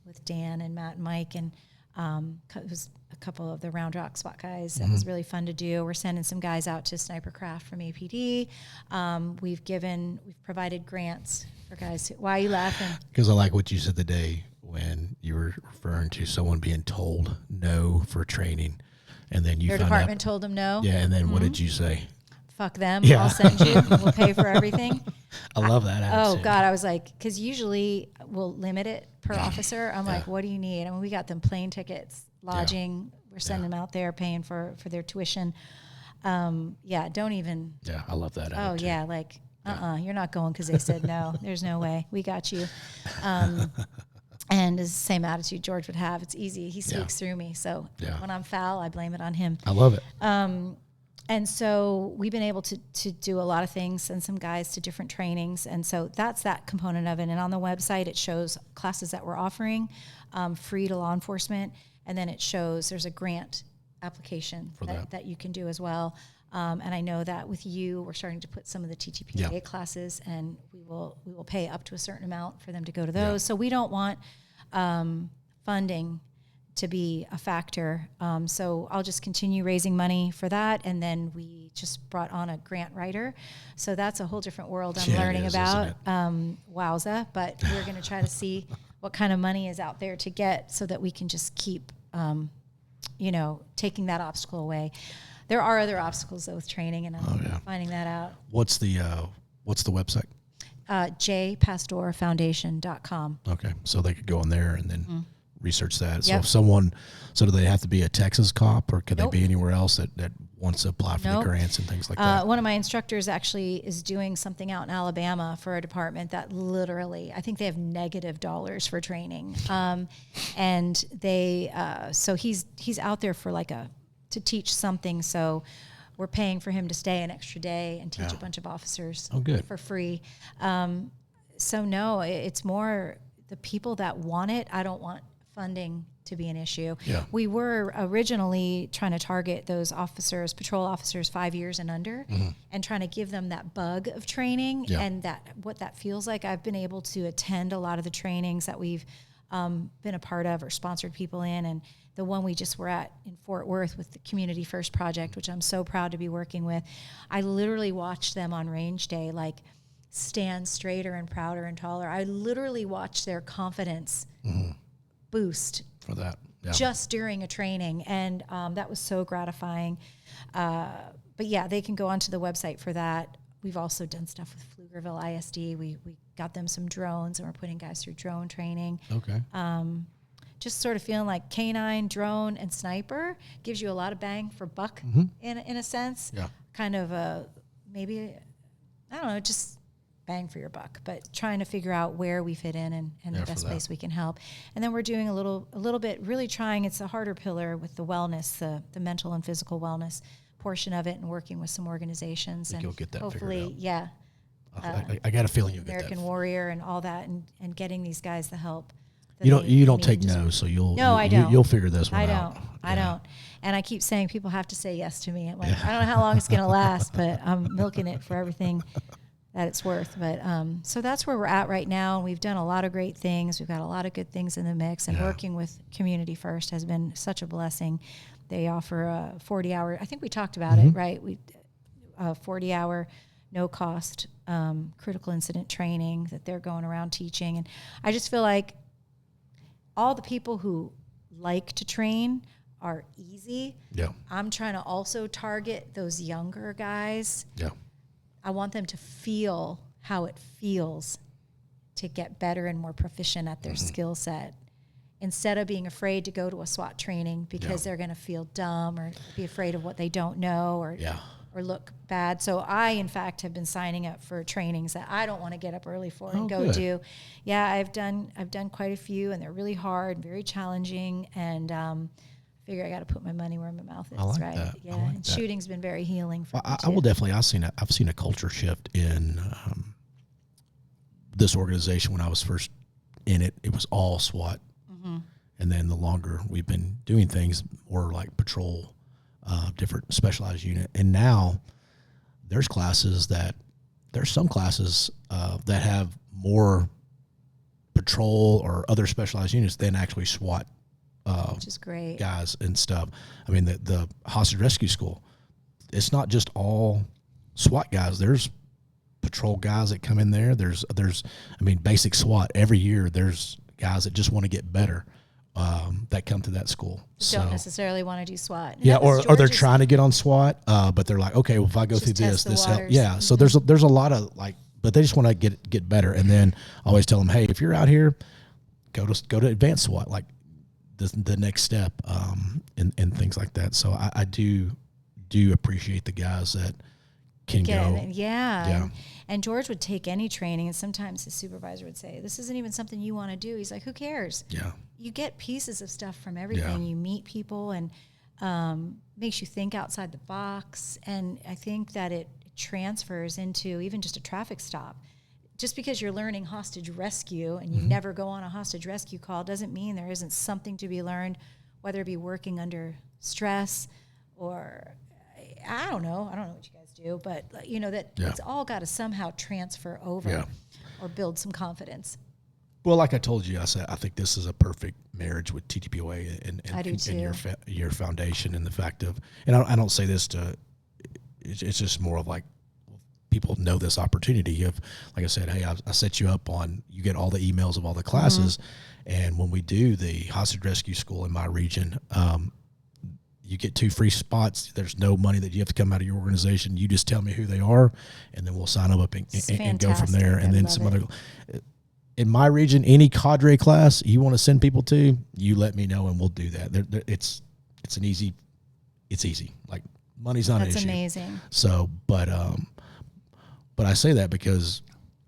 with Dan and Matt and Mike. And it was a couple of the Round Rock SWAT guys. That was really fun to do. We're sending some guys out to Sniper Craft from APD. We've provided grants for guys. Why are you laughing? Because I like what you said the day when you were referring to someone being told no for training, and then Your department told them no. Yeah, and then what did you say? Fuck them. Yeah. I'll send you. We'll pay for everything. I love that attitude. Oh God, I was like, because usually we'll limit it per officer. I'm like, what do you need? I mean, we got them plane tickets, lodging. We're sending them out there, paying for their tuition. Don't even. Yeah, I love that attitude. Oh yeah, like you're not going because they said no. There's no way. We got you. And it's the same attitude George would have. It's easy. He speaks through me. So when I'm foul, I blame it on him. I love it. And so we've been able to do a lot of things, send some guys to different trainings. And so that's that component of it. And on the website, it shows classes that we're offering free to law enforcement. And then it shows there's a grant application that you can do as well. And I know that with you, we're starting to put some of the TTPOA classes, and we will pay up to a certain amount for them to go to those. Yeah. So we don't want funding to be a factor. So I'll just continue raising money for that. And then we just brought on a grant writer. So that's a whole different world I'm learning about. Wowza. But we're going to try to see what kind of money is out there to get so that we can just keep, taking that obstacle away. There are other obstacles though with training, and I'm finding that out. What's the website? jpastorefoundation.com. Okay. So they could go in there and then research that. So if someone, do they have to be a Texas cop, or could they be anywhere else that wants to apply for the grants and things like that? One of my instructors actually is doing something out in Alabama for a department that literally, I think they have negative dollars for training. And they, so he's out there for to teach something. So we're paying for him to stay an extra day and teach a bunch of officers for free. So no, it's more the people that want it. I don't want funding to be an issue. Yeah. We were originally trying to target those officers, patrol officers 5 years and under, and trying to give them that bug of training and what that feels like. I've been able to attend a lot of the trainings that we've been a part of or sponsored people in, and the one we just were at in Fort Worth with the Community First Project, which I'm so proud to be working with. I literally watched them on range day, stand straighter and prouder and taller. I literally watched their confidence boost for that just during a training, and that was so gratifying. But they can go onto the website for that. We've also done stuff with Pflugerville ISD. We got them some drones, and we're putting guys through drone training. Okay. Just sort of feeling like canine, drone, and sniper gives you a lot of bang for buck in a sense. Yeah. Kind of maybe, I don't know, just bang for your buck, but trying to figure out where we fit in and the best place we can help. And then we're doing a little bit, really trying, it's a harder pillar with the wellness, the mental and physical wellness portion of it, and working with some organizations. And you'll get that hopefully, figured out. I got a feeling you'll get that. American Warrior and all that, and getting these guys the help You don't take no, so you'll I don't. You'll figure this one out. I don't. And I keep saying people have to say yes to me. I'm like, I don't know how long it's going to last, but I'm milking it for everything that it's worth. But so that's where we're at right now. We've done a lot of great things. We've got a lot of good things in the mix, and working with Community First has been such a blessing. They offer a 40-hour, I think we talked about it, right? 40-hour, no cost critical incident training that they're going around teaching. And I just feel like all the people who like to train are easy. Yeah. I'm trying to also target those younger guys. Yeah. I want them to feel how it feels to get better and more proficient at their skill set, instead of being afraid to go to a SWAT training because they're going to feel dumb or be afraid of what they don't know or look bad. So I, in fact, have been signing up for trainings that I don't want to get up early for and go do. Yeah, I've done quite a few, and they're really hard and very challenging, and figure I got to put my money where my mouth is, I like right? that. Yeah, I like and that. shooting's been very healing for me I too. will definitely. I've seen a culture shift in this organization. When I was first in it, it was all SWAT, and then the longer we've been doing things, more like patrol, different specialized unit, and now there's some classes that have more patrol or other specialized units than actually SWAT. Which is great. Guys and stuff. I mean, the hostage rescue school, it's not just all SWAT guys. There's patrol guys that come in there. There's basic SWAT. Every year there's guys that just want to get better that come to that school. Don't necessarily want to do SWAT. And yeah, or they're trying to get on SWAT, but they're like, okay, well, if I go through this helps. Yeah, so there's a lot of but they just want to get better. And then I always tell them, hey, if you're out here, go to advanced SWAT, like the next step, and things like that. So I do appreciate the guys that can go. Yeah. And George would take any training, and sometimes his supervisor would say, this isn't even something you want to do. He's like, who cares? Yeah. You get pieces of stuff from everything. You meet people, and makes you think outside the box. And I think that it transfers into even just a traffic stop. Just because you're learning hostage rescue and you never go on a hostage rescue call doesn't mean there isn't something to be learned, whether it be working under stress or I don't know what you guys do, but it's all got to somehow transfer over or build some confidence. Well, like I told you, I said I think this is a perfect marriage with TTPOA and your foundation, and the fact of, and I don't say this to, it's just more of like, people know this opportunity of, like I said, hey, I set you up on, you get all the emails of all the classes. And when we do the hostage rescue school in my region, you get 2 free spots. There's no money that you have to come out of your organization. You just tell me who they are, and then we'll sign them up and go from there. And then some other, in my region, any cadre class you want to send people to, you let me know and we'll do that. It's easy. Like, money's not an issue. That's amazing. So, but I say that because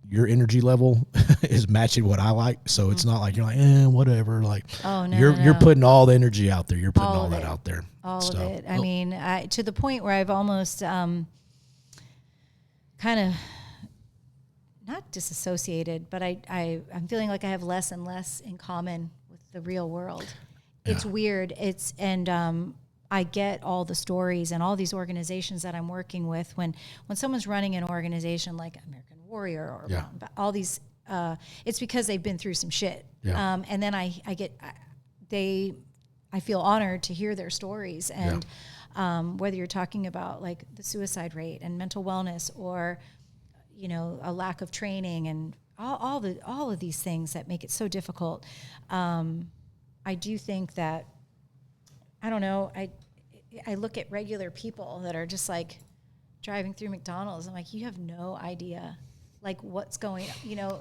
your energy level is matching what I like. So it's not like you're like, whatever. Like, you're putting all the energy out there. You're putting all that out there. All of it. I mean, to the point where I've almost kind of not disassociated, but I'm feeling like I have less and less in common with the real world. Yeah. It's weird. I get all the stories and all these organizations that I'm working with. When someone's running an organization like American Warrior or all these, it's because they've been through some shit. Yeah. And then I feel honored to hear their stories. And whether you're talking about like the suicide rate and mental wellness, or a lack of training and all of these things that make it so difficult, I do think that, I don't know, I look at regular people that are just like driving through McDonald's. I'm like, you have no idea, like, what's going on,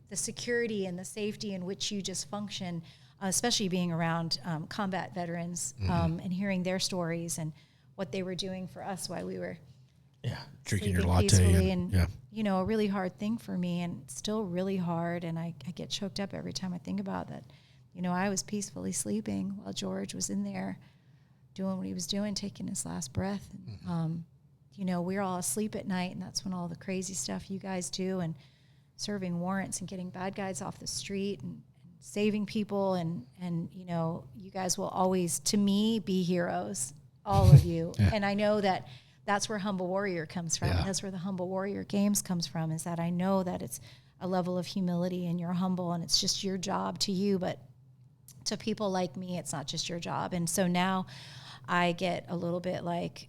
the security and the safety in which you just function, especially being around combat veterans, and hearing their stories and what they were doing for us while we were drinking your latte. And a really hard thing for me, and still really hard. And I get choked up every time I think about that. I was peacefully sleeping while George was in there doing what he was doing, taking his last breath. And, we're all asleep at night, and that's when all the crazy stuff you guys do, and serving warrants and getting bad guys off the street and saving people, and you know, you guys will always, to me, be heroes, all of you. Yeah. And I know that that's where Humble Warrior comes from. Yeah. That's where the Humble Warrior Games comes from, is that I know that it's a level of humility and you're humble and it's just your job to you, but to people like me, it's not just your job. And so now I get a little bit like,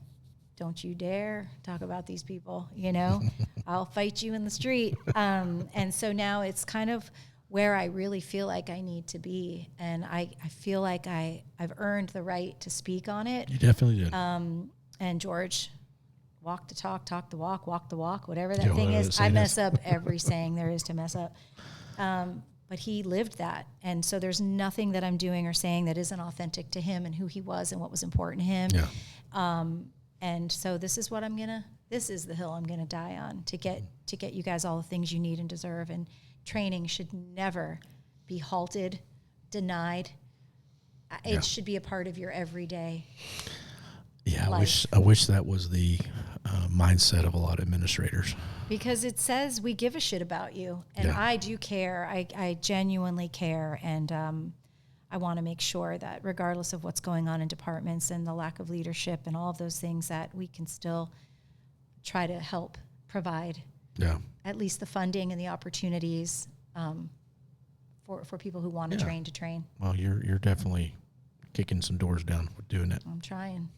don't you dare talk about these people, you know, I'll fight you in the street. And so now it's kind of where I really feel like I need to be. And I feel like I've earned the right to speak on it. You definitely did. And George, walk the talk the walk the walk, whatever that Yeah, thing whatever is. the I saying mess is. up every saying there is to mess up. But he lived that. And so there's nothing that I'm doing or saying that isn't authentic to him and who he was and what was important to him. Yeah. And so this is the hill I'm going to die on to get you guys all the things you need and deserve. And training should never be halted, denied. It should be a part of your everyday. Yeah, life. I wish that was the mindset of a lot of administrators. Because it says we give a shit about you. And Yeah. I do care. I genuinely care. And I want to make sure that regardless of what's going on in departments and the lack of leadership and all of those things, that we can still try to help provide Yeah. at least the funding and the opportunities for people who want to train. Well, you're definitely kicking some doors down with doing it. I'm trying.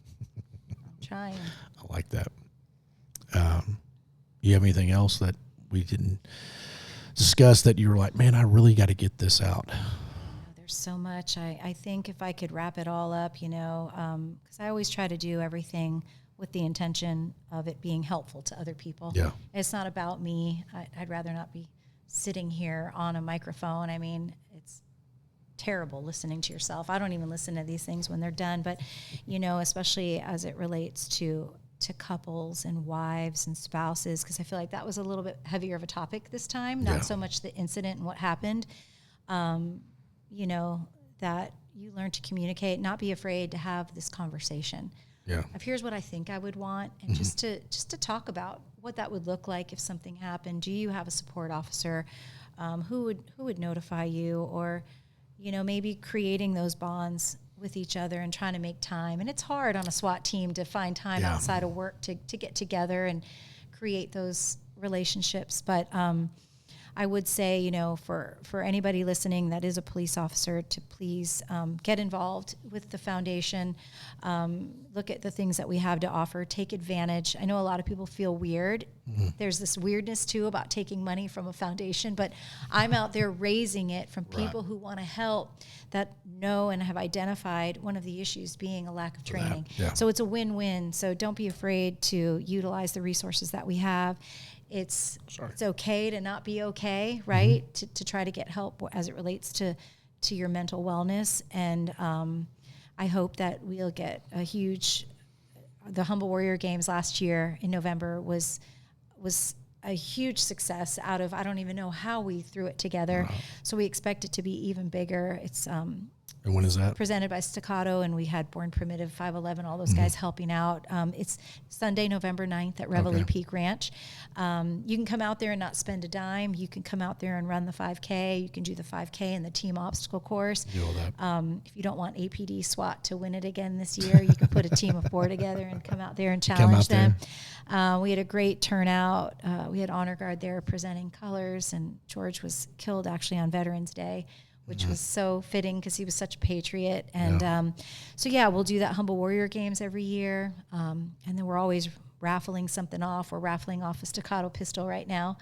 I like that. You have anything else that we didn't discuss that you were like, man, I really got to get this out? There's so much. I think if I could wrap it all up, you know, because I always try to do everything with the intention of it being helpful to other people. Yeah. It's not about me. I'd rather not be sitting here on a microphone. I mean, it's terrible listening to yourself. I don't even listen to these things when they're done, but, you know, especially as it relates to couples and wives and spouses, because I feel like that was a little bit heavier of a topic this time, not so much the incident and what happened. You know, that you learn to communicate, not be afraid to have this conversation. Yeah. Of here's what I think I would want, and just to talk about what that would look like if something happened. Do you have a support officer? Who would notify you? Or, you know, maybe creating those bonds with each other and trying to make time. And it's hard on a SWAT team to find time outside of work to get together and create those relationships. But I would say, you know, for anybody listening that is a police officer, to please get involved with the foundation. Look at the things that we have to offer. Take advantage. I know a lot of people feel weird. Mm-hmm. There's this weirdness, too, about taking money from a foundation. But I'm out there raising it from people who want to help, that know and have identified one of the issues being a lack of training. Yeah. So it's a win-win. So don't be afraid to utilize the resources that we have. It's okay to not be okay, right? Mm-hmm. To try to get help as it relates to your mental wellness. And I hope that we'll get a huge, the Humble Warrior Games last year in November was a huge success out of, I don't even know how we threw it together. Wow. So we expect it to be even bigger. It's and when is that? Presented by Staccato, and we had Born Primitive, 511, all those guys helping out. It's Sunday, November 9th at Reveille Peak Ranch. You can come out there and not spend a dime. You can come out there and run the 5K. You can do the 5K and the team obstacle course. Do all that. If you don't want APD SWAT to win it again this year, you can put a team of 4 together and come out there and challenge them. We had a great turnout. We had Honor Guard there presenting colors, and George was killed actually on Veterans Day, which was so fitting because he was such a patriot. And we'll do that Humble Warrior Games every year. And then we're always raffling something off. We're raffling off a Staccato pistol right now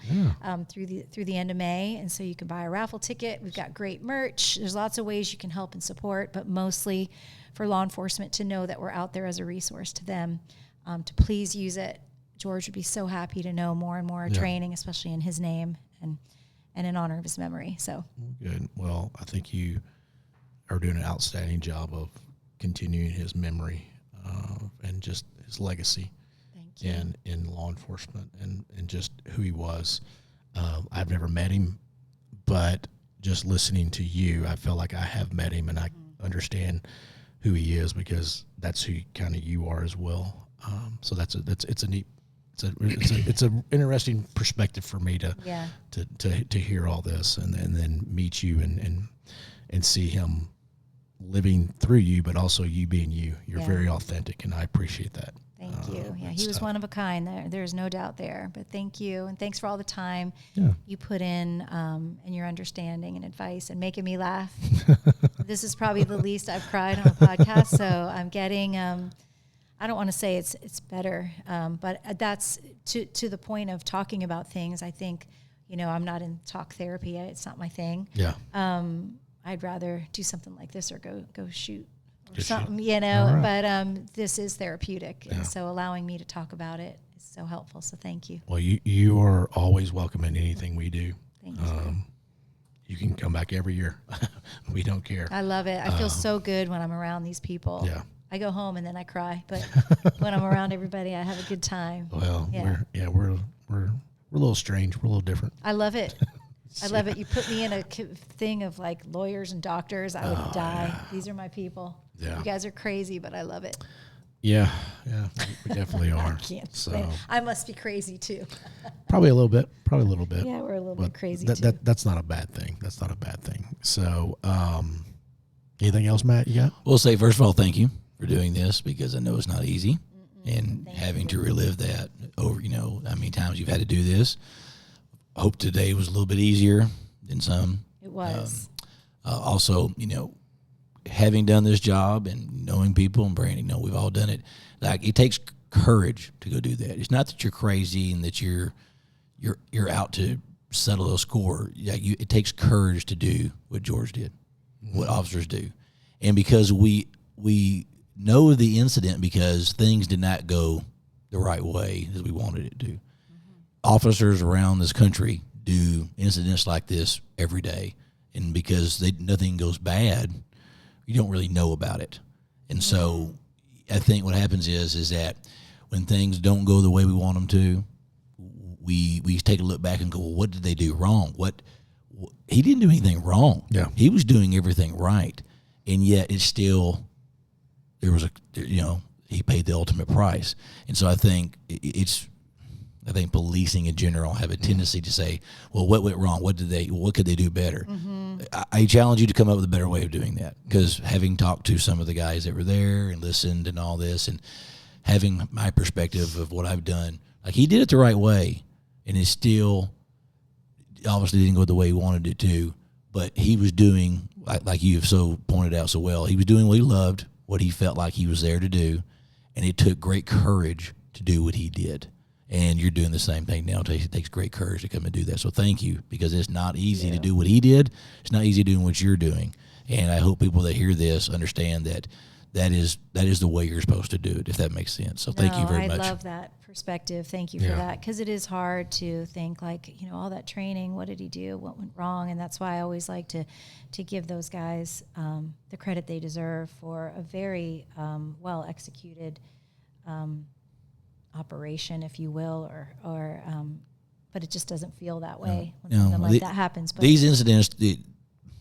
through the end of May. And so you can buy a raffle ticket. We've got great merch. There's lots of ways you can help and support, but mostly for law enforcement to know that we're out there as a resource to them, to please use it. George would be so happy to know more and more training, especially in his name and in honor of his memory. So good. Well, I think you are doing an outstanding job of continuing his memory and just his legacy in law enforcement and just who he was. I've never met him, but just listening to you, I feel like I have met him, and I understand who he is because that's who kind of you are as well. So it's a it's a interesting perspective for me to Yeah. to hear all this and then meet you and see him living through you, but also you being you. You're Yeah. very authentic, and I appreciate that. Thank you. Yeah, he was one of a kind. There's no doubt there. But thank you, and thanks for all the time you put in and your understanding and advice and making me laugh. This is probably the least I've cried on a podcast, so I'm getting. I don't want to say it's better, but that's to the point of talking about things. I think, I'm not in talk therapy. It's not my thing. Yeah. I'd rather do something like this or go shoot or Just something, shoot. All right. but this is therapeutic. Yeah. And so allowing me to talk about it is so helpful. So thank you. Well, you are always welcome in anything we do. Thank you. You can come back every year. We don't care. I love it. I feel so good when I'm around these people. Yeah. I go home and then I cry, but when I'm around everybody, I have a good time. Well, Yeah. we're a little strange. We're a little different. I love it. I love it. You put me in a thing of like lawyers and doctors, I would die. Yeah. These are my people. Yeah. You guys are crazy, but I love it. Yeah, we definitely are. Can't So explain. I must be crazy too. probably a little bit. Yeah, we're a little bit crazy that, too. that's not a bad thing. That's not a bad thing. So, anything else, Matt? You got? We'll say, first of all, thank you for doing this, because I know it's not easy. And Thank having you. to relive that over, how many times you've had to do this. Hope today was a little bit easier than some. It was. Also, having done this job and knowing people, and Brandon, we've all done it. Like, it takes courage to go do that. It's not that you're crazy and that you're out to settle a score. It takes courage to do what George did, what officers do, and because we know the incident because things did not go the right way as we wanted it to. Officers around this country do incidents like this every day, and because nothing goes bad, you don't really know about it. And so I think what happens is that when things don't go the way we want them to, we take a look back and go, well, what did they do wrong? He didn't do anything wrong. Yeah. He was doing everything right, and yet it's still, he paid the ultimate price. And so I think I think policing in general have a tendency to say, well, what went wrong? What could they do better? I challenge you to come up with a better way of doing that, because having talked to some of the guys that were there and listened and all this, and having my perspective of what I've done, like, he did it the right way, and it still obviously didn't go the way he wanted it to, but he was doing, like you have so pointed out so well, he was doing what he loved, what he felt like he was there to do, and it took great courage to do what he did. And you're doing the same thing now. It takes great courage to come and do that. So thank you, because it's not easy to do what he did. It's not easy doing what you're doing. And I hope people that hear this understand that is the way you're supposed to do it, if that makes sense. So thank you very much. I love that perspective. Thank you for that, because it is hard to think like, all that training, what did he do? What went wrong? And that's why I always like to give those guys the credit they deserve for a very well executed operation, if you will, or but it just doesn't feel that way when something like that happens. But these incidents,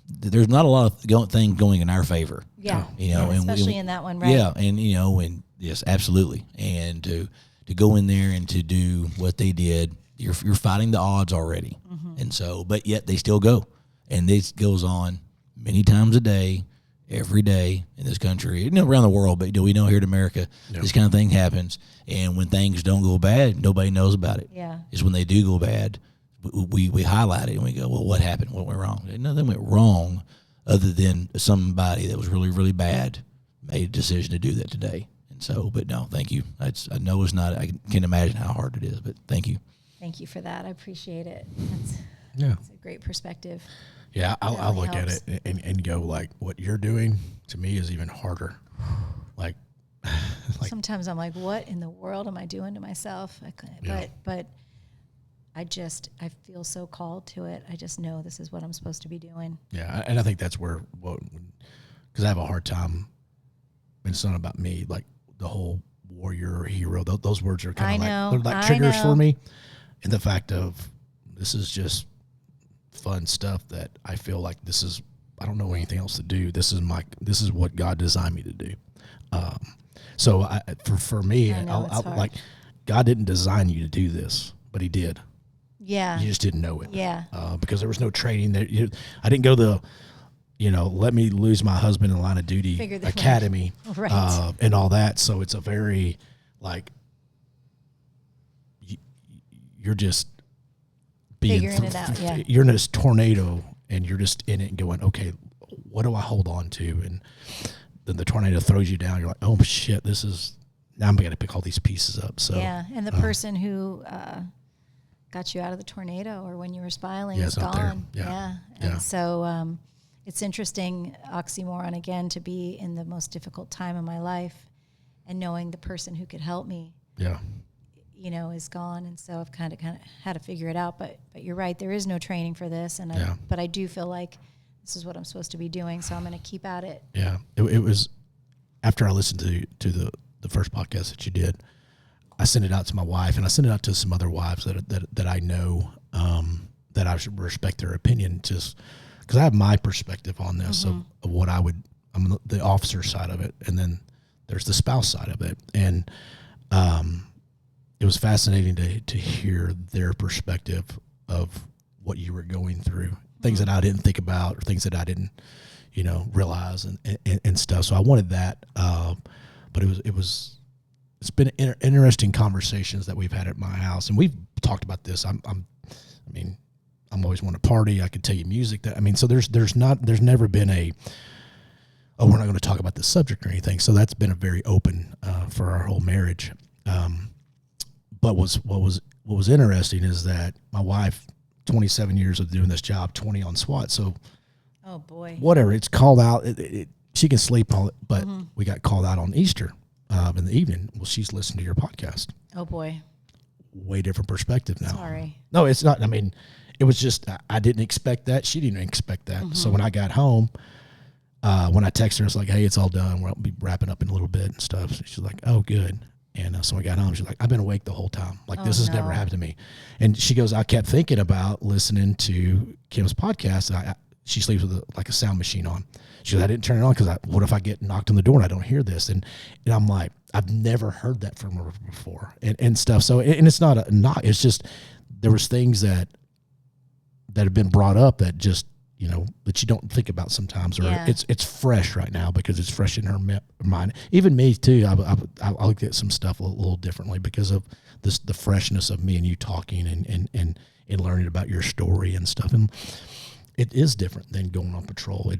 there's not a lot of things going in our favor. Yeah, and especially in that one, right? Yeah, and yes, absolutely. And to go in there and to do what they did, you're fighting the odds already. And so, but yet they still go, and this goes on many times a day, every day in this country, around the world. But we know here in America, this kind of thing happens. And when things don't go bad, nobody knows about it. Yeah, It's when they do go bad, we highlight it and we go, well, what happened? What went wrong? Nothing went wrong, other than somebody that was really, really bad made a decision to do that today. And so, but no, thank you. I know it's not. I can imagine how hard it is, but thank you. Thank you for that. I appreciate it. That's a great perspective. Yeah, I really look at it and go, like, what you're doing to me is even harder. Like Sometimes I'm like, what in the world am I doing to myself? But I feel so called to it. I just know this is what I'm supposed to be doing. Yeah, and I think that's where, because I have a hard time, and it's not about me, like the whole warrior or hero, those words are kind of like, they're like triggers for me. And the fact of, this is just fun stuff that I feel like I don't know anything else to do. This is what God designed me to do. So for me, I know, I'll it's hard. like, God didn't design you to do this, but he did. Yeah. You just didn't know it. Yeah. Because there was no training there. I didn't go to let me lose my husband in the line of duty academy, right. And all that. So it's a very, like, you're just being figuring it out. Yeah. You're in this tornado and you're just in it and going, okay, what do I hold on to? And then the tornado throws you down. You're like, oh shit, now I'm going to pick all these pieces up. So yeah. And the person who got you out of the tornado or when you were spiraling is gone. Yeah. And so it's interesting, oxymoron again, to be in the most difficult time of my life and knowing the person who could help me. Yeah. Is gone, and so I've kind of had to figure it out. But you're right, there is no training for this, but I do feel like this is what I'm supposed to be doing, so I'm going to keep at it. Yeah, it was after I listened to the first podcast that you did, I sent it out to my wife, and I sent it out to some other wives that I know that I should respect their opinion, just because I have my perspective on this of what I'm the officer side of it, and then there's the spouse side of it, and it was fascinating to hear their perspective of what you were going through, things that I didn't think about or things that I didn't, realize and stuff. So I wanted that, but it's been interesting conversations that we've had at my house, and we've talked about this. I'm always want to party. I can tell you music so there's never been we're not going to talk about this subject or anything. So that's been a very open for our whole marriage. But what was interesting is that my wife, 27 years of doing this job, 20 on SWAT. So, oh boy, whatever it's called out, she can sleep on it. But we got called out on Easter in the evening. Well, she's listened to your podcast. Oh boy, way different perspective now. Sorry, no, it's not. It was just I didn't expect that. She didn't expect that. So when I got home, when I texted her, it's like, hey, it's all done. We'll be wrapping up in a little bit and stuff. So she's like, oh, good. And so when I got home, she's like, I've been awake the whole time. Like, this has never happened to me. And she goes, I kept thinking about listening to Kim's podcast. And she sleeps with a sound machine on. She goes, I didn't turn it on because what if I get knocked on the door and I don't hear this? And I'm like, I've never heard that from her before and stuff. So, and it's not it's just, there was things that have been brought up that just, that you don't think about sometimes, or it's fresh right now because it's fresh in her mind. Even me too. I look at some stuff a little differently because of the freshness of me and you talking and learning about your story and stuff. And it is different than going on patrol.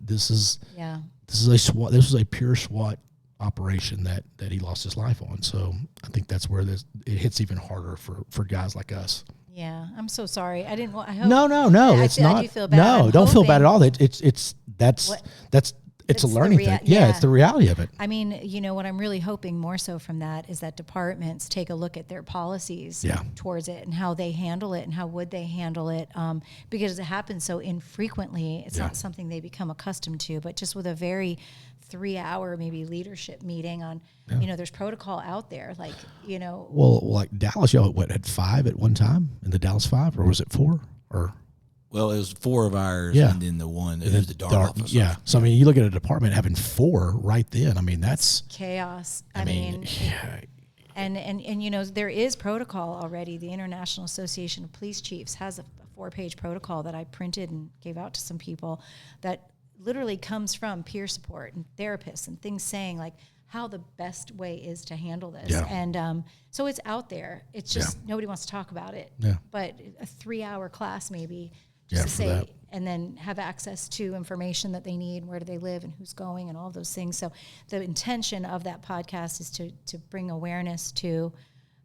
This is a SWAT. This was a pure SWAT operation that he lost his life on. So I think that's where it hits even harder for guys like us. Yeah, I'm so sorry. I didn't. I hope, no. It's not. I do feel bad. No, don't feel bad at all. It's a learning thing. Yeah, it's the reality of it. What I'm really hoping more so from that is that departments take a look at their policies towards it and how they handle it and how would they handle it, because it happens so infrequently. It's not something they become accustomed to, but just with a very 3-hour maybe leadership meeting on, there's protocol out there, Well, like Dallas, y'all had 5 at one time in the Dallas 5, or was it 4? Or well, it was 4 of ours, and then the one is the DART officer. Yeah, so you look at a department having 4 right then. That's chaos. And there is protocol already. The International Association of Police Chiefs has a 4-page protocol that I printed and gave out to some people that literally comes from peer support and therapists and things saying how the best way is to handle this. Yeah. And so it's out there. It's just nobody wants to talk about it. Yeah. But a 3-hour class maybe just to say that. And then have access to information that they need, where do they live and who's going and all of those things. So the intention of that podcast is to bring awareness to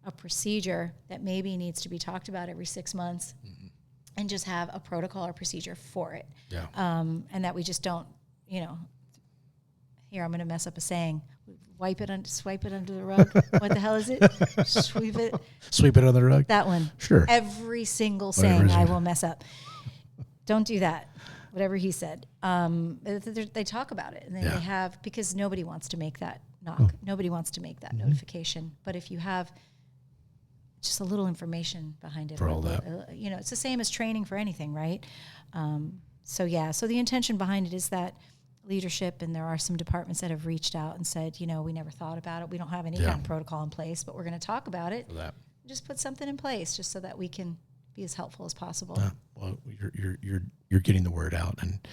a procedure that maybe needs to be talked about every 6 months. Mm-hmm. And just have a protocol or procedure for it. Yeah. And that we just don't, here I'm going to mess up a saying. Swipe it under the rug. What the hell is it? Sweep it under the rug. That one. Sure. Every single saying I will mess up. Don't do that. Whatever he said. They talk about it, and then they have, because nobody wants to make that knock. Oh. Nobody wants to make that notification. But if you have just a little information behind it. For all that. It's the same as training for anything, right? So the intention behind it is that leadership, and there are some departments that have reached out and said, you know, we never thought about it. We don't have any kind of protocol in place, but we're going to talk about it. Just put something in place just so that we can be as helpful as possible. Well, you're getting the word out, and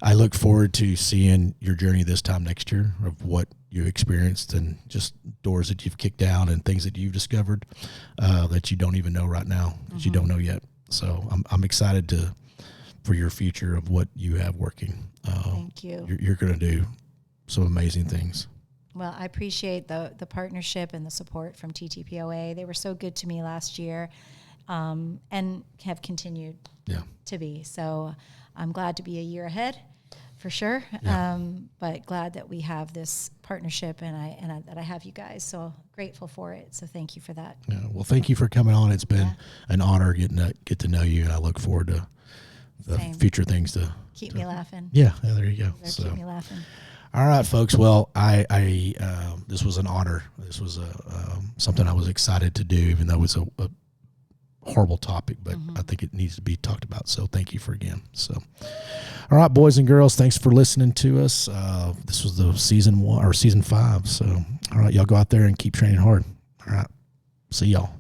I look forward to seeing your journey this time next year of what you experienced and just doors that you've kicked down and things that you've discovered that you don't even know right now, that you don't know yet. So I'm excited for your future of what you have working. Thank you. You're going to do some amazing things. Well, I appreciate the partnership and the support from TTPOA. They were so good to me last year, and have continued to be. So I'm glad to be a year ahead, for sure. But glad that we have this partnership, and that I have you guys. So grateful for it. So thank you for that. Yeah, well, thank you for coming on. It's been an honor get to know you, and I look forward to the future things to keep me laughing. Yeah, there you go. So keep me laughing. All right, folks. Well, I this was an honor. This was something I was excited to do, even though it's a horrible topic, but I think it needs to be talked about. So thank you again. So, all right, boys and girls, thanks for listening to us. This was the season 5. So, all right, y'all go out there and keep training hard. All right, see y'all.